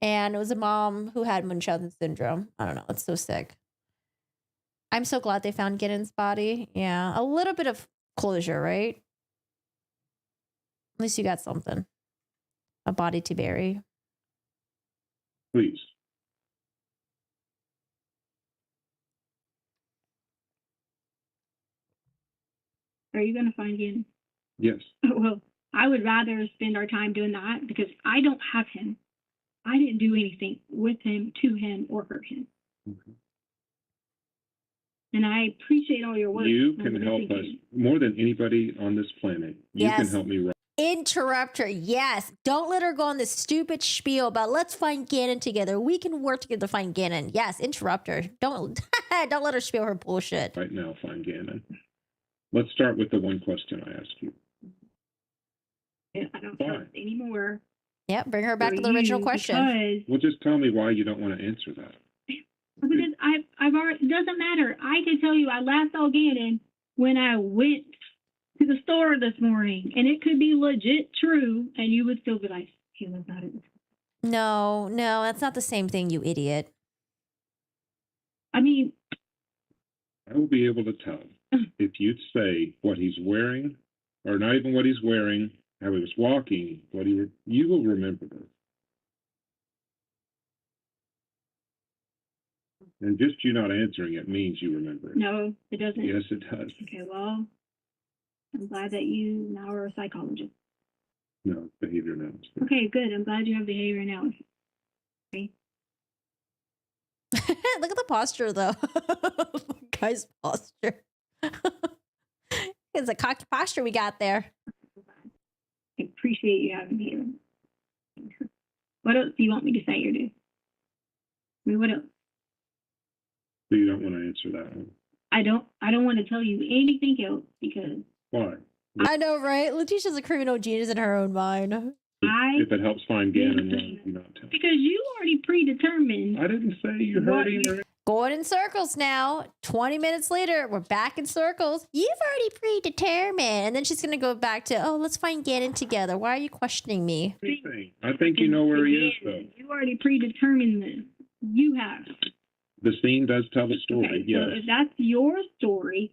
And it was a mom who had Munchausen syndrome. I don't know. It's so sick. I'm so glad they found Gannon's body. Yeah, a little bit of closure, right? At least you got something. A body to bury. Please. Are you going to find Gannon? Yes. Well, I would rather spend our time doing that because I don't have him. I didn't do anything with him, to him, or hurt him. Okay. And I appreciate all your work. You can help us more than anybody on this planet. You can Yes. help me. Interrupt her. Yes. Don't let her go on this stupid spiel about let's find Gannon together. We can work together to find Gannon. Yes, interrupt her. Don't don't let her spiel her bullshit. Right now, find Gannon. Let's start with the one question I asked you. I don't Why? trust anymore. Yep, bring her back for to the original you question. Because Well, just tell me why you don't want to answer that. I've already, it doesn't matter. I can tell you I last saw Gannon when I went to the store this morning, and it could be legit true, and you would still be like, he was not in. No, that's not the same thing, you idiot. I mean, I will be able to tell if you'd say what he's wearing, or not even what he's wearing, how he was walking, you will remember this. And just you not answering it means you remember it. no, it doesn't. Yes, it does. Okay, well, I'm glad that you now are a psychologist. No, behavior analysis. Okay, good. I'm glad you have behavior analysis. Okay. Look at the posture, though. Guy's posture. It's a cocky posture we got there. I appreciate you having me here. What else do you want me to say or do? I mean, what else? So you don't want to answer that one. I don't want to tell you anything else because Why? I know, right? Letitia's a criminal genius in her own mind. If it helps find Gannon, why would you not tell? because you already predetermined. I didn't say you heard him. Or Going in circles now. 20 minutes later, we're back in circles. You've already predetermined. And then she's going to go back to, oh, let's find Gannon together. Why are you questioning me? anything. I think you know where he is, though. You already predetermined this. You have. The scene does tell the story, Okay, yes. so if that's your story,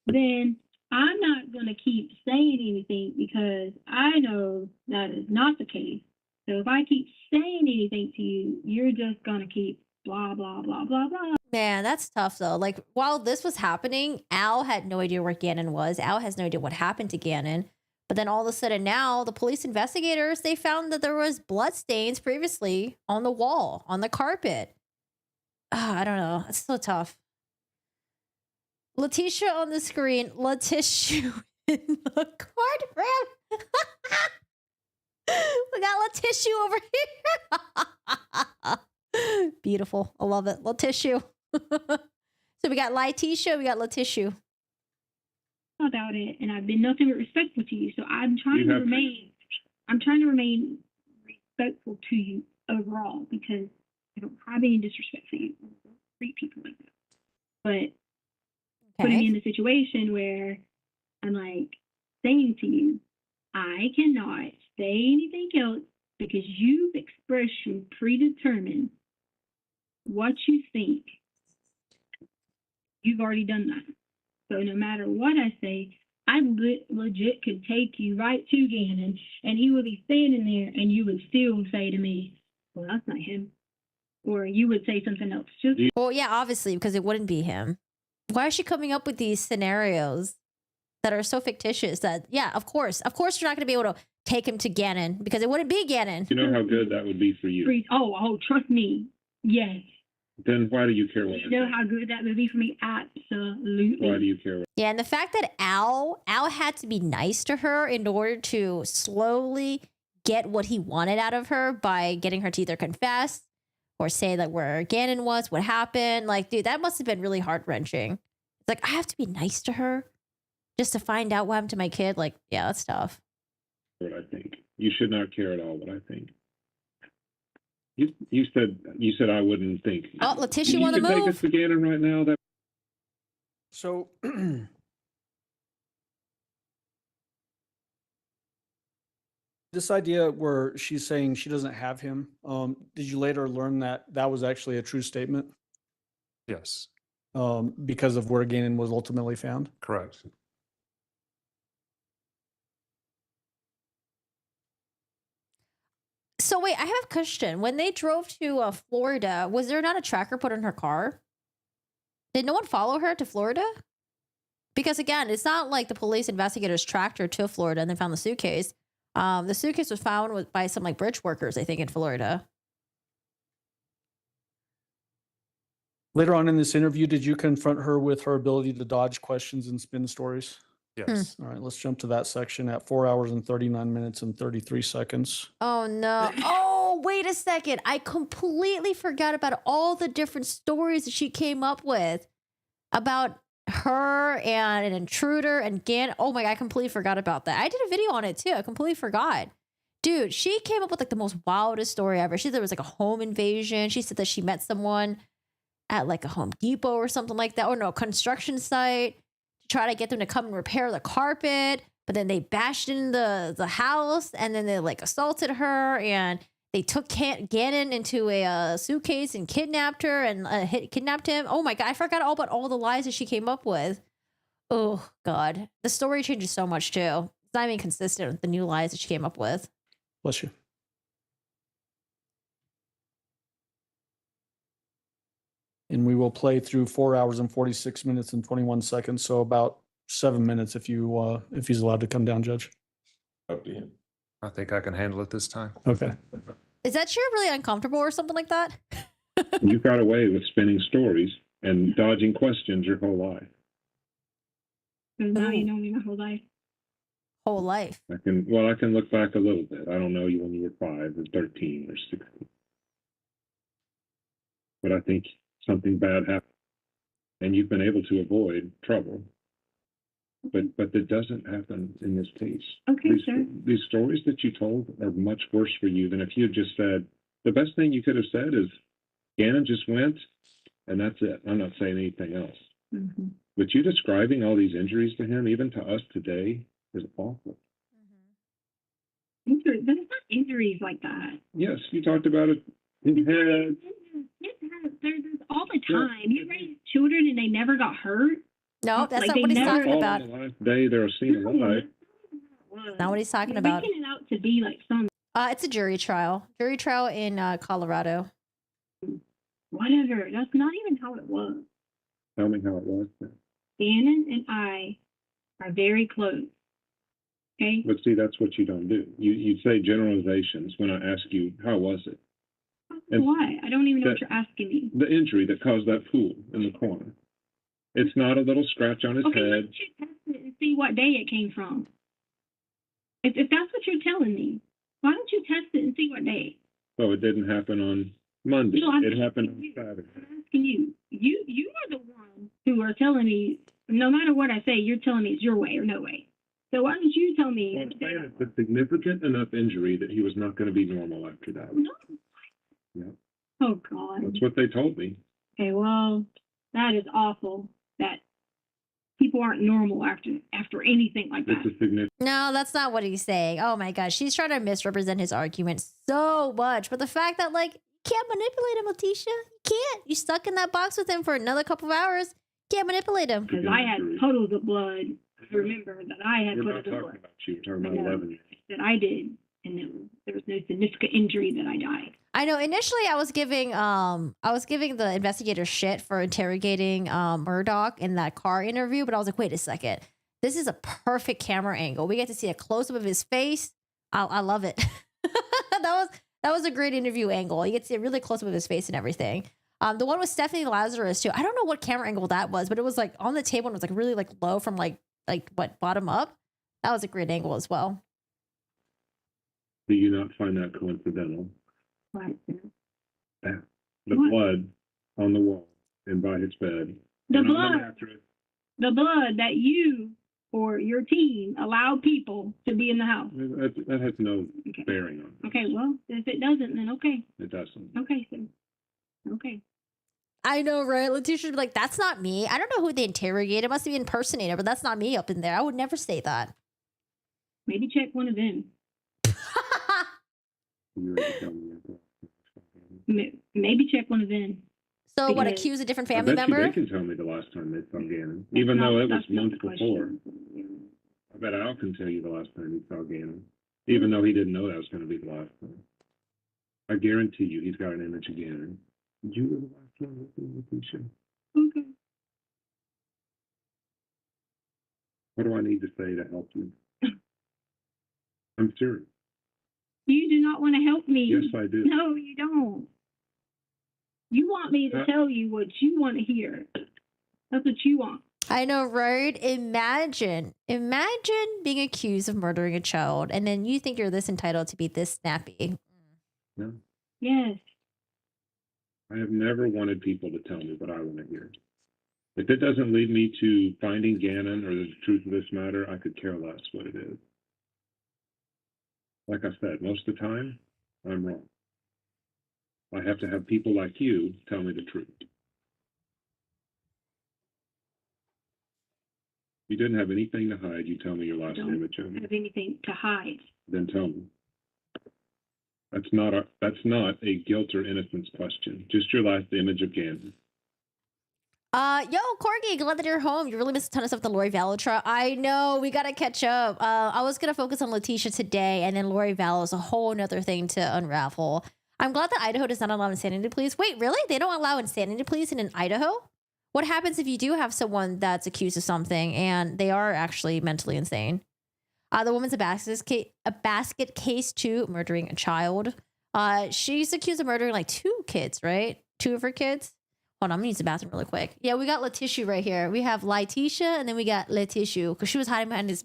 then I'm not going to keep saying anything because I know that is not the case. So if I keep saying anything to you, you're just going to keep blah, blah, blah, blah, blah. Man, that's tough, though. Like, while this was happening, Al had no idea where Gannon was. Al has no idea what happened to Gannon. But then all of a sudden now, the police investigators, they found that there was blood stains previously on the wall, on the carpet. I don't know. It's so tough. Leticia on the screen. Leticia in the courtroom. We got Leticia over here. Beautiful. I love it. Leticia. So we got Leticia, we got Leticia. About it, and I've been nothing but respectful to you. So I'm trying You to have- remain respectful to you overall because I don't have any disrespect for you. I don't treat people like that. But putting me in a situation where I'm like saying to you, I cannot say anything else because you've expressed you predetermined what you think. You've already done that. So no matter what I say, I legit could take you right to Gannon and he would be standing there and you would still say to me, well, that's not him. Or you would say something else. Just Well, yeah, obviously, because it wouldn't be him. Why is she coming up with these scenarios that are so fictitious that, yeah, of course you're not going to be able to take him to Gannon because it wouldn't be Gannon. You know how good that would be for you. oh, trust me. Yes. Then why do you care what You I know think? how good that would be for me? Absolutely. Why do you care what Yeah, and the fact that Al had to be nice to her in order to slowly get what he wanted out of her by getting her to either confess or say like where Gannon was, what happened. Like, dude, that must have been really heart-wrenching. It's like, I have to be nice to her just to find out what happened to my kid. Like, yeah, that's tough. I think? You should not care at all what I think. You said I wouldn't think. Oh, Leticia You on the could take move. us to Gannon right now. That So this idea where she's saying she doesn't have him, did you later learn that that was actually a true statement Yes, because of where Gannon was ultimately found? correct. So wait, I have a question. When they drove to Florida, was there not a tracker put in her car? Did no one follow her to Florida? Because again, it's not like the police investigators tracked her to Florida and then found the suitcase. The suitcase was found by some like bridge workers, I think, in Florida. Later on in this interview, did you confront her with her ability to dodge questions and spin stories? Yes. All right, let's jump to that section at 4 hours and 39 minutes and 33 seconds. Oh no. Oh, wait a second. I completely forgot about all the different stories that she came up with about her and an intruder and Gannon. Oh my God, I completely forgot about that. I did a video on it too. I completely forgot. Dude, she came up with like the most wildest story ever. She said there was like a home invasion. She said that she met someone at like a Home Depot or something like that. Or no, construction site to try to get them to come and repair the carpet. But then they bashed in the house and then they like assaulted her and they took Gannon into a suitcase and kidnapped her and kidnapped him. Oh my God, I forgot all about all the lies that she came up with. Oh God, the story changes so much too. It's not even consistent with the new lies that she came up with. Bless you. And we will play through 4 hours and 46 minutes and 21 seconds. So about 7 minutes if he's allowed to come down, Judge. Up to him. I think I can handle it this time. Okay. Is that chair really uncomfortable or something like that? You got away with spinning stories and dodging questions your whole life. Because now you know me my whole life. Whole life. I can look back a little bit. I don't know you when you were 5 or 13 or 16. But I think something bad happened and you've been able to avoid trouble. But that doesn't happen in this case. Okay, sir. These stories that you told are much worse for you than if you had just said, the best thing you could have said is, Gannon just went, and that's it. I'm not saying anything else. Mm-hmm. But you describing all these injuries to him, even to us today, is awful. But it's not injuries like that. Yes, you talked about it. His head. There's all the time. You raise children and they never got hurt. No, that's Like, not they what he's never- talking about. The last day they're seen alive. That's not what he's talking You're about. making it out to be like some It's a jury trial. Jury trial in Colorado. whatever. That's not even how it was. Tell me how it was then. Gannon and I are very close. Okay? But see, that's what you don't do. You say generalizations when I ask you, how was it? And Why? I don't even know what that- you're asking me. The injury that caused that pool in the corner. It's not a little scratch on his Okay, why head. don't you test it and see what day it came from? If that's what you're telling me, why don't you test it and see what day? Oh, it didn't happen on Monday. No, I'm It happened on asking you. Saturday. I'm asking you. You are the one who are telling me, no matter what I say, you're telling me it's your way or no way. So why don't you tell me? Well, I'm saying it's a significant enough injury that he was not going to be normal after that. No. Yeah. Oh, God. That's what they told me. Okay, well, that is awful that people aren't normal after anything like that. It's a significant. No, that's not what he's saying. Oh my gosh, she's trying to misrepresent his argument so much. But the fact that like you can't manipulate him, Leticia, you can't. You stuck in that box with him for another couple of hours. Can't manipulate him. Because I had puddles of blood. Remember that I had We're not puddles of talking blood about you. We're talking about I know. 11 years. that I did, and there was no significant injury that I died. I know. Initially, I was giving the investigator shit for interrogating Murdoch in that car interview, but I was like, wait a second, this is a perfect camera angle. We get to see a close up of his face. I love it. that was a great interview angle. You get to see a really close up of his face and everything. The one with Stephanie Lazarus too. I don't know what camera angle that was, but it was like on the table and it was like really like low from like what bottom up. That was a great angle as well. Do you not find that coincidental? Right. Yeah. The What? blood on the wall and by his bed. The And on blood. mattress. The blood that you or your team allowed people to be in the house. That has no Okay. bearing on it. Okay, well, if it doesn't, then okay. It doesn't. Okay, so okay. I know, right? Leticia should be like, that's not me. I don't know who they interrogated. It must be impersonator, but that's not me up in there. I would never say that. Maybe check one of them. You already told me that. Maybe check one of them. So what, Because- accuse a different I family bet you member? they can tell me the last time they saw Gannon, That's even not- though it was that's not months the before. question. I bet Al can tell you the last time he saw Gannon, even though he didn't know that was going to be the last time. I guarantee you he's got an image of Gannon. Did you were the last one with Leticia? Okay. What do I need to say to help you? I'm serious. You do not want to help me. Yes, I do. No, you don't. You want me to tell you what you want to hear. That's what you want. I know, right? Imagine being accused of murdering a child, and then you think you're this entitled to be this snappy. No, Yes. I have never wanted people to tell me what I want to hear. If it doesn't lead me to finding Gannon or the truth of this matter, I could care less what it is. Like I said, most of the time, I'm wrong. I have to have people like you tell me the truth. You didn't have anything to hide. You tell me your last Don't image of me. have anything to hide. Then tell me. That's not a guilt or innocence question. Just your last image of Gannon. Yo, Corgi, glad that you're home. You really missed a ton of stuff with the Lori Vallow trial. I know, we gotta catch up. I was gonna focus on Leticia today, and then Lori Vallow is a whole nother thing to unravel. I'm glad that Idaho does not allow insanity pleas. Wait, really? They don't allow insanity pleas in Idaho? What happens if you do have someone that's accused of something and they are actually mentally insane? The woman's a basket case too, murdering a child. She's accused of murdering like 2 kids, right? 2 of her kids. Hold on, I'm gonna use the bathroom really quick. Yeah, we got Leticia right here. We have Leticia and then we got Leticia because she was hiding behind his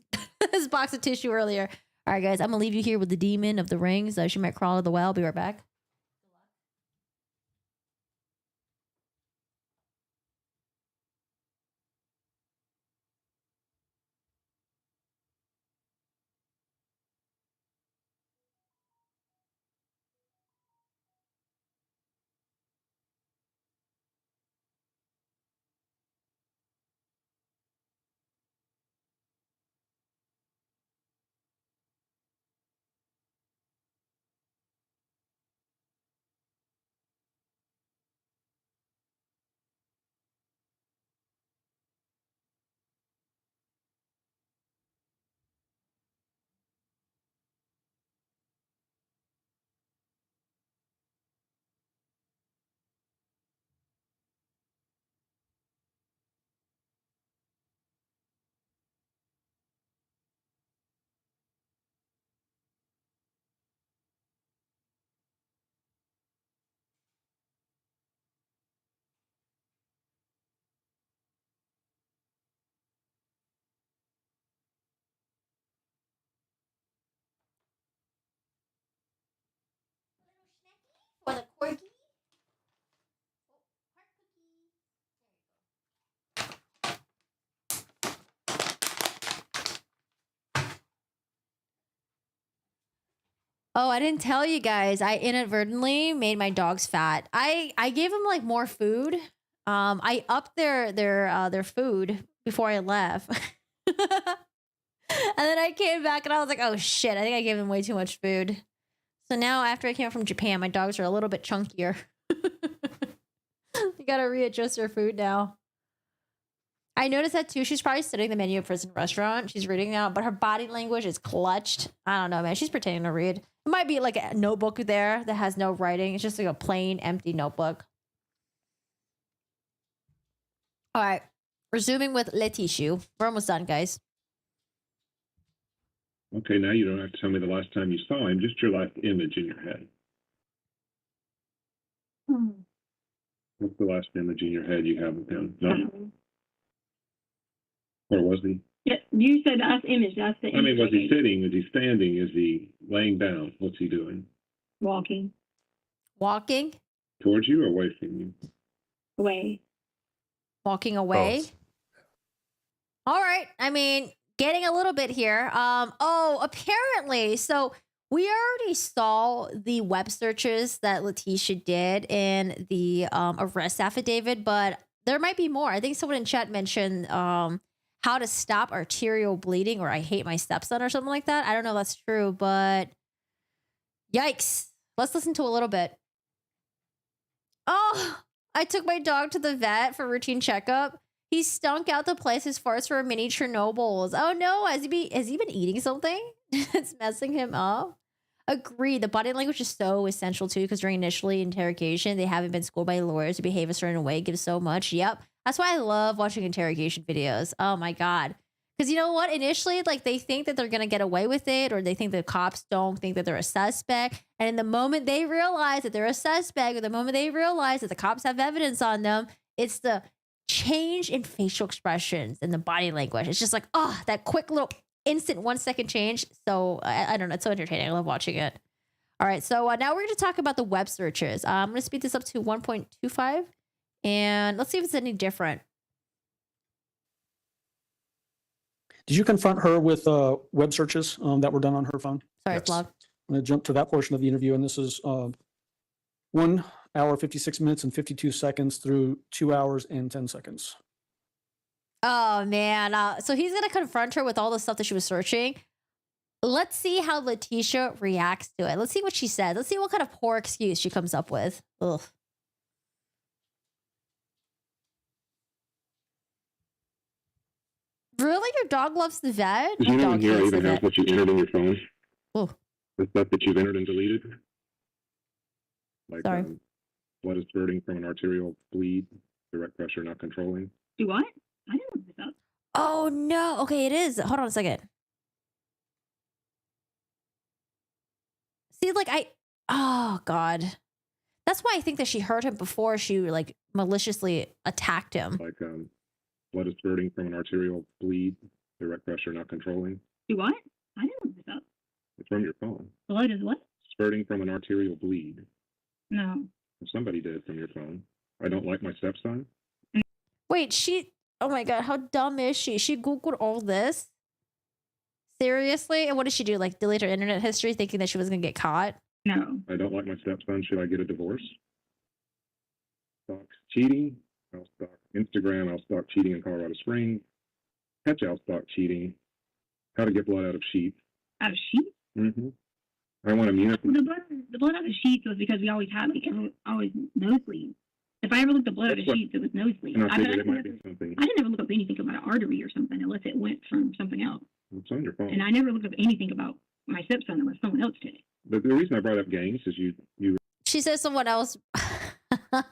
box of tissue earlier. All right, guys, I'm gonna leave you here with the demon of the rings. She might crawl out of the well. Be right back. For the corgi. Oh, I didn't tell you guys. I inadvertently made my dogs fat. I gave them like more food. I upped their food before I left. And then I came back and I was like, oh shit, I think I gave them way too much food. So now after I came from Japan, my dogs are a little bit chunkier. You gotta readjust their food now. I noticed that too. She's probably studying the menu of a prison restaurant. She's reading now, but her body language is clutched. I don't know, man. She's pretending to read. It might be like a notebook there that has no writing. It's just like a plain, empty notebook. All right. Resuming with Leticia. We're almost done, guys. Okay, now you don't have to tell me the last time you saw him, just your last image in your head. What's the last image in your head you have of him? No? Or was he? Yeah, you said that's image. That's the image. I mean, was he sitting? Is he standing? Is he laying down? What's he doing? Walking Walking? Towards you or away from you? away. Walking away? Both. All right. I mean, getting a little bit here. Oh, apparently. So we already saw the web searches that Leticia did in the arrest affidavit, but there might be more. I think someone in chat mentioned how to stop arterial bleeding, or I hate my stepson, or something like that. I don't know if that's true, but yikes. Let's listen to a little bit. Oh, I took my dog to the vet for routine checkup. He stunk out the place as far as for mini Chernobyls. Oh no, has he been eating something? It's messing him up. Agreed. The body language is so essential too, because during initially interrogation, they haven't been schooled by lawyers to behave a certain way. Gives so much. Yep. That's why I love watching interrogation videos. Oh my God. Because you know what? Initially, like they think that they're going to get away with it, or they think the cops don't think that they're a suspect. And in the moment they realize that they're a suspect, or the moment they realize that the cops have evidence on them, it's the change in facial expressions and the body language. It's just like, oh, that quick little instant 1 second change. So I don't know. It's so entertaining. I love watching it. All right. So now we're going to talk about the web searches. I'm going to speed this up to 1.25 and let's see if it's any different. Did you confront her with web searches that were done on her phone? Sorry, it's loud. I'm going to jump to that portion of the interview, and this is 1 hour, 56 minutes, and 52 seconds through 2 hours and 10 seconds. Oh, man. So he's going to confront her with all the stuff that she was searching. Let's see how Leticia reacts to it. Let's see what she said. Let's see what kind of poor excuse she comes up with. Ugh. Really? Your dog loves the vet? Does My anyone dog here hates even the have vet. what you entered in your phone? Oh, The stuff that you've entered and deleted? Like sorry. blood is spurting from an arterial bleed, direct pressure not controlling. Do what? I didn't look this up. Oh, no. Okay, it is. Hold on a second. See, like, oh, God. That's why I think that she hurt him before she, like, maliciously attacked him. Like blood is spurting from an arterial bleed, direct pressure not controlling. Do what? I didn't look this up. It's from your phone. Blood is what? Spurting from an arterial bleed. No. Somebody did from your phone. I don't like my stepson. Wait, oh my God, how dumb is she? She Googled all this? Seriously? And what did she do? Like, delete her internet history thinking that she was going to get caught? No. I don't like my stepson. Should I get a divorce? Stalk cheating. I'll stalk Instagram. I'll stalk cheating in Colorado Springs. Catch I'll stalk cheating. How to get blood out of sheets. Out of sheets? Mm-hmm. I want immunity. Well, the blood out of sheets was because we always had, like, always nosebleeds. If I ever looked at blood out of sheets, it was nosebleeds. And I I figured it might be something. didn't ever look up anything about an artery or something unless it went from something else. It's on your phone. And I never looked up anything about my stepson unless someone else did it. But the reason I brought up gangs is you She says someone else.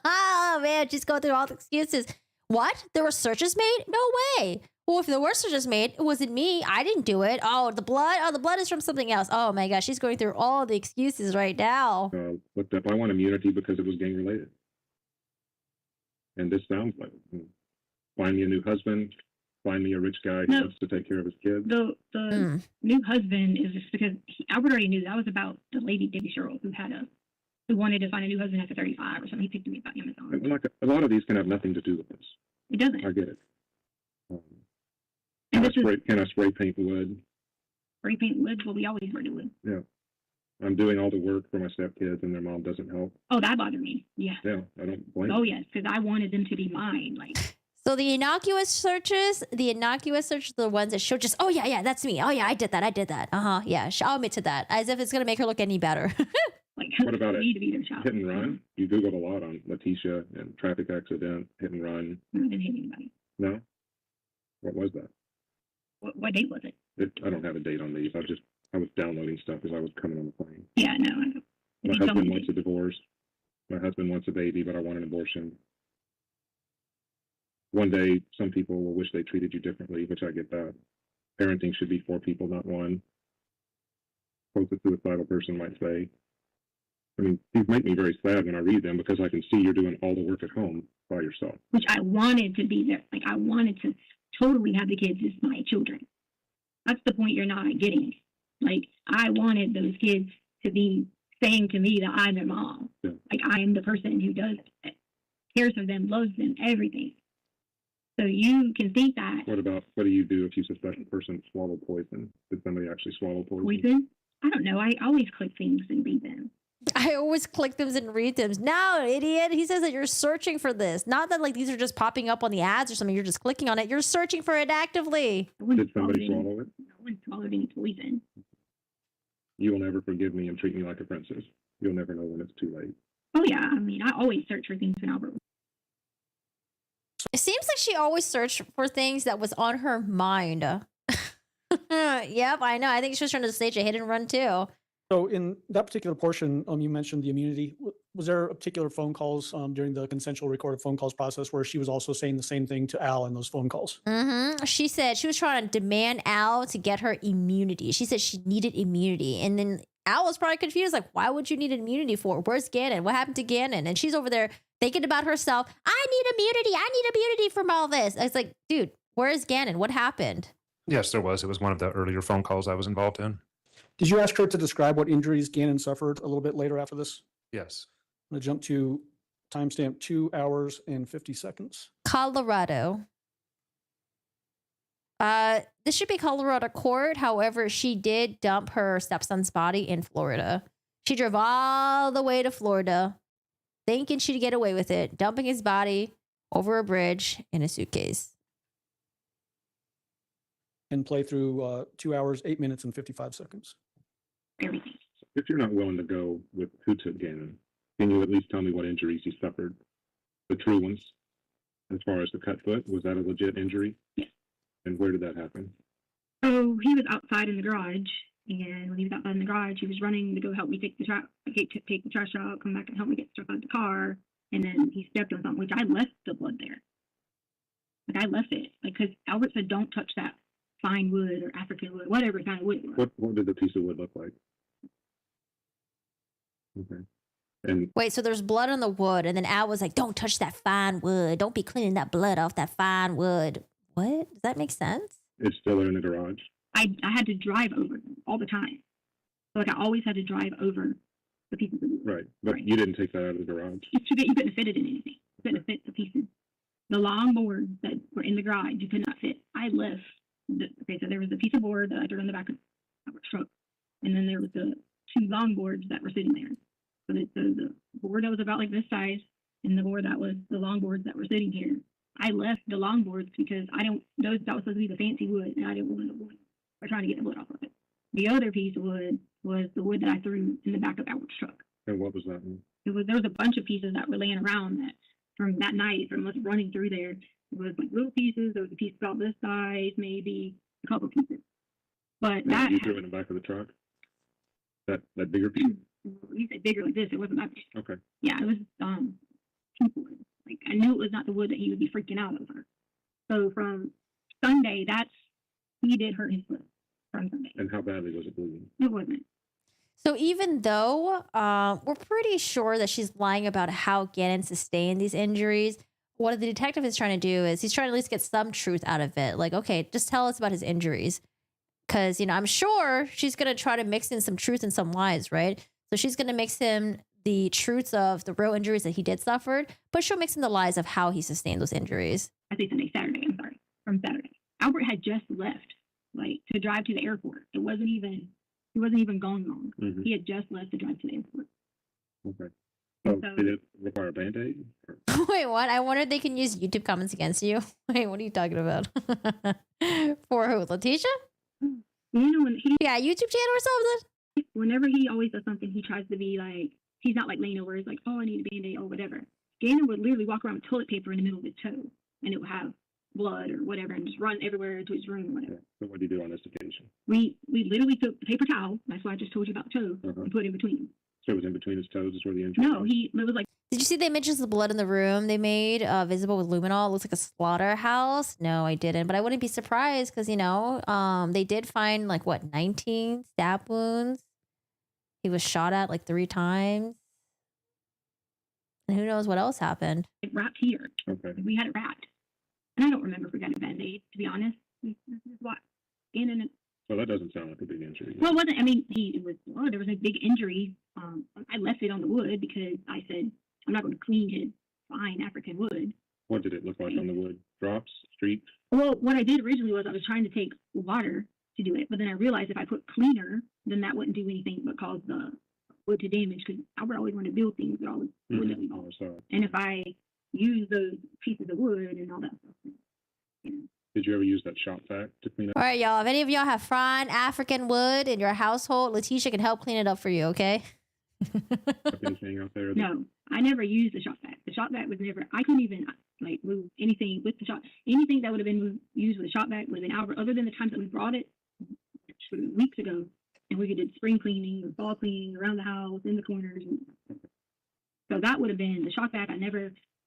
Oh, man, she's going through all the excuses. What? There were searches made? No way. Well, if there were searches made, it wasn't me. I didn't do it. Oh, the blood? Oh, the blood is from something else. Oh, my gosh. She's going through all the excuses right now. looked up. I want immunity because it was gang related. And this sounds like find me a new husband. Find me a rich guy who No. wants to take care of his kids. The new husband is just because Albert already knew that was about the lady Debbie Sherrill who wanted to find a new husband after 35 or something. He picked me up on Amazon. And like a lot of these can have nothing to do with this. It doesn't. I get it. And Can I spray paint wood? spray paint wood. Well, we always were doing. Yeah. I'm doing all the work for my stepkids and their mom doesn't help. Oh, that bothered me. Yeah. Yeah, I don't blame Oh, them. yes, because I wanted them to be mine. Like, So the innocuous searches are the ones that show just, oh, yeah, that's me. Oh, yeah, I did that. Uh-huh, yeah, I'll admit to that. As if it's going to make her look any better. like What about it? me to be their child. Hit and run? You Googled a lot on Leticia and traffic accident, hit and run. I didn't hit anybody. No? What was that? What date was it? I don't have a date on these. I was downloading stuff as I was coming on the plane. Yeah, no. I don't. My If you tell husband me wants a divorce. My husband wants a baby, but I want an abortion. One day, some people will wish they treated you differently, which I get that. Parenting should be 4 people, not 1. Quote the suicidal person might say. I mean, these make me very sad when I read them because I can see you're doing all the work at home by yourself. which I wanted to be there. Like, I wanted to totally have the kids as my children. That's the point you're not getting. Like, I wanted those kids to be saying to me that I'm their mom. Yeah. Like, I am the person who does it, cares for them, loves them, everything. So you can think that What do you do if you suspect a person swallowed poison? Did somebody actually swallow poison? poison. I don't know. I always click things and read them. I always click them and read them. No, idiot. He says that you're searching for this. Not that like these are just popping up on the ads or something. You're just clicking on it. You're searching for it actively. Did somebody swallow it? No one swallowed any poison. You will never forgive me and treat me like a princess. You'll never know when it's too late. Oh yeah. I mean, I always search for things when Albert. It seems like she always searched for things that was on her mind. Yep, I know. I think she was trying to stage a hit and run too. So in that particular portion, you mentioned the immunity. Was there particular phone calls during the consensual recorded phone calls process where she was also saying the same thing to Al in those phone calls? She said she was trying to demand Al to get her immunity. She said she needed immunity. And then Al was probably confused, like, why would you need immunity for? Where's Gannon? What happened to Gannon? And she's over there thinking about herself. I need immunity. I need immunity from all this. It's like, dude, where's Gannon? What happened? Yes, there was. It was one of the earlier phone calls I was involved in. Did you ask her to describe what injuries Gannon suffered a little bit later after this? Yes. I'm going to jump to timestamp 2 hours and 50 seconds. Colorado. This should be Colorado court. However, she did dump her stepson's body in Florida. She drove all the way to Florida, thinking she'd get away with it, dumping his body over a bridge in a suitcase. And play through 2 hours, 8 minutes, and 55 seconds. Everything. If you're not willing to go with who took Gannon, can you at least tell me what injuries he suffered? The true ones, as far as the cut foot, was that a legit injury? Yes. And where did that happen? So he was outside in the garage, and when he was outside in the garage, he was running to go help me take the trash, take the trash out, come back and help me get stuff out of the car, and then he stepped on something, which I left the blood there. Like I left it, like because Albert said, "Don't touch that fine wood or African wood, whatever kind of wood it was." What did the piece of wood look like? Okay. And Wait, so there's blood on the wood, and then Al was like, don't touch that fine wood. Don't be cleaning that blood off that fine wood. What? Does that make sense? it's still in the garage? I had to drive over them all the time. So like I always had to drive over the pieces of wood. Right, but you didn't take that out of the garage? It's too big. You couldn't fit it in anything. You couldn't fit the pieces. The long boards that were in the garage, you could not fit. I left. Okay, so there was a piece of board that I threw in the back of our truck, and then there was the two long boards that were sitting there. So the board that was about like this size, and the board that was the long boards that were sitting here. I left the long boards because that was supposed to be the fancy wood, and I didn't want the wood. We're trying to get the wood off of it. The other piece of wood was the wood that I threw in the back of Albert's truck. And what was that one? There was a bunch of pieces that were laying around that from that night, from us running through there. It was like little pieces. There was a piece about this size, maybe a couple pieces. But And that you threw it in the back of the truck? That bigger piece? you said bigger like this, it wasn't that big. Okay. Yeah, it was cheap wood. Like I knew it was not the wood that he would be freaking out over. So from Sunday, he did hurt his foot from Sunday. And how badly was it bleeding? It wasn't. So even though we're pretty sure that she's lying about how Gannon sustained these injuries, what the detective is trying to do is he's trying to at least get some truth out of it. Like, okay, just tell us about his injuries. Because, I'm sure she's going to try to mix in some truth and some lies, right? So she's going to mix in the truths of the real injuries that he did suffer, but she'll mix in the lies of how he sustained those injuries. I say Saturday, I'm sorry, from Saturday. Albert had just left, like, to drive to the airport. He wasn't even gone long. Mm-hmm. He had just left to drive to the airport. Okay. So did it require a Band-Aid? Wait, what? I wonder if they can use YouTube comments against you. Wait, what are you talking about? For who? Leticia? When yeah, YouTube channel or something? Whenever he always does something, he tries to be like, he's not like laying over. He's like, oh, I need a Band-Aid or whatever. Gannon would literally walk around with toilet paper in the middle of his toe, and it would have blood or whatever, and just run everywhere to his room or whatever. So what did you do on this occasion? We literally took the paper towel. That's why I just told you about the toe, and put it in between. So it was in between his toes is where the injury No, was? it was like. Did you see the images of the blood in the room they made visible with luminol? It looks like a slaughterhouse. No, I didn't, but I wouldn't be surprised because, they did find 19 stab wounds. He was shot at 3 times. And who knows what else happened. It wrapped here. Okay. We had it wrapped. And I don't remember if we got a Band-Aid, to be honest. This is what. Well, that doesn't sound like a big injury. Well, it wasn't. I mean, there was a big injury. I left it on the wood because I said, I'm not going to clean his fine African wood. What did it look like on the wood? Drops? Streaks? Well, what I did originally was I was trying to take water to do it, but then I realized if I put cleaner, then that wouldn't do anything but cause the wood to damage because Albert always wanted to build things with all the wood that we bought. And if I use those pieces of wood and all that stuff. Did you ever use that shop vac to clean up? All right, y'all. If any of y'all have fine African wood in your household, Leticia can help clean it up for you, okay? Anything out there? No, I never used the shop vac. The shop vac was never, I couldn't even move anything with the shop. Anything that would have been used with the shop vac would have been Albert, other than the times that we brought it weeks ago. And we did spring cleaning or fall cleaning around the house, in the corners. So that would have been the shock bag.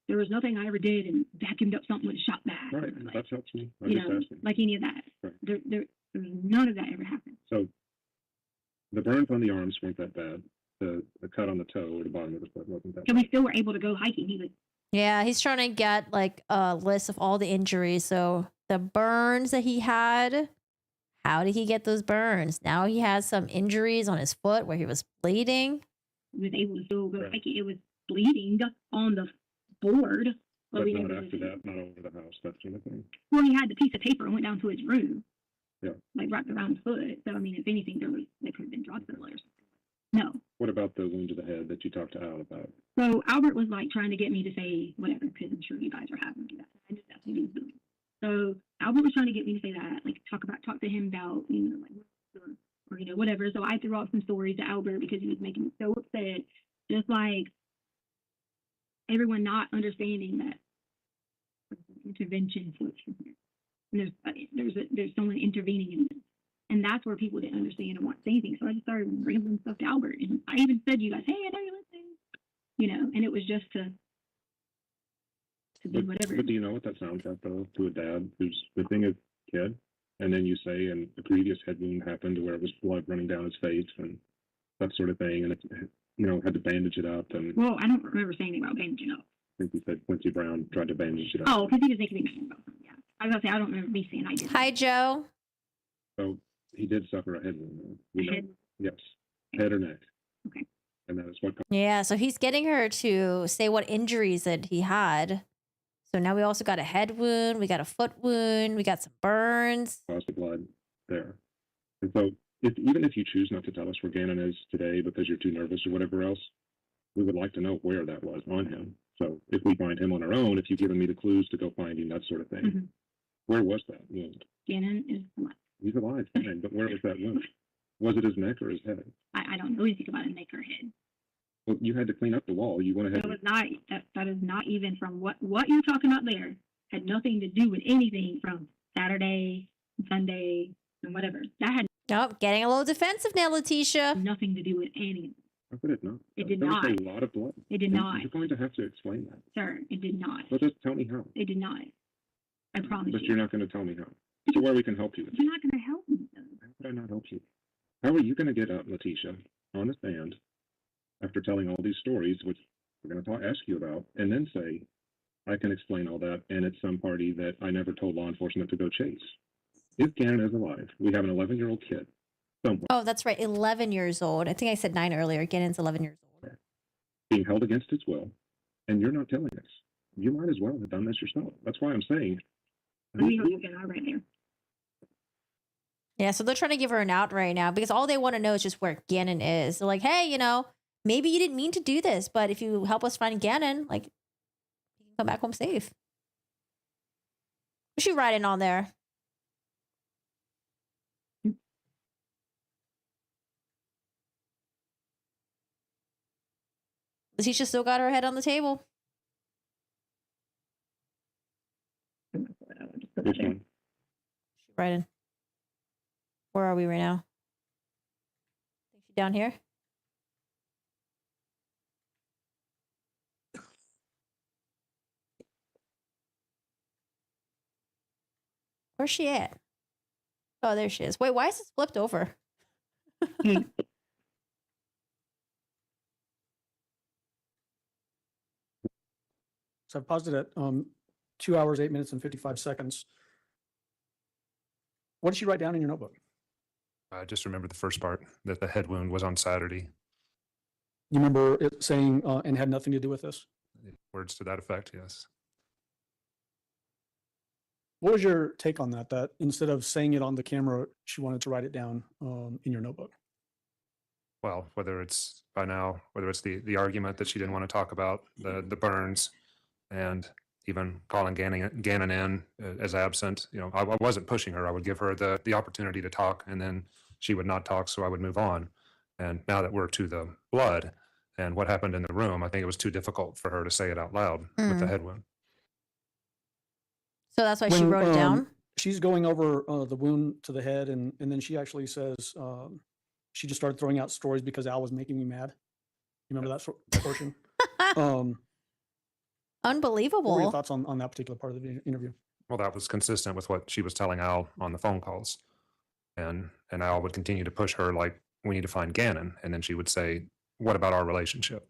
There was nothing I ever did and vacuumed up something with a shock bag. Right, Like, that helps me. I'm you just know, asking. like any of that. Right. There was none of that ever happened. So the burns on the arms weren't that bad. The cut on the toe or the bottom of the foot wasn't that And bad. we still were able to go hiking. He was Yeah, he's trying to get like a list of all the injuries. So the burns that he had, how did he get those burns? Now he has some injuries on his foot where he was bleeding. was able to still go Right. hiking. It was bleeding on the board. But we not never after did. that, not over the house, that sort of thing. Well, he had the piece of paper and went down to his room. Yeah. Like wrapped around his foot. So I mean, if anything, they could have been drug dealers or something. No. What about the wound to the head that you talked to Al about? So Albert was like trying to get me to say whatever, because I'm sure you guys are having to do that. I just that's what he was doing. So Albert was trying to get me to say that, like talk to him about, like or whatever. So I threw out some stories to Albert because he was making me so upset. Just like everyone not understanding that intervention switch from here. And there's someone intervening in this. And that's where people didn't understand and want to say anything. So I just started rambling stuff to Albert. And I even said to you guys, hey, I know you're listening. And it was just to do whatever. But do you know what that sounds like, though, to a dad who's whipping a kid? And then you say, and a previous head wound happened where it was blood running down his face and that sort of thing. And, had to bandage it up. And Well, I don't remember saying anything about bandaging up. I think you said Quincy Brown tried to bandage it up. Oh, because he was making me mad about something. Yeah. I was going to say, I don't remember me saying I did. Hi, Joe. So he did suffer a head wound. Though. We know. Head. Yes. Head or neck. Okay. And that is what Yeah, so he's getting her to say what injuries that he had. So now we also got a head wound, we got a foot wound, we got some burns. caused the blood there. And so even if you choose not to tell us where Gannon is today because you're too nervous or whatever else, we would like to know where that was on him. So if we find him on our own, if you've given me the clues to go find him, that sort of thing, Mhm. where was that wound? Gannon is alive. He's alive, fine, but where was that wound? Was it his neck or his head? I don't know anything about a neck or head. Well, you had to clean up the wall. You went ahead. That was not that is not even from what you're talking about there had nothing to do with anything from Saturday, Sunday, and whatever. That had Oh, getting a little defensive now, Leticia. nothing to do with anything. How could it not? It did There was not. a lot of blood. It did And not. You're going to have to explain that. Sir, it did not. Well, just tell me how. It did not. I promise But you. you're not going to tell me how. So where we can help you with You're not going to help me, though. How could I not help you? How are you going to get up, Leticia, on the stand after telling all these stories, which we're going to ask you about, and then say, I can explain all that, and it's some party that I never told law enforcement to go chase? If Gannon is alive, we have an 11-year-old kid somewhere Oh, that's right, 11 years old. I think I said 9 earlier. Gannon's 11 years old. being held against his will, and you're not telling us. You might as well have done this yourself. That's why I'm saying. Let me hold you again. Right there. Yeah, so they're trying to give her an out right now because all they want to know is just where Gannon is. They're like, hey, maybe you didn't mean to do this, but if you help us find Gannon, like, you can come back home safe. What's she writing on there? Leticia still got her head on the table. Which one? She's writing. Where are we right now? Think she's down here? Where's she at? Oh, there she is. Wait, why is this flipped over? So I've paused it at 2 hours, 8 minutes, and 55 seconds. What did she write down in your notebook? I just remember the first part, that the head wound was on Saturday. You remember it saying, and had nothing to do with this? Words to that effect, yes. What was your take on that? That instead of saying it on the camera, she wanted to write it down in your notebook? Well, whether it's by now, whether it's the argument that she didn't want to talk about, the burns, and even calling Gannon in as absent. I wasn't pushing her. I would give her the opportunity to talk, and then she would not talk, so I would move on. And now that we're to the blood and what happened in the room, I think it was too difficult for her to say it out loud with the head wound. So that's why she wrote it down? She's going over the wound to the head, and then she actually says she just started throwing out stories because Al was making me mad. You remember that portion? What Unbelievable. were your thoughts on that particular part of the interview? Well, that was consistent with what she was telling Al on the phone calls. And Al would continue to push her like, we need to find Gannon. And then she would say, what about our relationship?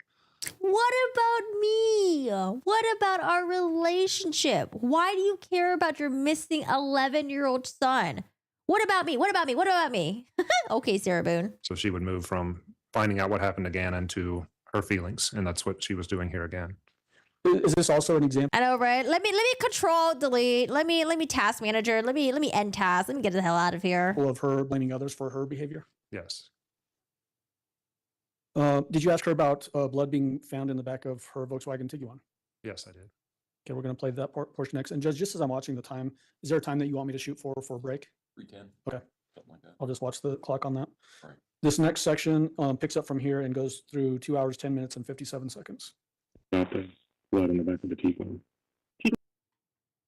What about me? What about our relationship? Why do you care about your missing 11-year-old son? What about me? What about me? What about me? Okay, Sarah Boone. So she would move from finding out what happened to Gannon to her feelings. And that's what she was doing here again. Is this also an example? I know, right? Let me control delete. Let me task manager. Let me end task. Let me get the hell out of here. Of her blaming others for her behavior? Yes. Did you ask her about blood being found in the back of her Volkswagen Tiguan? Yes, I did. Okay, we're going to play that portion next. And Judge, just as I'm watching the time, is there a time that you want me to shoot for a break? 3:10. Okay. Something like that. I'll just watch the clock on that. Right. This next section picks up from here and goes through 2 hours, 10 minutes, and 57 seconds. About the blood in the back of the Tiguan.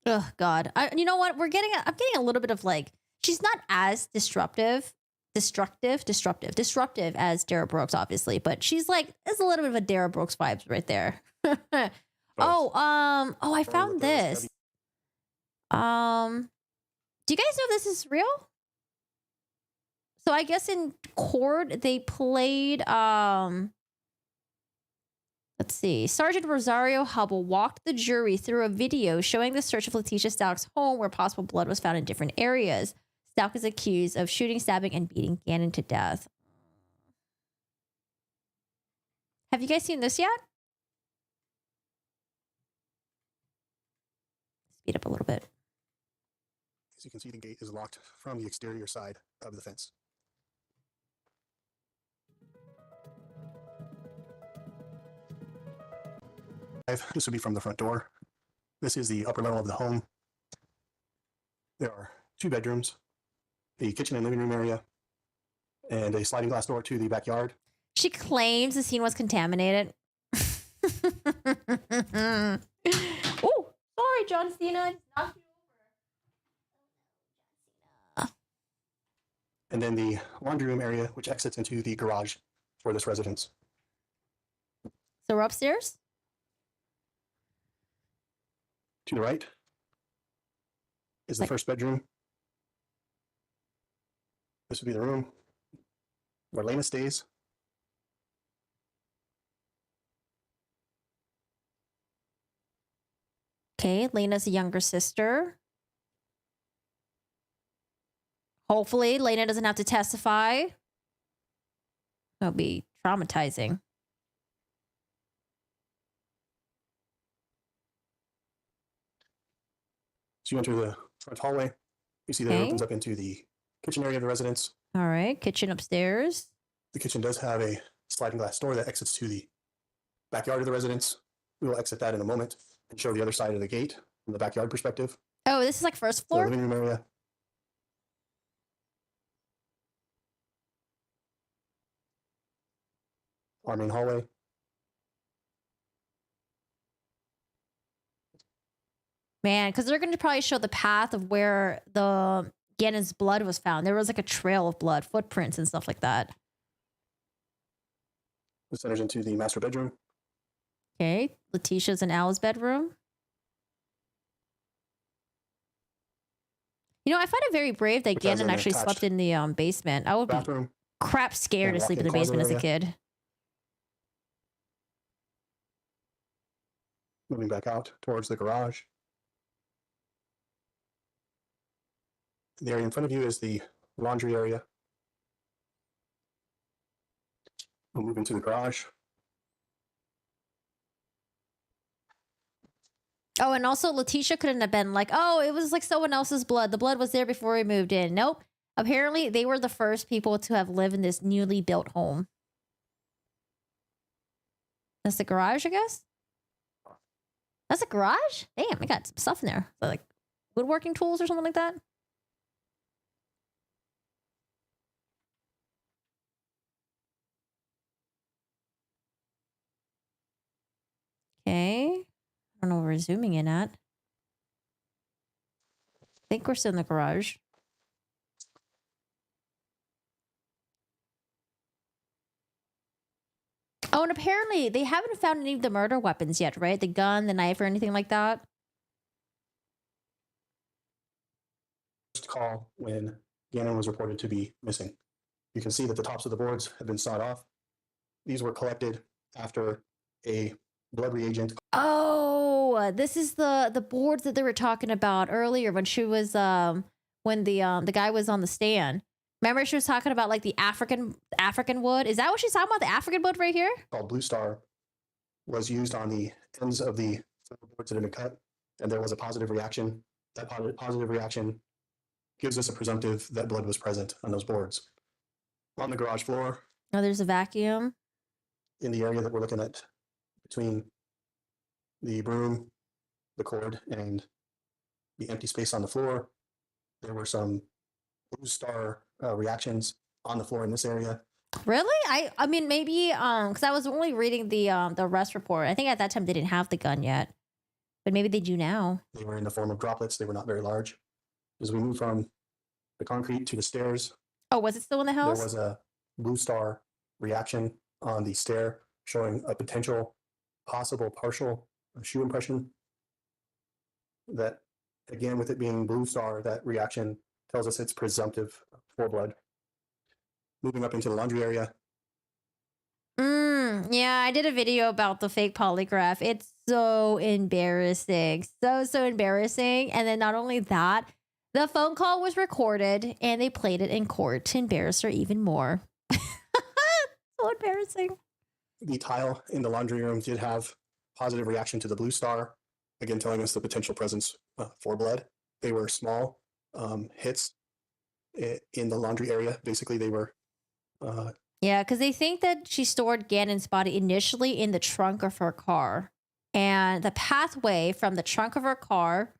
Oh God. You know what? I'm getting a little bit of like, she's not as destructive as Dara Brooks, obviously, but she's like, there's a little bit of a Dara Brooks vibes right there. I found this. Do you guys know if this is real? So I guess in court they played let's see. Sergeant Rosario Hubble walked the jury through a video showing the search of Leticia Stauch's home where possible blood was found in different areas. Stauch is accused of shooting, stabbing, and beating Gannon to death. Have you guys seen this yet? Speed up a little bit. As you can see, the gate is locked from the exterior side of the fence. This would be from the front door. This is the upper level of the home. There are 2 bedrooms, a kitchen and living room area, and a sliding glass door to the backyard. She claims the scene was contaminated. Oh, sorry, John Cena. Knocked you over. And then the laundry room area, which exits into the garage for this residence. So we're upstairs? To the right is the first bedroom. This would be the room where Lena stays. Okay, Lena's a younger sister. Hopefully, Lena doesn't have to testify. That'll be traumatizing. So you enter the front hallway. You see that it opens up into the kitchen area of the residence. All right, kitchen upstairs. The kitchen does have a sliding glass door that exits to the backyard of the residence. We will exit that in a moment and show the other side of the gate from the backyard perspective. Oh, this is like first The floor? living room area. Our main hallway. Man, because they're going to probably show the path of where the Gannon's blood was found. There was like a trail of blood, footprints and stuff like that. This enters into the master bedroom. Okay, Leticia's and Al's bedroom. You know, I find it very brave that Which has Gannon an actually attached slept in the basement. I would be Bathroom. crap scared to and sleep in the walk-in basement as a closet area. kid. Moving back out towards the garage. The area in front of you is the laundry area. We'll move into the garage. Oh, and also Leticia couldn't have been like, oh, it was like someone else's blood. The blood was there before we moved in. Nope. Apparently, they were the first people to have lived in this newly built home. That's the garage, I guess? That's a garage? Damn, I got some stuff in there. Like woodworking tools or something like that? Okay. I don't know where we're zooming in at. I think we're still in the garage. Oh, and apparently they haven't found any of the murder weapons yet, right? The gun, the knife, or anything like that. First call when Gannon was reported to be missing. You can see that the tops of the boards have been sawed off. These were collected after a blood reagent. Oh, this is the boards that they were talking about earlier when she was when the guy was on the stand. Remember she was talking about like the African wood? Is that what she's talking about? The African wood right here? Called Blue Star was used on the ends of the boards that had been cut, and there was a positive reaction. That positive reaction gives us a presumptive that blood was present on those boards. On the garage floor, Oh, there's a vacuum. in the area that we're looking at between the broom, the cord, and the empty space on the floor, there were some Blue Star reactions on the floor in this area. Really? I mean maybe because I was only reading the arrest report. I think at that time they didn't have the gun yet, but maybe they do now. They were in the form of droplets. They were not very large. As we move from the concrete to the stairs, Oh, was it still in the house? there was a Blue Star reaction on the stair showing a potential possible partial shoe impression. That, again, with it being Blue Star, that reaction tells us it's presumptive for blood. Moving up into the laundry area, Yeah, I did a video about the fake polygraph. It's so embarrassing. So embarrassing. And then not only that, the phone call was recorded and they played it in court to embarrass her even more. So embarrassing. the tile in the laundry room did have positive reaction to the Blue Star, again telling us the potential presence for blood. They were small hits in the laundry area. Basically, they were Yeah, because they think that she stored Gannon's body initially in the trunk of her car. And the pathway from the trunk of her car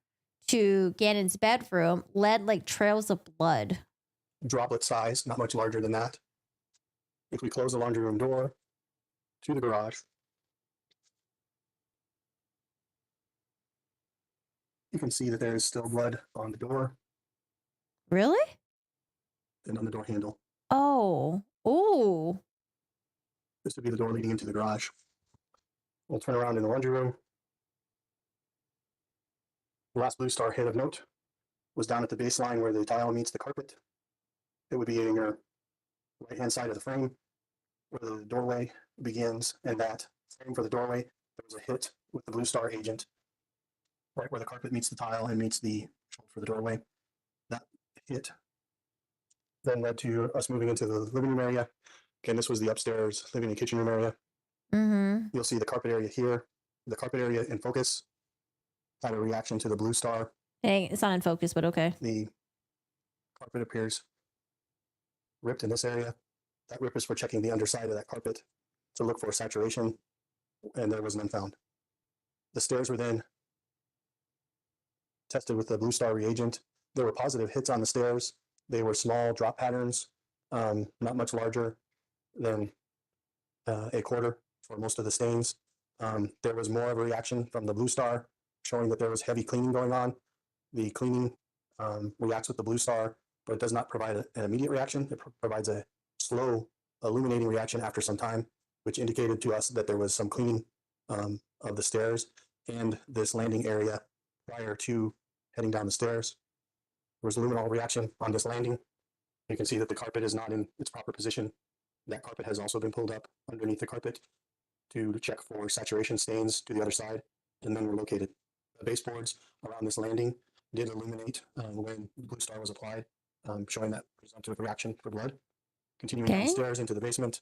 to Gannon's bedroom led like trails of blood. droplet size, not much larger than that. If we close the laundry room door to the garage, you can see that there is still blood on the door Really? and on the door handle. Oh. Ooh. This would be the door leading into the garage. We'll turn around in the laundry room. The last Blue Star hit of note was down at the baseline where the tile meets the carpet. It would be in your right-hand side of the frame where the doorway begins, and that frame for the doorway, there was a hit with the Blue Star agent right where the carpet meets the tile and meets the shoulder for the doorway. That hit then led to us moving into the living room area. Again, this was the upstairs living and kitchen room area. Mm-hmm. You'll see the carpet area here. The carpet area in focus had a reaction to the Blue Star. Hey, it's not in focus, but okay. The carpet appears ripped in this area. That rip is for checking the underside of that carpet to look for saturation, and there was none found. The stairs were then tested with the Blue Star reagent. There were positive hits on the stairs. They were small drop patterns, not much larger than a quarter for most of the stains. There was more of a reaction from the Blue Star, showing that there was heavy cleaning going on. The cleaning reacts with the Blue Star, but it does not provide an immediate reaction. It provides a slow illuminating reaction after some time, which indicated to us that there was some cleaning of the stairs and this landing area prior to heading down the stairs. There was a luminol reaction on this landing. You can see that the carpet is not in its proper position. That carpet has also been pulled up underneath the carpet to check for saturation stains to the other side, and then were located. The baseboards around this landing did illuminate when the Blue Star was applied, showing that presumptive reaction for blood. Continuing downstairs into the basement.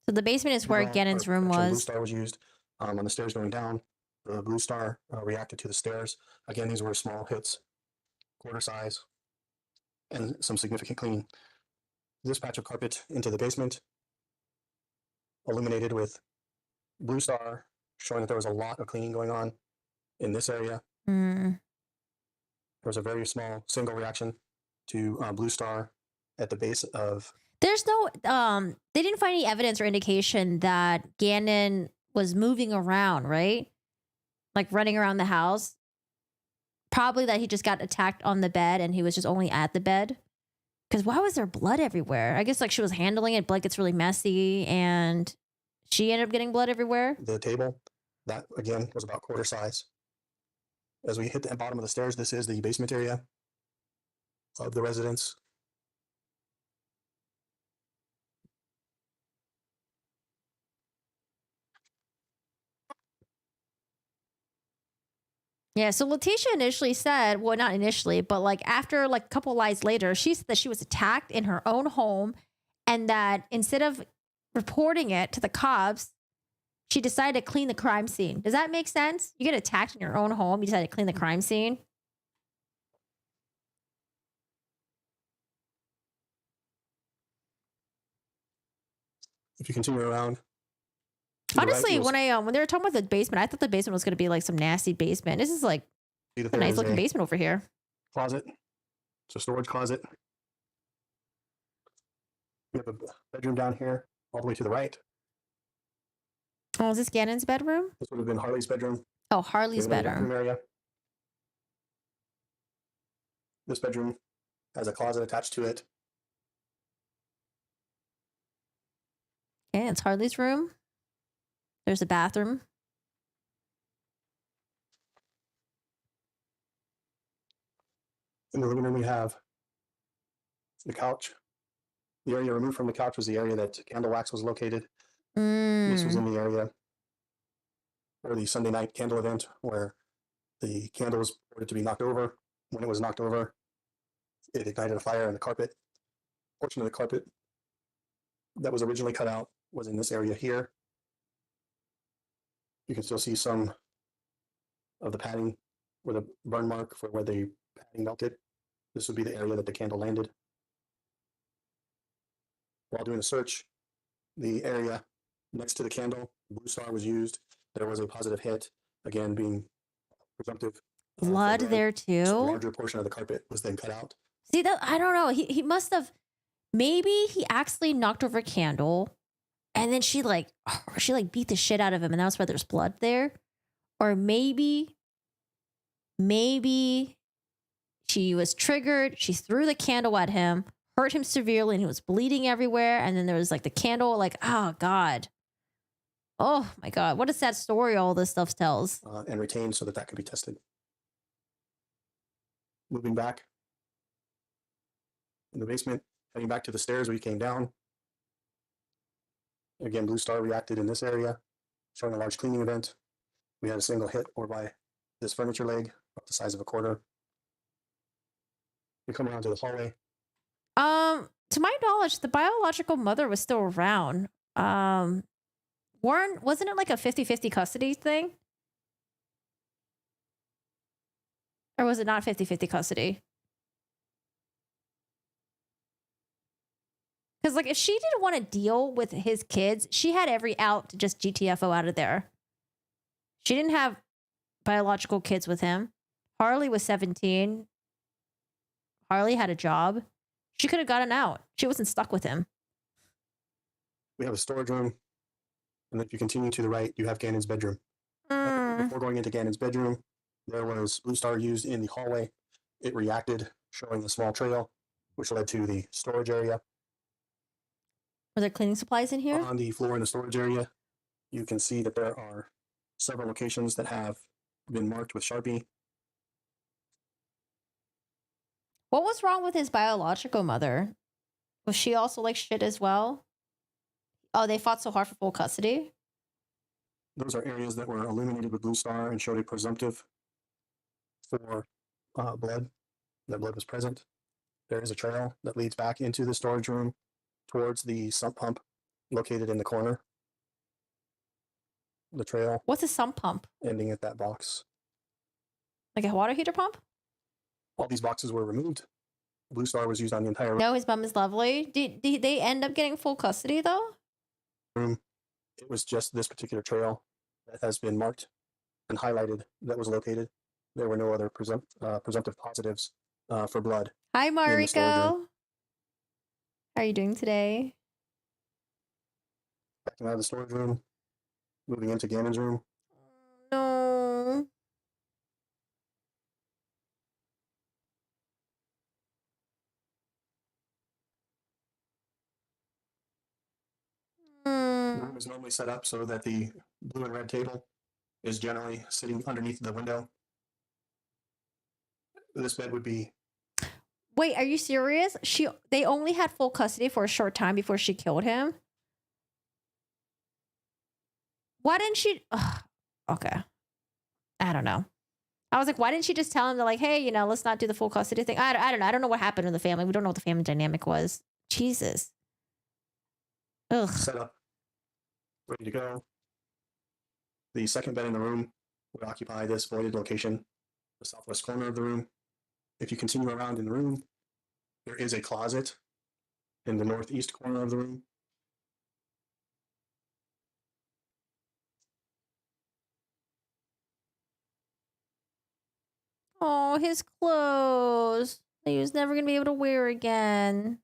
So the basement is where Gannon's room Blue was. Star was used on the stairs going down. The Blue Star reacted to the stairs. Again, these were small hits, quarter size, and some significant cleaning. This patch of carpet into the basement, illuminated with Blue Star, showing that there was a lot of cleaning going on in this area. Mm. There was a very small single reaction to Blue Star at the base of. There's no, they didn't find any evidence or indication that Gannon was moving around, right? Like running around the house. Probably that he just got attacked on the bed and he was just only at the bed. Because why was there blood everywhere? I guess like she was handling it, blood gets really messy and She ended up getting blood everywhere. The table, that again was about quarter size. As we hit the bottom of the stairs, this is the basement area of the residence. Yeah, so Leticia initially said, well, not initially, but like after like a couple lies later, she said that she was attacked in her own home and that instead of reporting it to the cops, she decided to clean the crime scene. Does that make sense? You get attacked in your own home, you decide to clean the crime scene. If you continue around, to the right, Honestly, you'll when they were talking about the basement, I thought the basement was going to be like some nasty basement. This is like see that a there nice is looking a basement over here. closet. It's a storage closet. We have a bedroom down here, all the way to the right. Oh, is this Gannon's bedroom? This would have been Harley's bedroom. Oh, Harley's We have another bedroom. area. This bedroom has a closet attached to it. Okay, it's Harley's room. There's a bathroom. In the living room, we have the couch. The area removed from the couch was the area that candle wax was located. This was in the area for the Sunday night candle event where the candle was reported to be knocked over. When it was knocked over, it ignited a fire in the carpet. Portion of the carpet that was originally cut out was in this area here. You can still see some of the padding with a burn mark for where the padding melted. This would be the area that the candle landed. While doing a search, the area next to the candle, Blue Star was used. There was a positive hit, again being presumptive. Blood there Just a too. larger portion of the carpet was then cut out. See that? I don't know. He must have. Maybe he accidentally knocked over a candle, and then she beat the shit out of him, and that's why there's blood there. Or maybe she was triggered. She threw the candle at him, hurt him severely, and he was bleeding everywhere. And then there was like the candle, like, oh God. Oh my God. What a sad story all this stuff tells. And retained so that that could be tested. Moving back in the basement, heading back to the stairs where you came down. Again, Blue Star reacted in this area, showing a large cleaning event. We had a single hit or by this furniture leg, about the size of a quarter. We come around to the hallway. To my knowledge, the biological mother was still around. Warren, wasn't it like a 50-50 custody thing? Or was it not 50-50 custody? Because like if she didn't want to deal with his kids, she had every out to just GTFO out of there. She didn't have biological kids with him. Harley was 17. Harley had a job. She could have gotten out. She wasn't stuck with him. We have a storage room. And if you continue to the right, you have Gannon's bedroom. Before going into Gannon's bedroom, there was Blue Star used in the hallway. It reacted, showing a small trail, which led to the storage area. Were there cleaning supplies in here? On the floor in the storage area, you can see that there are several locations that have been marked with Sharpie. What was wrong with his biological mother? Was she also like shit as well? Oh, they fought so hard for full custody? Those are areas that were illuminated with Blue Star and showed a presumptive for blood. That blood was present. There is a trail that leads back into the storage room towards the sump pump located in the corner. The trail. What's a sump pump? Ending at that box. Like a water heater pump? All these boxes were removed. Blue Star was used on the entire No, his mom is lovely. Did they end up getting full custody though? room. It was just this particular trail that has been marked and highlighted that was located. There were no other presumptive positives for blood. Hi, the storage Mariko. room. How are you doing today? Backing out of the storage room, moving into Gannon's room. No. room is normally set up so that the blue and red table is generally sitting underneath the window. This bed would be. Wait, are you serious? They only had full custody for a short time before she killed him? Why didn't she? Ugh, okay. I don't know. I was like, why didn't she just tell him that, like, hey, let's not do the full custody thing? I don't know. I don't know what happened in the family. We don't know what the family dynamic was. Jesus. Ugh. Set up, ready to go. The second bed in the room would occupy this voided location, the southwest corner of the room. If you continue around in the room, there is a closet in the northeast corner of the room. Oh, his clothes that he was never going to be able to wear again.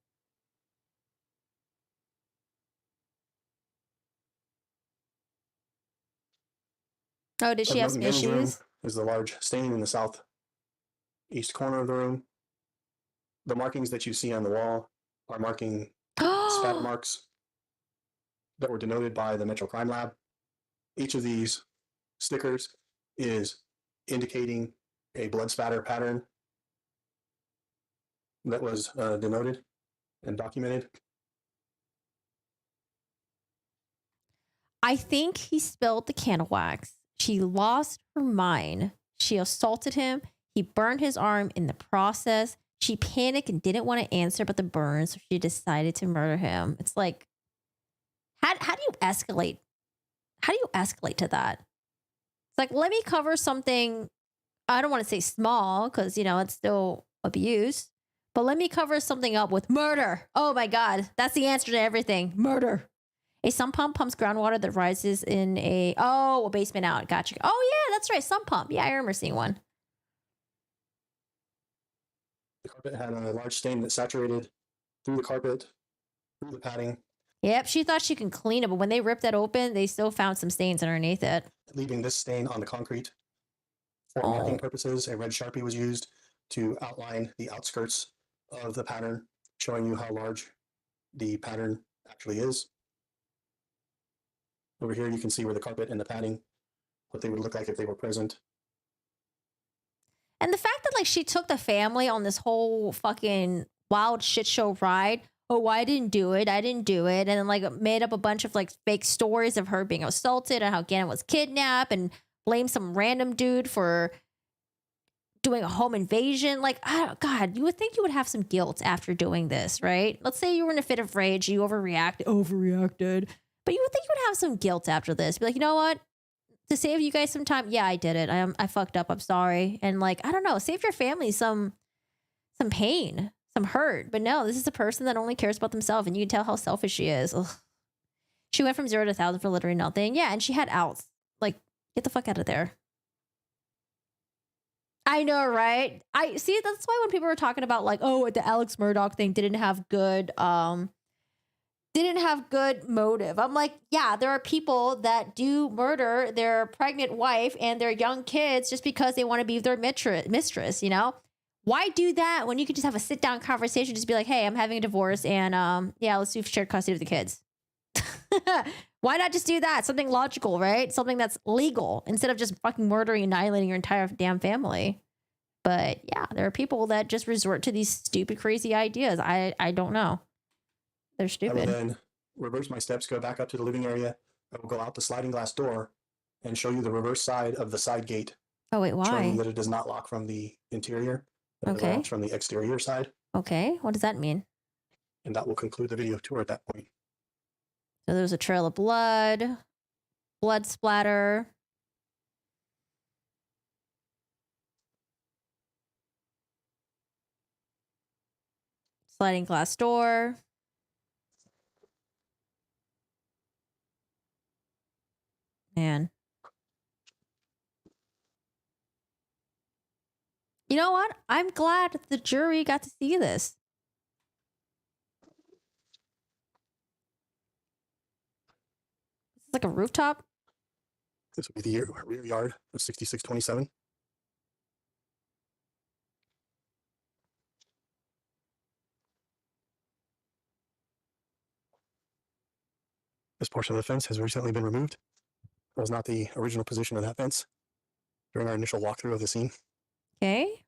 Oh, did she have some issues? Is the large stain in the southeast corner of the room. The markings that you see on the wall are spat marks that were denoted by the Metro Crime Lab. Each of these stickers is indicating a blood spatter pattern that was denoted and documented. I think he spilled the candle wax. She lost her mind. She assaulted him. He burned his arm in the process. She panicked and didn't want to answer about the burns, so she decided to murder him. It's like, how do you escalate? How do you escalate to that? It's like, let me cover something. I don't want to say small because, it's still abuse. But let me cover something up with murder. Oh my God. That's the answer to everything. Murder. A sump pump pumps groundwater that rises in a basement out. Gotcha. Oh yeah, that's right. Sump pump. Yeah, I remember seeing one. The carpet had a large stain that saturated through the carpet, through the padding. Yep, she thought she could clean it, but when they ripped that open, they still found some stains underneath it. Leaving this stain on the concrete. For marking purposes, a red Sharpie was used to outline the outskirts of the pattern, showing you how large the pattern actually is. Over here, you can see where the carpet and the padding, what they would look like if they were present. And the fact that, like, she took the family on this whole fucking wild shit show ride. Oh, I didn't do it. I didn't do it. And then, like, made up a bunch of, like, fake stories of her being assaulted and how Gannon was kidnapped and blamed some random dude for doing a home invasion. Like, God, you would think you would have some guilt after doing this, right? Let's say you were in a fit of rage, you overreacted. But you would think you would have some guilt after this. Be like, you know what? To save you guys some time, yeah, I did it. I fucked up. I'm sorry. And, like, I don't know, save your family some pain, some hurt. But no, this is a person that only cares about themselves, and you can tell how selfish she is. Ugh. She went from 0 to 1,000 for literally nothing. Yeah, and she had outs. Like, get the fuck out of there. I know, right? I see. That's why when people were talking about, like, oh, the Alex Murdaugh thing didn't have good motive. I'm like, yeah, there are people that do murder their pregnant wife and their young kids just because they want to be their mistress, Why do that when you could just have a sit down conversation, just be like, hey, I'm having a divorce and yeah, let's do shared custody of the kids. Why not just do that? Something logical, right? Something that's legal instead of just fucking murdering and annihilating your entire damn family. But yeah, there are people that just resort to these stupid, crazy ideas. I don't know. They're stupid. I will then reverse my steps, go back up to the living area. I will go out the sliding glass door and show you the reverse side of the side gate. Oh, wait, why? Showing that it does not lock from the interior. It locks from the exterior side. Okay, what does that mean? And that will conclude the video tour at that point. So there's a trail of blood splatter. Sliding glass door. Man. You know what? I'm glad the jury got to see this. This is like a rooftop. This would be the rear yard of 6627. This portion of the fence has recently been removed. It was not the original position of that fence during our initial walkthrough of the scene. Okay.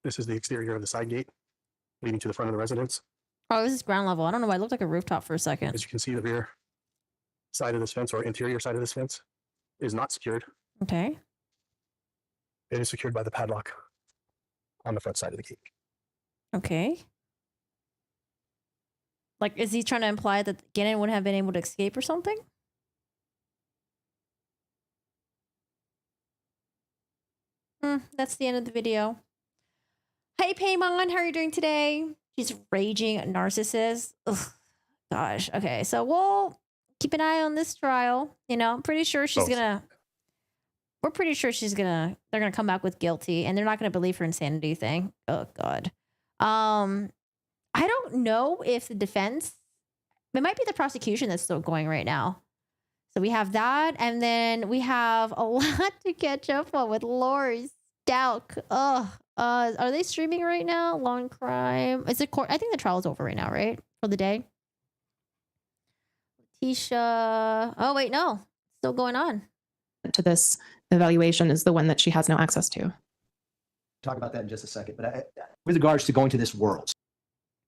This is the exterior of the side gate leading to the front of the residence. Oh, this is ground level. I don't know why it looked like a rooftop for a second. As you can see, the rear side of this fence or interior side of this fence is not secured. Okay. It is secured by the padlock on the front side of the gate. Okay. Like, is he trying to imply that Gannon wouldn't have been able to escape or something? That's the end of the video. Hey, Paymon, how are you doing today? She's raging narcissist. Ugh, gosh. Okay, so we'll keep an eye on this trial. You know, I'm pretty sure she's gonna. We're pretty sure she's gonna. They're gonna come back with guilty, and they're not gonna believe her insanity thing. Oh God. I don't know if the defense. It might be the prosecution that's still going right now. So we have that, and then we have a lot to catch up on with Letecia Stauch. Are they streaming right now? Law and Crime. Is it court? I think the trial is over right now, right? For the day. Leticia. Oh wait, no, still going on. To this evaluation is the one that she has no access to. Talk about that in just a second. But with regards to going to this world.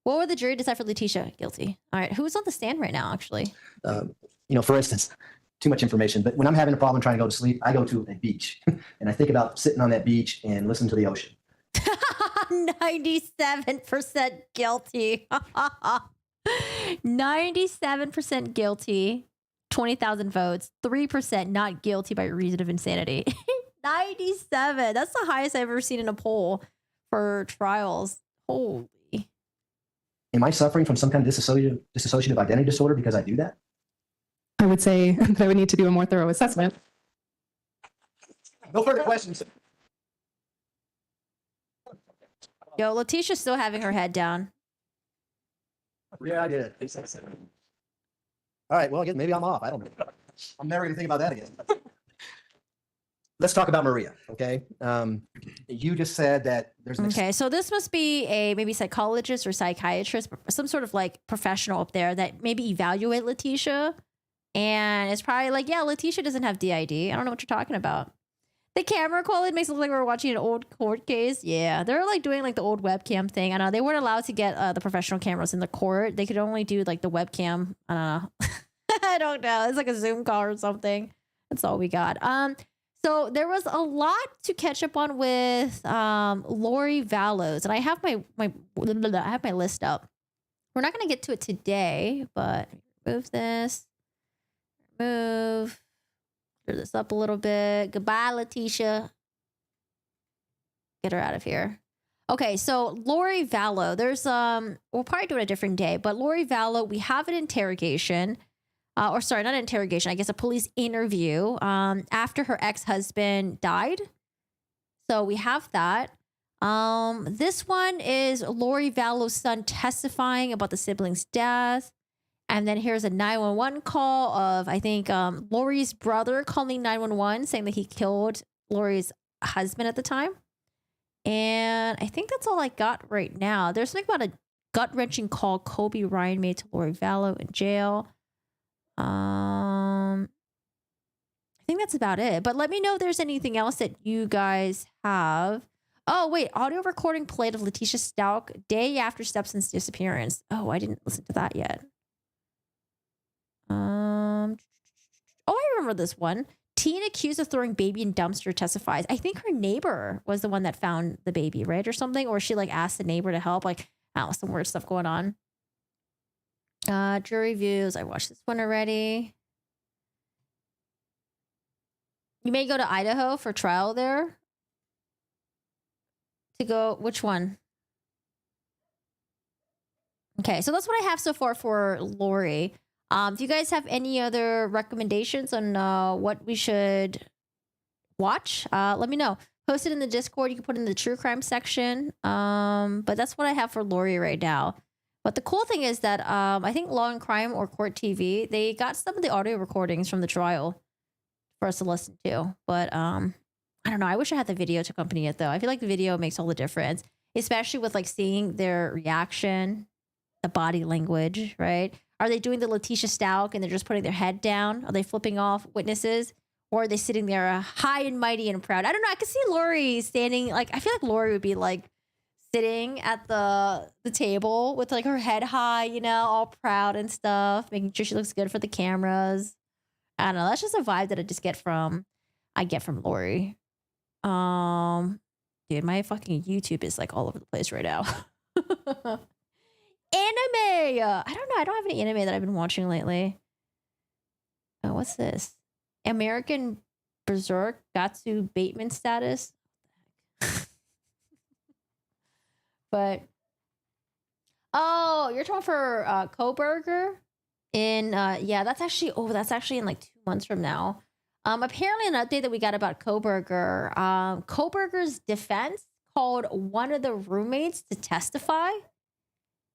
What would the jury decide for Leticia? Guilty. All right. Who's on the stand right now, actually? For instance, too much information, but when I'm having a problem trying to go to sleep, I go to a beach and I think about sitting on that beach and listening to the ocean. 97% guilty. 97% guilty. 20,000 votes. 3% not guilty by reason of insanity. 97. That's the highest I've ever seen in a poll for trials. Holy. Am I suffering from some kind of dissociative identity disorder because I do that? I would say that I would need to do a more thorough assessment. No further questions. Yo, Leticia's still having her head down. Yeah, I did. All right, well, I guess maybe I'm off. I don't know. I'm never going to think about that again. Let's talk about Maria, okay? You just said that there's an Okay, so this must be a maybe psychologist or psychiatrist, some sort of like professional up there that maybe evaluate Leticia. And it's probably like, yeah, Leticia doesn't have DID. I don't know what you're talking about. The camera quality makes it look like we're watching an old court case. Yeah, they're like doing like the old webcam thing. I know they weren't allowed to get the professional cameras in the court. They could only do like the webcam. I don't know. I don't know. It's like a Zoom call or something. That's all we got. So there was a lot to catch up on with Lori Vallow, and I have my list up. We're not going to get to it today, but move this. Move. Clear this up a little bit. Goodbye, Leticia. Get her out of here. Okay, so Lori Vallow. There's we'll probably do it a different day, but Lori Vallow, we have an interrogation. Or sorry, not an interrogation, I guess a police interview after her ex-husband died. So we have that. This one is Lori Vallow's son testifying about the sibling's death. And then here's a 911 call of, I think, Lori's brother calling 911 saying that he killed Lori's husband at the time. And I think that's all I got right now. There's something about a gut-wrenching call Kobe Ryan made to Lori Vallow in jail. I think that's about it. But let me know if there's anything else that you guys have. Oh, wait. Audio recording played of Letecia Stauch day after Stepson's disappearance. Oh, I didn't listen to that yet. Oh, I remember this one. Teen accused of throwing baby in dumpster testifies. I think her neighbor was the one that found the baby, right? Or something. Or she like asked the neighbor to help. Like, oh, some weird stuff going on. Jury views. I watched this one already. You may go to Idaho for trial there. To go, which one? Okay, so that's what I have so far for Lori. If you guys have any other recommendations on what we should watch, let me know. Post it in the Discord. You can put it in the true crime section. But that's what I have for Lori right now. But the cool thing is that I think Law and Crime or Court TV, they got some of the audio recordings from the trial for us to listen to. But I don't know. I wish I had the video to accompany it, though. I feel like the video makes all the difference, especially with like seeing their reaction the body language, right? Are they doing the Letecia Stauch and they're just putting their head down? Are they flipping off witnesses? Or are they sitting there high and mighty and proud? I don't know. I could see Lori standing, like, I feel like Lori would be like sitting at the table with like her head high, you know, all proud and stuff, making sure she looks good for the cameras. I don't know. That's just a vibe that I get from Lori. Dude, my fucking YouTube is like all over the place right now. Anime! I don't know. I don't have any anime that I've been watching lately. Oh, what's this? American Berserk Gatsu Bateman status. But oh, you're talking for Kohberger in yeah, that's actually in like 2 months from now. Apparently an update that we got about Kohberger. Kohberger's defense called one of the roommates to testify.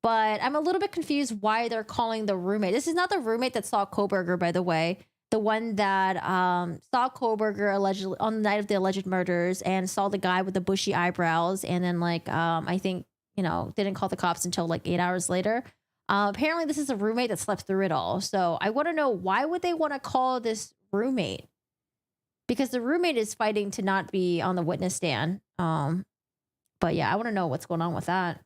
But I'm a little bit confused why they're calling the roommate. This is not the roommate that saw Kohberger, by the way. The one that saw Kohberger allegedly on the night of the alleged murders and saw the guy with the bushy eyebrows, and then like I think, you know, didn't call the cops until like 8 hours later. Apparently this is a roommate that slept through it all. So I want to know, why would they want to call this roommate? Because the roommate is fighting to not be on the witness stand. But yeah, I want to know what's going on with that.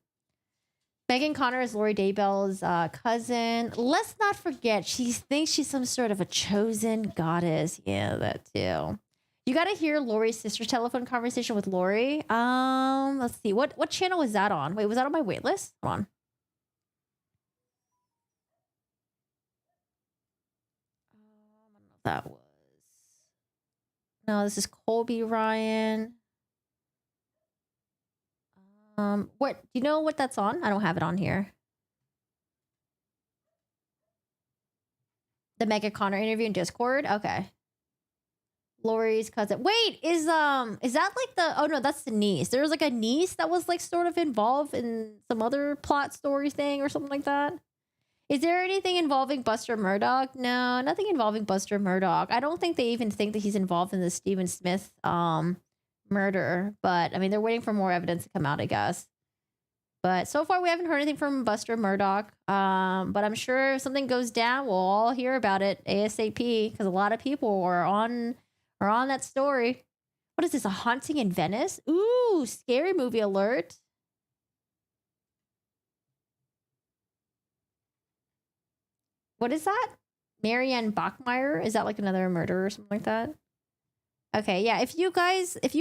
Megan Connor is Lori Daybell's cousin. Let's not forget, she thinks she's some sort of a chosen goddess. Yeah, that too. You got to hear Lori's sister's telephone conversation with Lori. Let's see. What channel was that on? Wait, was that on my wait list? Hold on. I don't know if that was. No, this is Colby Ryan. What do you know what that's on? I don't have it on here. The Megan Connor interview in Discord. Okay. Lori's cousin. Wait, is that like the, oh no, that's the niece. There was like a niece that was like sort of involved in some other plot story thing or something like that. Is there anything involving Buster Murdoch? No, nothing involving Buster Murdoch. I don't think they even think that he's involved in the Stephen Smith murder, but I mean, they're waiting for more evidence to come out, I guess. But so far we haven't heard anything from Buster Murdoch. But I'm sure if something goes down, we'll all hear about it ASAP, because a lot of people are on that story. What is this, a haunting in Venice? Ooh, scary movie alert. What is that? Marianne Bachmeyer? Is that like another murder or something like that? Okay, yeah. If you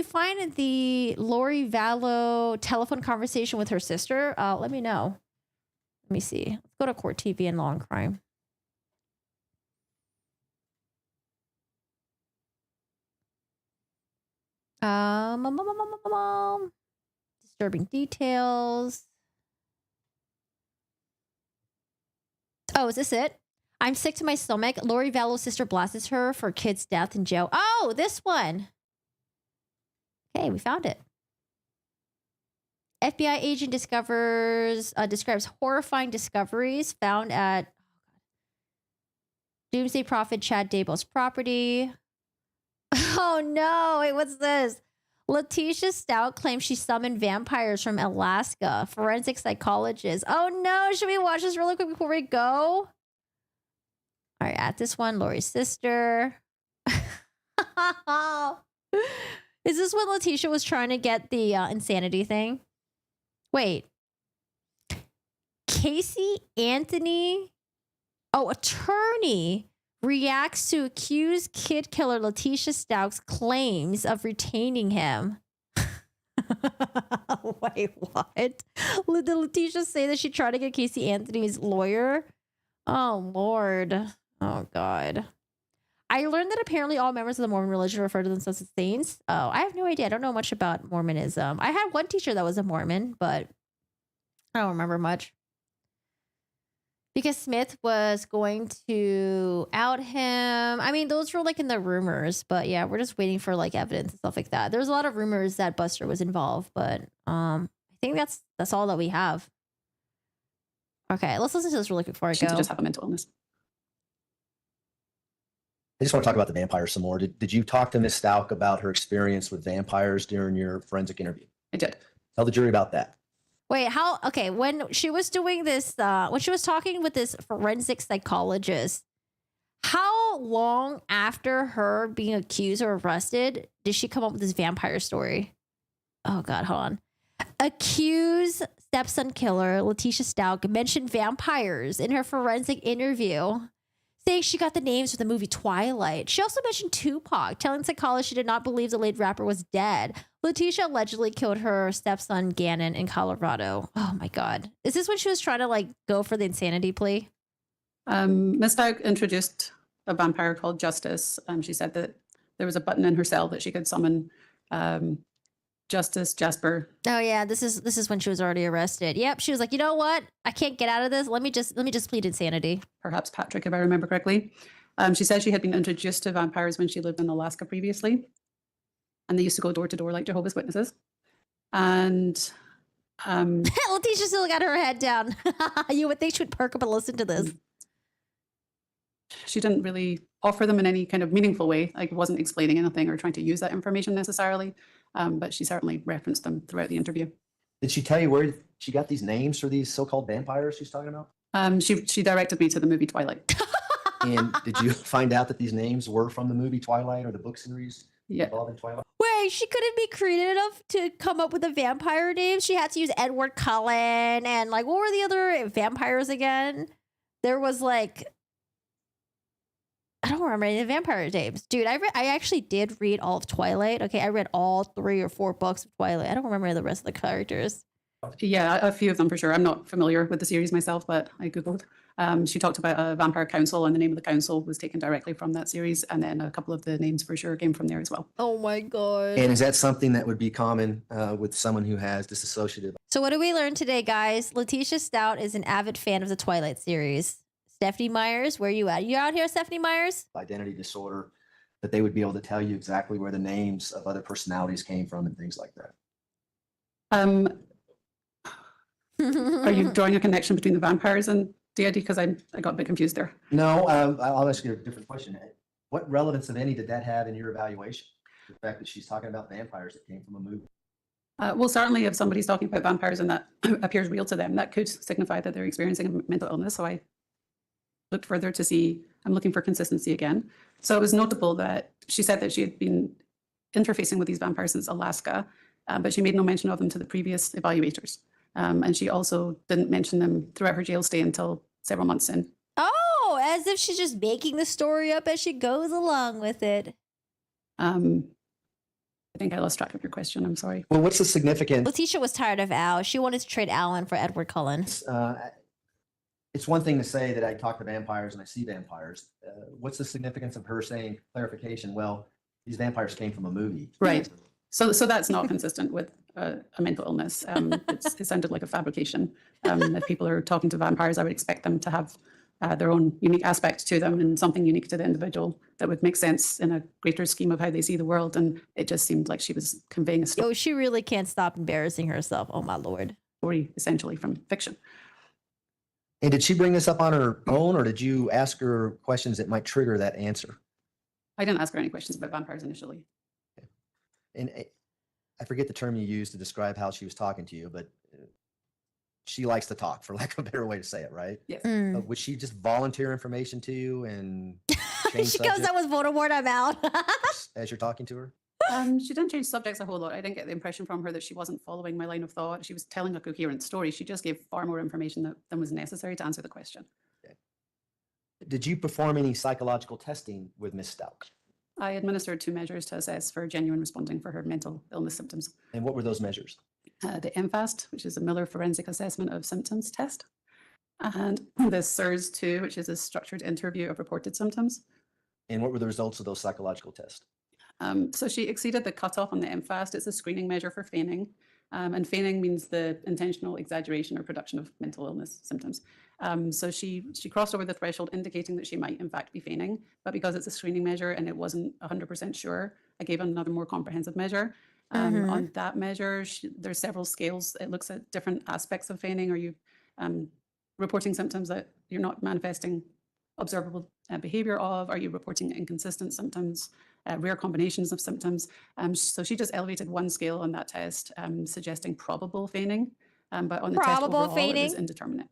find the Lori Vallow telephone conversation with her sister, let me know. Let me see. Let's go to Court TV and Law and Crime. Disturbing details. Oh, is this it? I'm sick to my stomach. Lori Vallow's sister blasts her for kid's death in jail. Oh, this one. Okay, we found it. FBI agent describes horrifying discoveries found at Doomsday Prophet Chad Daybell's property. Oh no, wait, what's this? Leticia Stauch claims she summoned vampires from Alaska. Forensic psychologist. Oh no, should we watch this really quick before we go? All right, at this one, Lori's sister. Is this when Leticia was trying to get the insanity thing? Wait. Casey Anthony, attorney, reacts to accused kid killer Leticia Stauch's claims of retaining him. Wait, what? Did Leticia say that she tried to get Casey Anthony's lawyer? Oh, Lord. Oh, God. I learned that apparently all members of the Mormon religion refer to themselves as saints. Oh, I have no idea. I don't know much about Mormonism. I had one teacher that was a Mormon, but I don't remember much. Because Smith was going to out him. I mean, those were like in the rumors, but yeah, we're just waiting for like evidence and stuff like that. There's a lot of rumors that Buster was involved, but I think that's all that we have. Okay, let's listen to this really quick before I go. To just have a mental illness. I just want to talk about the vampires some more. Did you talk to Ms. Stauch about her experience with vampires during your forensic interview? I did. Tell the jury about that. Wait, how? Okay, when she was doing this, when she was talking with this forensic psychologist, how long after her being accused or arrested did she come up with this vampire story? Oh God, hold on. Accused stepson killer Letecia Stauch mentioned vampires in her forensic interview, saying she got the names for the movie Twilight. She also mentioned Tupac, telling psychologists she did not believe the late rapper was dead. Letecia allegedly killed her stepson Gannon in Colorado. Oh my God. Is this when she was trying to like go for the insanity plea? Ms. Stauch introduced a vampire called Justice. She said that there was a button in her cell that she could summon Justice Jasper. Oh yeah, this is when she was already arrested. Yep, she was like, you know what? I can't get out of this. Let me just plead insanity. Perhaps Patrick, if I remember correctly. She said she had been introduced to vampires when she lived in Alaska previously, and they used to go door to door like Jehovah's Witnesses. And Leticia still got her head down. You would think she would perk up and listen to this. She didn't really offer them in any kind of meaningful way, like wasn't explaining anything or trying to use that information necessarily, but she certainly referenced them throughout the interview. Did she tell you where she got these names for these so-called vampires she's talking about? She directed me to the movie Twilight. And did you find out that these names were from the movie Twilight or the book series Yeah. involving Twilight? Wait, she couldn't be creative enough to come up with a vampire name. She had to use Edward Cullen and like what were the other vampires again? There was like I don't remember any of the vampire names. Dude, I actually did read all of Twilight. Okay, I read all 3 or 4 books of Twilight. I don't remember the rest of the characters. Yeah, a few of them for sure. I'm not familiar with the series myself, but I Googled. She talked about a vampire council, and the name of the council was taken directly from that series. And then a couple of the names for sure came from there as well. Oh my God. And is that something that would be common with someone who has dissociative? So what did we learn today, guys? Letecia Stauch is an avid fan of the Twilight series. Stephanie Myers, where you at? You out here, Stephanie Myers? Identity disorder, that they would be able to tell you exactly where the names of other personalities came from and things like that. Are you drawing a connection between the vampires and DID? Because I got a bit confused there. No, I'll ask you a different question. What relevance, if any, did that have in your evaluation? The fact that she's talking about vampires that came from a movie. Well, certainly if somebody's talking about vampires and that appears real to them, that could signify that they're experiencing a mental illness. So I looked further to see, I'm looking for consistency again. So it was notable that she said that she had been interfacing with these vampires since Alaska, but she made no mention of them to the previous evaluators. And she also didn't mention them throughout her jail stay until several months in. Oh, as if she's just making the story up as she goes along with it. I think I lost track of your question. I'm sorry. Well, what's the significance? Leticia was tired of Al. She wanted to trade Alan for Edward Cullen. It's one thing to say that I talk to vampires and I see vampires. What's the significance of her saying clarification? Well, these vampires came from a movie. Right. So that's not consistent with a mental illness. It sounded like a fabrication. If people are talking to vampires, I would expect them to have their own unique aspects to them and something unique to the individual that would make sense in a greater scheme of how they see the world. And it just seemed like she was conveying a Oh, she really can't stop embarrassing herself. Oh my Lord. story essentially from fiction. And did she bring this up on her own, or did you ask her questions that might trigger that answer? I didn't ask her any questions about vampires initially. And I forget the term you used to describe how she was talking to you, but she likes to talk, for lack of a better way to say it, right? Yes. Would she just volunteer information to you and change She goes, that was Voldemort, I'm out. as you're talking to her? She didn't change subjects a whole lot. I didn't get the impression from her that she wasn't following my line of thought. She was telling a coherent story. She just gave far more information than was necessary to answer the question. Okay. Did you perform any psychological testing with Ms. Stauch? I administered 2 measures to assess for genuine responding for her mental illness symptoms. And what were those measures? The MFAST, which is a Miller Forensic Assessment of Symptoms test, and the SIRS-2, which is a structured interview of reported symptoms. And what were the results of those psychological tests? So she exceeded the cutoff on the MFAST. It's a screening measure for feigning. And feigning means the intentional exaggeration or production of mental illness symptoms. So she crossed over the threshold, indicating that she might in fact be feigning. But because it's a screening measure and it wasn't 100% sure, I gave another more comprehensive measure. On that measure, there's several scales. It looks at different aspects of feigning. Are you reporting symptoms that you're not manifesting observable behavior of? Are you reporting inconsistent symptoms, rare combinations of symptoms? So she just elevated one scale on that test, suggesting probable feigning. But on the test Probable overall, it was feigning? indeterminate.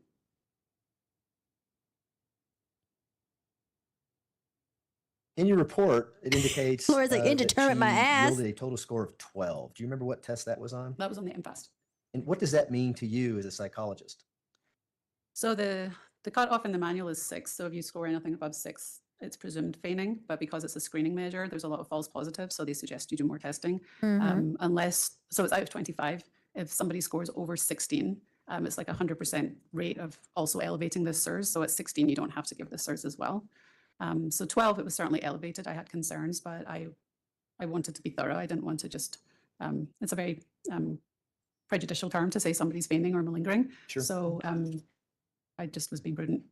In your report, it indicates Laura's like, that indeterminate my she ass. yielded a total score of 12. Do you remember what test that was on? That was on the MFAST. And what does that mean to you as a psychologist? So the cutoff in the manual is 6. So if you score anything above 6, it's presumed feigning. But because it's a screening measure, there's a lot of false positives. So they suggest you do more testing. So it's out of 25. If somebody scores over 16, it's like 100% rate of also elevating the SIRS. So at 16, you don't have to give the SIRS as well. So 12, it was certainly elevated. I had concerns, but I wanted to be thorough. I didn't want to just, it's a very prejudicial term to say somebody's feigning or malingering. Sure. So I just was being prudent.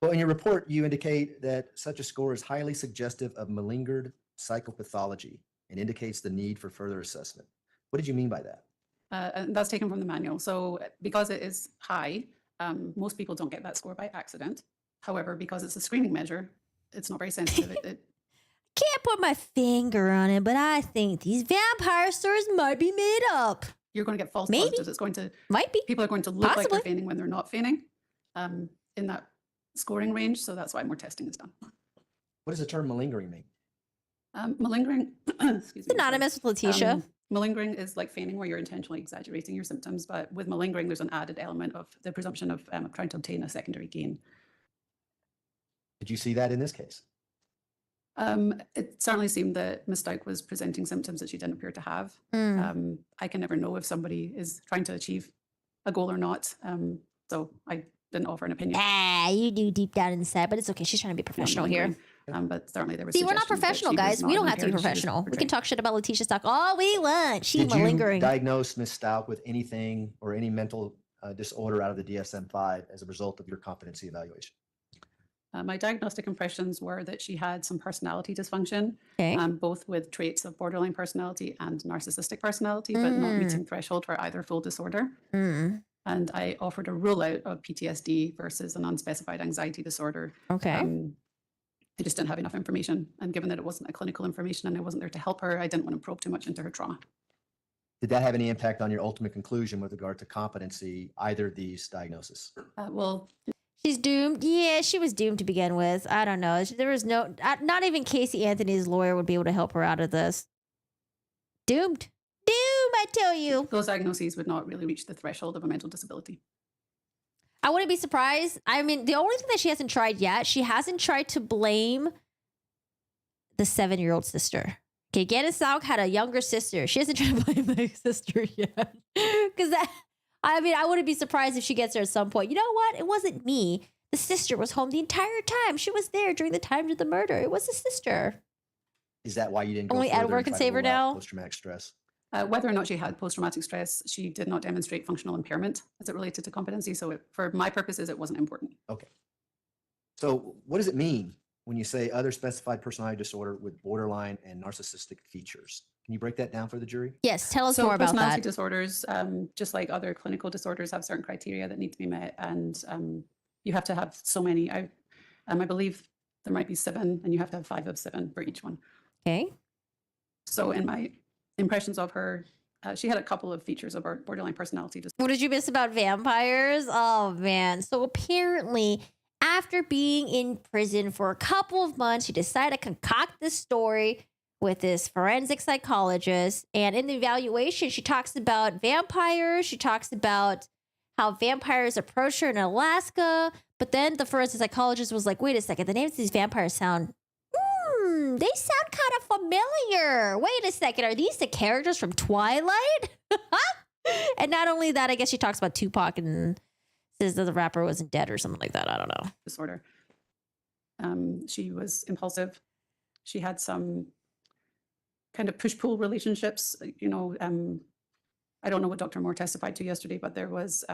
Well, in your report, you indicate that such a score is highly suggestive of malingered psychopathology and indicates the need for further assessment. What did you mean by that? And that's taken from the manual. So because it is high, most people don't get that score by accident. However, because it's a screening measure, it's not very sensitive. Can't put my finger on it, but I think these vampire stories might be made up. You're going to get false Maybe. positives. It's going to Might be. people are going to look like Possibly. they're feigning when they're not feigning in that scoring range. So that's why more testing is done. What does the term malingering mean? Malingering, excuse me. Synonymous with Leticia. Malingering is like feigning where you're intentionally exaggerating your symptoms, but with malingering, there's an added element of the presumption of trying to obtain a secondary gain. Did you see that in this case? It certainly seemed that Ms. Stauch was presenting symptoms that she didn't appear to have. I can never know if somebody is trying to achieve a goal or not. So I didn't offer an opinion. You do deep down inside, but it's okay. She's trying to be professional here. But certainly there was. See, we're not suggestions that professional, she was guys. We not don't have to be impaired, she was professional. We can portraying. talk shit about Letecia Stauch all we want. She Did malingering. you diagnose Ms. Stauch with anything or any mental disorder out of the DSM-5 as a result of your competency evaluation? My diagnostic impressions were that she had some personality dysfunction, Okay. both with traits of borderline personality and narcissistic personality, but not meeting threshold for either full disorder. And I offered a rule out of PTSD versus an unspecified anxiety disorder. Okay. I just didn't have enough information. And given that it wasn't a clinical information and I wasn't there to help her, I didn't want to probe too much into her trauma. Did that have any impact on your ultimate conclusion with regard to competency, either of these diagnoses? Well, she's doomed. Yeah, she was doomed to begin with. I don't know. There was no, not even Casey Anthony's lawyer would be able to help her out of this. Doomed. Doom, I tell you. those diagnoses would not really reach the threshold of a mental disability. I wouldn't be surprised. I mean, the only thing that she hasn't tried yet, she hasn't tried to blame the 7-year-old sister. Okay, Gannon Stauch had a younger sister. She hasn't tried to blame the sister yet. Because I mean, I wouldn't be surprised if she gets there at some point. You know what? It wasn't me. The sister was home the entire time. She was there during the time of the murder. It was the sister. Is that why you didn't go Only further Edward and can try to save her rule out now? post-traumatic stress? Whether or not she had post-traumatic stress, she did not demonstrate functional impairment as it related to competency. So for my purposes, it wasn't important. Okay. So what does it mean when you say other specified personality disorder with borderline and narcissistic features? Can you break that down for the jury? Yes, tell us So more about personality that. disorders, just like other clinical disorders, have certain criteria that need to be met, and you have to have so many. I believe there might be 7, and you have to have 5 of 7 for each one. Okay. So in my impressions of her, she had a couple of features of our borderline personality disorder. What did you miss about vampires? Oh, man. So apparently, after being in prison for a couple of months, she decided to concoct this story with this forensic psychologist. And in the evaluation, she talks about vampires. She talks about how vampires approach her in Alaska. But then the forensic psychologist was like, wait a second, the names of these vampires sound, they sound kind of familiar. Wait a second, are these the characters from Twilight? And not only that, I guess she talks about Tupac and says that the rapper wasn't dead or something like that. I don't know. Disorder. She was impulsive. She had some kind of push-pull relationships. You know, I don't know what Dr. Moore testified to yesterday, but there was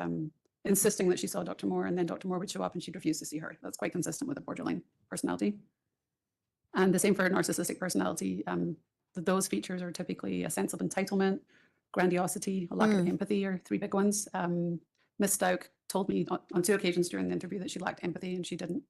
insisting that she saw Dr. Moore, and then Dr. Moore would show up and she'd refuse to see her. That's quite consistent with a borderline personality. And the same for narcissistic personality. Those features are typically a sense of entitlement, grandiosity, a lack of empathy are 3 big ones. Ms. Stauch told me on 2 occasions during the interview that she lacked empathy and she didn't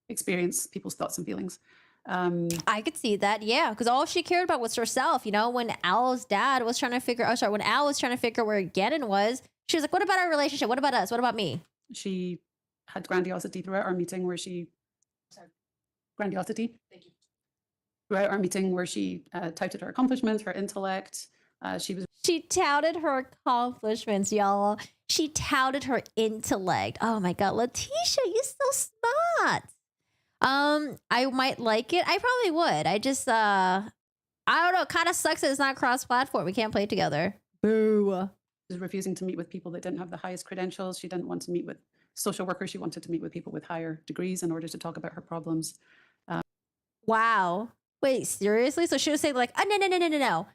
experience people's thoughts and feelings. I could see that, yeah, because all she cared about was herself. You know, when Al's dad was trying to figure, when Al was trying to figure where Gannon was, She was like, what about our relationship? What about us? What about me? She had grandiosity throughout our meeting where she, grandiosity. Thank you. Throughout our meeting where she touted her accomplishments, her intellect. She touted her accomplishments, y'all. She touted her intellect. Oh my God, Leticia, you're so smart. I might like it. I probably would. I just, I don't know. Kind of sucks that it's not cross-platform. We can't play together. Boo. She was refusing to meet with people that didn't have the highest credentials. She didn't want to meet with social workers. She wanted to meet with people with higher degrees in order to talk about her problems. Wow. Wait, seriously? So she was saying like, oh, no.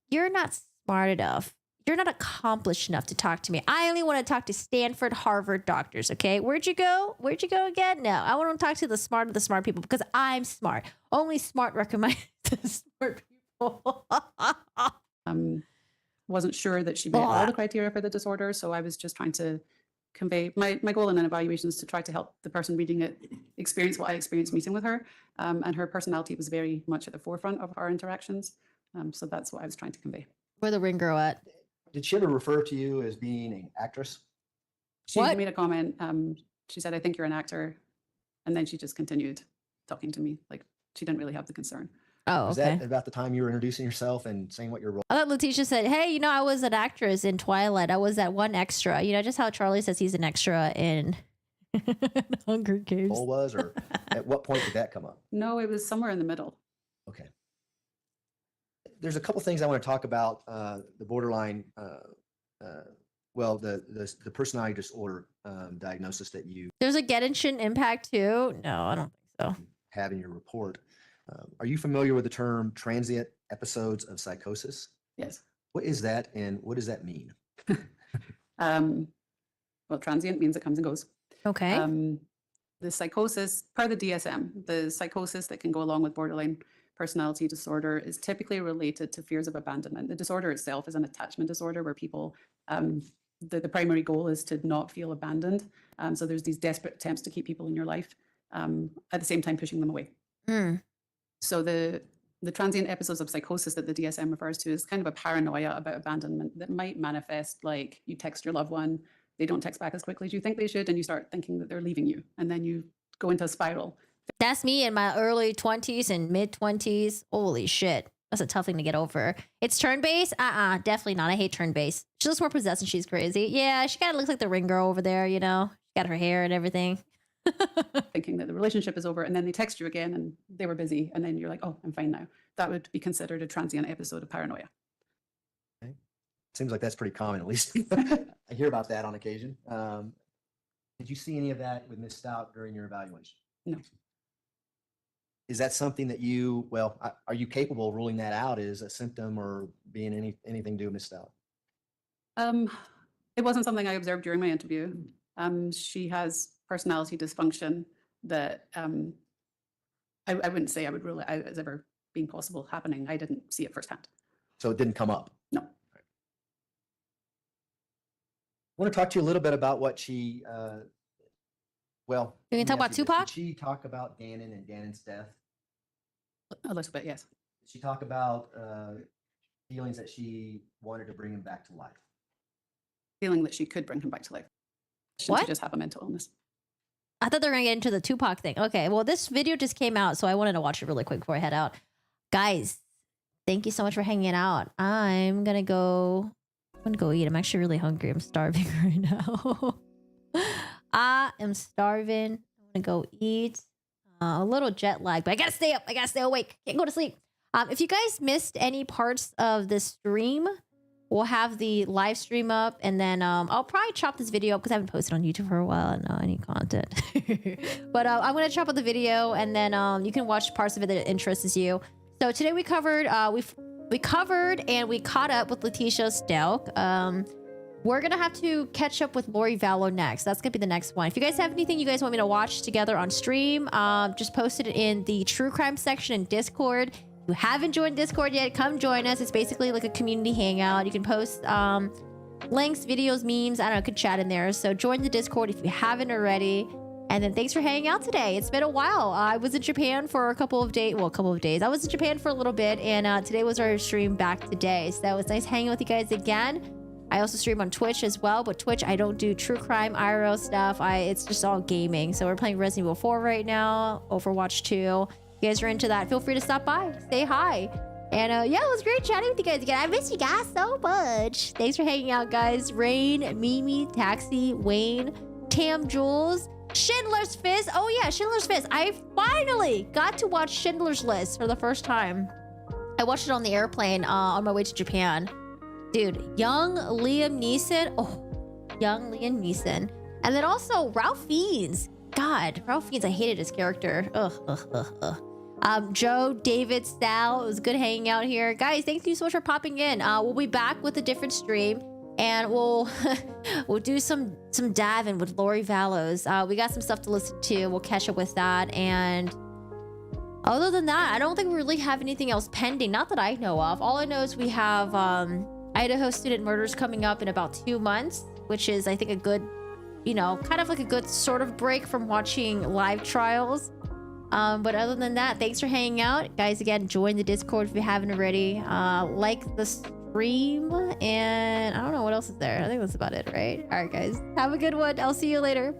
You're not smart enough. You're not accomplished enough to talk to me. I only want to talk to Stanford, Harvard doctors, okay? Where'd you go? Where'd you go again? No, I want to talk to the smart of the smart people because I'm smart. Only smart recommend the smart people. Wasn't sure that she met all the criteria for the disorder, so I was just trying to convey my goal in an evaluation is to try to help the person reading it experience what I experienced meeting with her, and her personality was very much at the forefront of our interactions, so that's what I was trying to convey. Where the ring girl at? Did she ever refer to you as being an actress? She made a comment. She said, "I think you're an actor," and then she just continued talking to me like she didn't really have the concern. Oh, Was okay. that about the time you were introducing yourself and saying what your role? I thought Leticia said, hey, you know, I was an actress in Twilight. I was that one extra. You know, just how Charlie says he's an extra in Hunger Games. Role was, or at what point did that come up? No, it was somewhere in the middle. Okay. There's a couple things I want to talk about the borderline, well, the personality disorder diagnosis that you There's a Gannon impact too. No, I don't think so. have in your report. Are you familiar with the term transient episodes of psychosis? Yes. What is that, and what does that mean? Well, transient means it comes and goes. Okay. The psychosis, per the DSM, the psychosis that can go along with borderline personality disorder is typically related to fears of abandonment. The disorder itself is an attachment disorder where people, the primary goal is to not feel abandoned. So there's these desperate attempts to keep people in your life, at the same time pushing them away. So the transient episodes of psychosis that the DSM refers to is kind of a paranoia about abandonment that might manifest like you text your loved one, they don't text back as quickly as you think they should, and you start thinking that they're leaving you, and then you go into a spiral. That's me in my early 20s and mid 20s. Holy shit. That's a tough thing to get over. It's turn-based? Definitely not. I hate turn-based. She looks more possessed and she's crazy. Yeah, she kind of looks like the ring girl over there, you know? She got her hair and everything. Thinking that the relationship is over, and then they text you again and they were busy, and then you're like, oh, I'm fine now. That would be considered a transient episode of paranoia. Okay. Seems like that's pretty common, at least. I hear about that on occasion. Did you see any of that with Ms. Stauch during your evaluation? No. Is that something that you, well, are you capable of ruling that out as a symptom or being anything to do with Ms. Stauch? It wasn't something I observed during my interview. She has personality dysfunction that I wouldn't say I would rule it out as ever being possible happening. I didn't see it firsthand. So it didn't come up? No. I want to talk to you a little bit about what she, well. You can talk about Tupac? Did she talk about Gannon and Gannon's death? A little bit, yes. Did she talk about feelings that she wanted to bring him back to life? Feeling that she could bring him back to life. What? She just have a mental illness. I thought they were going to get into the Tupac thing. Okay, well, this video just came out, so I wanted to watch it really quick before I head out. Guys, thank you so much for hanging out. I'm going to go eat. I'm actually really hungry. I'm starving right now. I am starving. I'm going to go eat. A little jet lag, but I got to stay up. I got to stay awake. Can't go to sleep. If you guys missed any parts of this stream, we'll have the live stream up, and then I'll probably chop this video up because I haven't posted on YouTube for a while and I need content. But I'm going to chop up the video, and then you can watch parts of it that interests you. So today we covered, we covered and we caught up with Letecia Stauch. We're going to have to catch up with Lori Vallow next. That's going to be the next one. If you guys have anything you guys want me to watch together on stream, just post it in the true crime section in Discord. If you haven't joined Discord yet, come join us. It's basically like a community hangout. You can post links, videos, memes. I don't know, could chat in there. So join the Discord if you haven't already. And then thanks for hanging out today. It's been a while. I was in Japan for a couple of days. I was in Japan for a little bit, and today was our stream back today. So it was nice hanging with you guys again. I also stream on Twitch as well, but Twitch, I don't do true crime, IRL stuff. It's just all gaming. So we're playing Resident Evil 4 right now, Overwatch 2. If you guys are into that, feel free to stop by, say hi. And yeah, it was great chatting with you guys again. I miss you guys so much. Thanks for hanging out, guys. Rain, Mimi, Taxi, Wayne, Tam Jules, Schindler's Fist. Oh yeah, Schindler's Fist. I finally got to watch Schindler's List for the first time. I watched it on the airplane on my way to Japan. Dude, young Liam Neeson. Oh, young Liam Neeson. And then also Ralph Fiennes. God, Ralph Fiennes, I hated his character. Joe, David, Sal, it was good hanging out here. Guys, thank you so much for popping in. We'll be back with a different stream. And we'll we'll do some diving with Lori Vallows. We got some stuff to listen to. We'll catch up with that. And other than that, I don't think we really have anything else pending. Not that I know of. All I know is we have Idaho student murders coming up in about 2 months, which is, I think, a good, you know, kind of like a good sort of break from watching live trials. But other than that, thanks for hanging out. Guys, again, join the Discord if you haven't already. Like the stream, and I don't know what else is there. I think that's about it, right? All right, guys. Have a good one. I'll see you later.